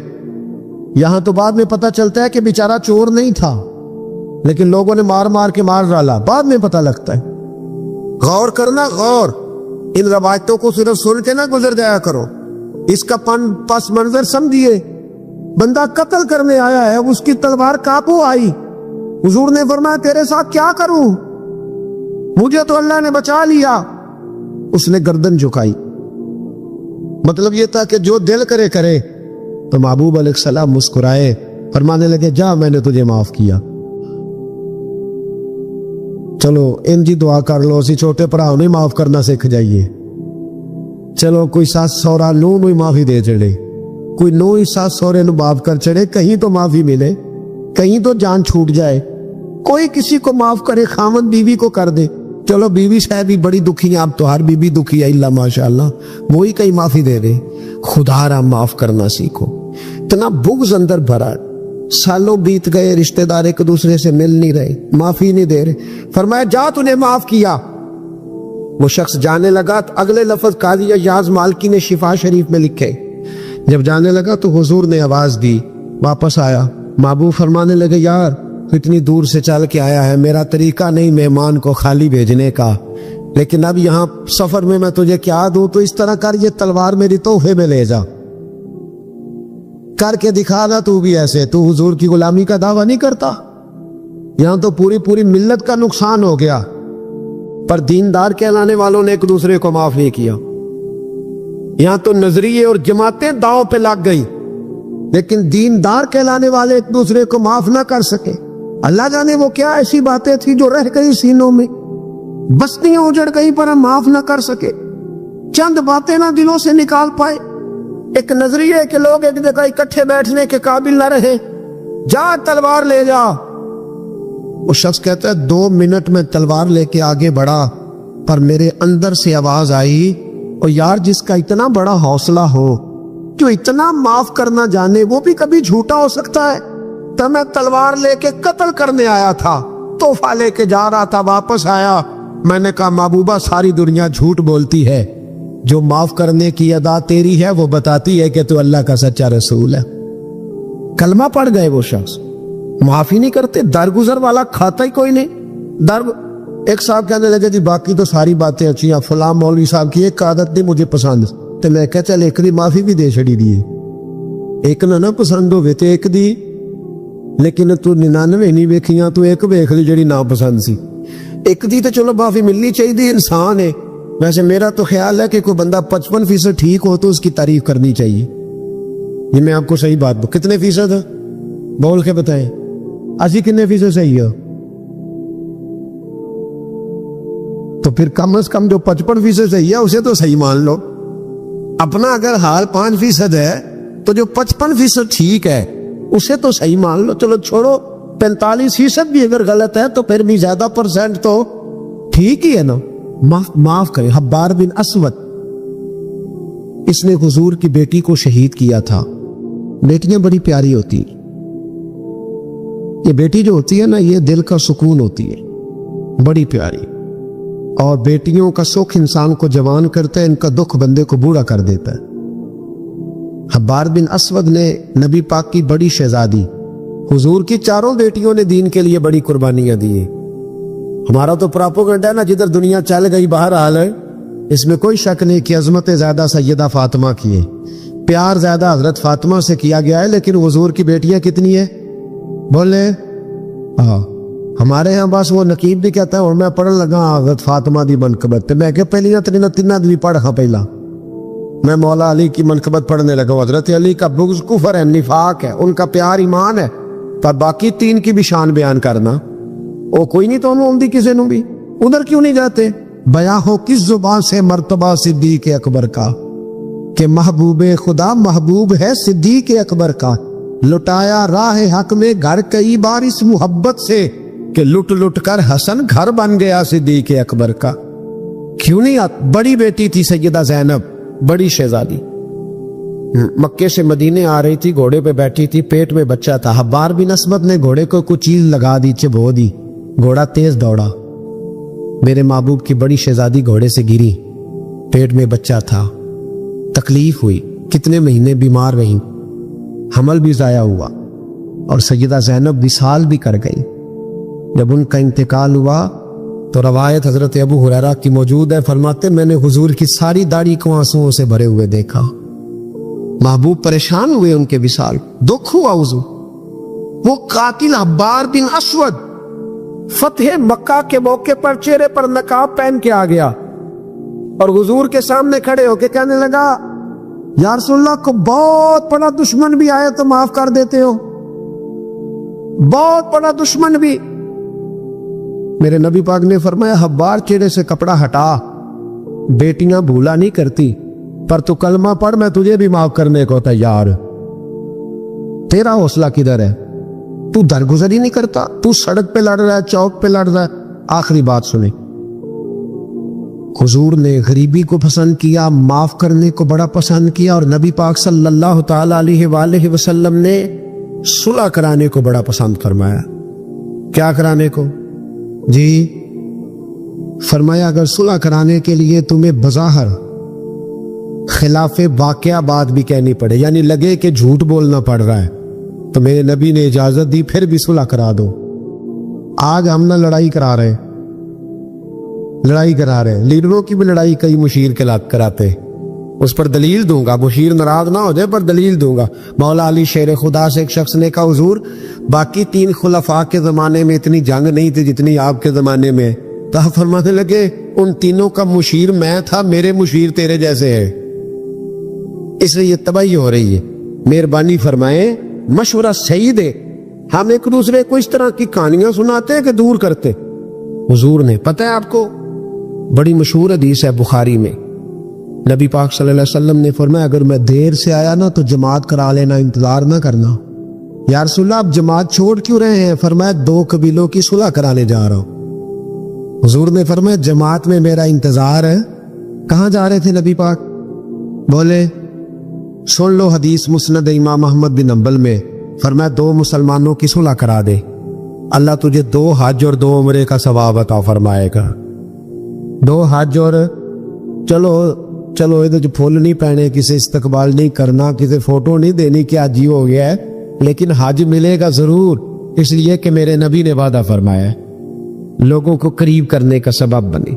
[SPEAKER 2] یہاں تو بعد میں پتہ چلتا ہے کہ بیچارہ چور نہیں تھا, لیکن لوگوں نے مار مار کے مار ڈالا، بعد میں پتہ لگتا ہے۔ غور کرنا، غور، ان روایتوں کو صرف سن کے نہ گزر جایا کرو، اس کا پس منظر سمجھیے۔ بندہ قتل کرنے آیا ہے، اس کی تلوار قابو آئی، حضور نے فرمایا تیرے ساتھ کیا کروں، مجھے تو اللہ نے بچا لیا۔ اس نے گردن جھکائی، مطلب یہ تھا کہ جو دل کرے کرے۔ تو محبوب علیہ السلام مسکرائے، فرمانے لگے جا میں نے تجھے معاف کیا۔ چلو ان جی دعا کر لو، اسی چھوٹے بھراؤں نے معاف کرنا سیکھ جائیے۔ چلو کوئی ساس سورا نو ہی معافی دے چڑے، کوئی نو ہی ساس سورے نو معاف کر چڑے، کہیں تو معافی ملے، کہیں تو جان چھوٹ جائے۔ کوئی کسی کو معاف کرے، خامد بیوی کو کر دے، چلو بیوی شاید بھی بڑی دکھی ہے، اب تو ہر بیوی دکھی ہے اللہ ماشاءاللہ، وہی کہیں معافی دے دے۔ خدا را معاف کرنا سیکھو۔ اتنا بغض اندر بھرا، سالوں بیت گئے، رشتہ دار ایک دوسرے سے مل نہیں رہے، معافی نہیں دے رہے۔ فرمایا جا تو نے معاف کیا۔ وہ شخص جانے لگا، اگلے لفظ قاضی ایاز مالکی نے شفا شریف میں لکھے، جب جانے لگا تو حضور نے آواز دی، واپس آیا۔ محبوب فرمانے لگے یار اتنی دور سے چل کے آیا ہے، میرا طریقہ نہیں مہمان کو خالی بھیجنے کا، لیکن اب یہاں سفر میں تجھے کیا دوں، تو اس طرح کر، یہ تلوار میری تحفے میں لے جا، کر کے دکھا نا تو بھی ایسے، تو حضور کی غلامی کا دعویٰ نہیں کرتا۔ یہاں تو پوری ملت کا نقصان ہو گیا، پر دیندار کہلانے والوں نے ایک دوسرے کو معاف نہیں کیا۔ یہاں تو نظریے اور جماعتیں داؤں پہ لگ گئی، لیکن دیندار کہلانے والے ایک دوسرے کو معاف نہ کر سکے۔ اللہ جانے وہ کیا ایسی باتیں تھی جو رہ گئی سینوں میں، بستیاں اجڑ گئی پر ہم معاف نہ کر سکے، چند باتیں نہ دلوں سے نکال پائے۔ ایک نظریے کہ لوگ ایک جگہ اکٹھے بیٹھنے کے قابل نہ رہے، جا تلوار لے جا۔ وہ شخص کہتا ہے 2 منٹ میں تلوار لے کے آگے بڑھا، پر میرے اندر سے آواز آئی، اور یار جس کا اتنا بڑا حوصلہ ہو، جو اتنا معاف کرنا جانے، وہ بھی کبھی جھوٹا ہو سکتا ہے۔ تو میں تلوار لے کے قتل کرنے آیا تھا، تحفہ لے کے جا رہا تھا، واپس آیا، میں نے کہا محبوبہ ساری دنیا جھوٹ بولتی ہے، جو معاف کرنے کی ادا تیری ہے وہ بتاتی ہے کہ تو اللہ کا سچا رسول ہے۔ کلمہ پڑھ گئے وہ شخص، معافی نہیں کرتے، درگزر والا کھاتا ہی کوئی نہیں۔ ایک صاحب کہنے لگے جی باقی تو ساری باتیں اچھی ہیں، فلاں مولوی صاحب کی ایک عادت نہیں مجھے پسند، تو میں کہا چل ایک دی معافی بھی دے چھڑی دیے، ایک نہ پسند ہوئے تو ایک دی، لیکن تو 99 نہیں ویکھیاں، تو ایک ویکھ لی جڑی نا پسند سی، ایک دی تو چلو معافی ملنی چاہیے، انسان ہے۔ ویسے میرا تو خیال ہے کہ کوئی بندہ 55% ٹھیک ہو تو اس کی تعریف کرنی چاہیے۔ یہ میں آپ کو صحیح بات کتنے فیصد ہے بول کے بتائیں، 80 کتنے فیصد صحیح ہے؟ تو پھر کم از کم جو 55% صحیح ہے اسے تو صحیح مان لو۔ اپنا اگر حال 5% ہے تو جو 55% ٹھیک ہے اسے تو صحیح مان لو۔ چلو چھوڑو 45% بھی اگر غلط ہے تو پھر بھی زیادہ پرسنٹ تو ٹھیک ہی ہے نا، معاف کریں۔ حبار بن اسود، اس نے حضور کی بیٹی کو شہید کیا تھا۔ بیٹیاں بڑی پیاری ہوتی ہیں، یہ بیٹی جو ہوتی ہے نا یہ دل کا سکون ہوتی ہے، بڑی پیاری، اور بیٹیوں کا سکھ انسان کو جوان کرتا ہے، ان کا دکھ بندے کو بوڑھا کر دیتا ہے۔ حبار بن اسود نے نبی پاک کی بڑی شہزادی، حضور کی 4 بیٹیوں نے دین کے لیے بڑی قربانیاں دی ہیں۔ ہمارا تو پراپوگنڈا ہے نا، جدھر دنیا چل گئی باہر حال ہے، اس میں کوئی شک نہیں کہ عظمت زیادہ سیدہ فاطمہ کی ہے، پیار زیادہ حضرت فاطمہ سے کیا گیا ہے، لیکن حضور کی بیٹیاں کتنی ہیں بولے؟ ہمارے ہاں بس وہ نقیب بھی کہتا ہے اور میں پڑھن لگا حضرت فاطمہ دی منقبت، میں کہ پہلی نہ تینہ دی پڑھ ہاں، پہلا میں مولا علی کی منقبت پڑھنے لگا۔ حضرت علی کا بغض کفر ہے، نفاق ہے، ان کا پیار ایمان ہے، پر باقی 3 کی بھی شان بیان کرنا وہ کوئی نہیں، تو انہوں دی کسی نو بھی ادھر کیوں نہیں جاتے؟ بیاں ہو کس زبان سے مرتبہ صدیق اکبر کا، کہ محبوب خدا محبوب ہے صدیق اکبر کا، لٹایا راہ حق میں گھر کئی بار اس محبت سے، کہ لٹ لٹ کر حسن گھر بن گیا صدیق اکبر کا۔ کیوں نہیں بڑی بیٹی تھی سیدہ زینب، بڑی شہزادی، مکے سے مدینے آ رہی تھی، گھوڑے پہ بیٹھی تھی، پیٹ میں بچہ تھا۔ حبار بن اسود نے گھوڑے کو کوئی چیز لگا دی، چبھو دی، گھوڑا تیز دوڑا، میرے محبوب کی بڑی شہزادی گھوڑے سے گری، پیٹ میں بچہ تھا، تکلیف ہوئی، کتنے مہینے بیمار رہیں، حمل بھی ضائع ہوا، اور سیدہ زینب وصال بھی کر گئی۔ جب ان کا انتقال ہوا تو روایت حضرت ابو ہریرہ کی موجود ہے، فرماتے میں نے حضور کی ساری داڑھی کو آنسوؤں سے بھرے ہوئے دیکھا۔ محبوب پریشان ہوئے ان کے وصال، دکھ ہوا حضور۔ وہ قاتل حبار بن اسود فتح مکہ کے موقع پر چہرے پر نقاب پہن کے آ گیا اور حضور کے سامنے کھڑے ہو کے کہنے لگا یا رسول اللہ کو بہت بڑا دشمن بھی آئے تو معاف کر دیتے ہو، بہت بڑا دشمن بھی۔ میرے نبی پاک نے فرمایا حبار چہرے سے کپڑا ہٹا، بیٹیاں بھولا نہیں کرتی، پر تو کلمہ پڑھ میں تجھے بھی معاف کرنے کو تیار۔ تیرا حوصلہ کدھر ہے؟ تو درگزر ہی نہیں کرتا، تو سڑک پہ لڑ رہا ہے، چوک پہ لڑ رہا ہے۔ آخری بات سنیں، حضور نے غریبی کو پسند کیا، معاف کرنے کو بڑا پسند کیا، اور نبی پاک صلی اللہ تعالی علیہ وآلہ وسلم نے صلح کرانے کو بڑا پسند فرمایا۔ کیا کرانے کو؟ جی فرمایا اگر صلح کرانے کے لیے تمہیں بظاہر خلاف واقعہ بات بھی کہنی پڑے، یعنی لگے کہ جھوٹ بولنا پڑ رہا ہے، تو میرے نبی نے اجازت دی پھر بھی صلح کرا دو۔ آج ہم نہ لڑائی کرا رہے لیڈروں کی بھی لڑائی کئی مشیر کے لات کراتے، اس پر دلیل دوں گا، مشیر ناراض نہ ہو جائے پر دلیل دوں گا۔ مولا علی شیر خدا سے ایک شخص نے کہا حضور باقی 3 خلفاء کے زمانے میں اتنی جنگ نہیں تھی جتنی آپ کے زمانے میں، تو آپ فرمانے لگے ان تینوں کا مشیر میں تھا، میرے مشیر تیرے جیسے ہے، اس لیے یہ تباہی ہو رہی ہے۔ مہربانی فرمائیں، مشورہ صحیح دے، ہم ایک دوسرے کو اس طرح کی کہانیاں سناتے کہ دور کرتے۔ حضور نے، پتہ ہے آپ کو بڑی مشہور حدیث ہے بخاری میں، نبی پاک صلی اللہ علیہ وسلم نے فرمایا اگر میں دیر سے آیا نا تو جماعت کرا لینا، انتظار نہ کرنا۔ یا رسول اللہ آپ جماعت چھوڑ کیوں رہے ہیں؟ فرمایا 2 قبیلوں کی صلح کرانے جا رہا ہوں۔ حضور نے فرمایا جماعت میں میرا انتظار ہے۔ کہاں جا رہے تھے نبی پاک؟ بولے سن لو حدیث مسند امام احمد بن حنبل میں، فرمایا 2 مسلمانوں کی صلح کرا دے، اللہ تجھے 2 حج اور 2 عمرے کا ثواب عطا فرمائے گا۔ 2 حج اور چلو ادھر جو پھول نہیں پہنے، کسی استقبال نہیں کرنا، کسی فوٹو نہیں دینی کہ آج یہ ہو گیا ہے، لیکن حج ملے گا ضرور، اس لیے کہ میرے نبی نے وعدہ فرمایا ہے۔ لوگوں کو قریب کرنے کا سبب بنے،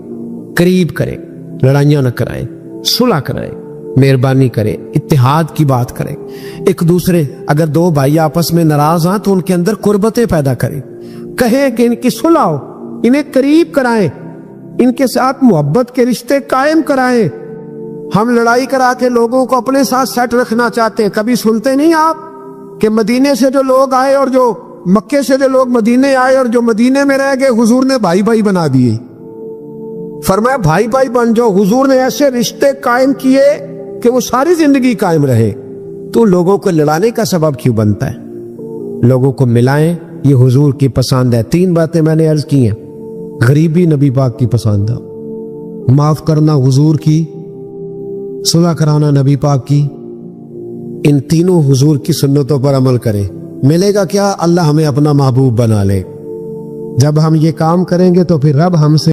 [SPEAKER 2] قریب کریں، لڑائیاں نہ کرائیں، صلح کرائیں، مہربانی کریں، اتحاد کی بات کریں، ایک دوسرے اگر 2 بھائی آپس میں ناراض ہیں تو ان کے اندر قربتیں پیدا کریں، کہیں کہ ان کی صلح ہو، انہیں قریب کرائیں، ان کے ساتھ محبت کے رشتے قائم کرائیں۔ ہم لڑائی کرا کے لوگوں کو اپنے ساتھ سیٹ رکھنا چاہتے ہیں، کبھی سنتے نہیں آپ کہ مدینے سے جو لوگ آئے اور جو مکے سے جو لوگ مدینے آئے اور جو مدینے میں رہ گئے حضور نے بھائی بھائی بنا دیے، فرمایا بھائی بھائی بن جاؤ۔ حضور نے ایسے رشتے قائم کیے کہ وہ ساری زندگی قائم رہے۔ تو لوگوں کو لڑانے کا سبب کیوں بنتا ہے؟ لوگوں کو ملائیں، یہ حضور کی پسند ہے۔ 3 باتیں میں نے عرض کی ہیں، غریبی نبی پاک کی پسند ہے، معاف کرنا حضور کی، صلح کرانا نبی پاک کی، ان تینوں حضور کی سنتوں پر عمل کریں۔ ملے گا کیا؟ اللہ ہمیں اپنا محبوب بنا لے۔ جب ہم یہ کام کریں گے تو پھر رب ہم سے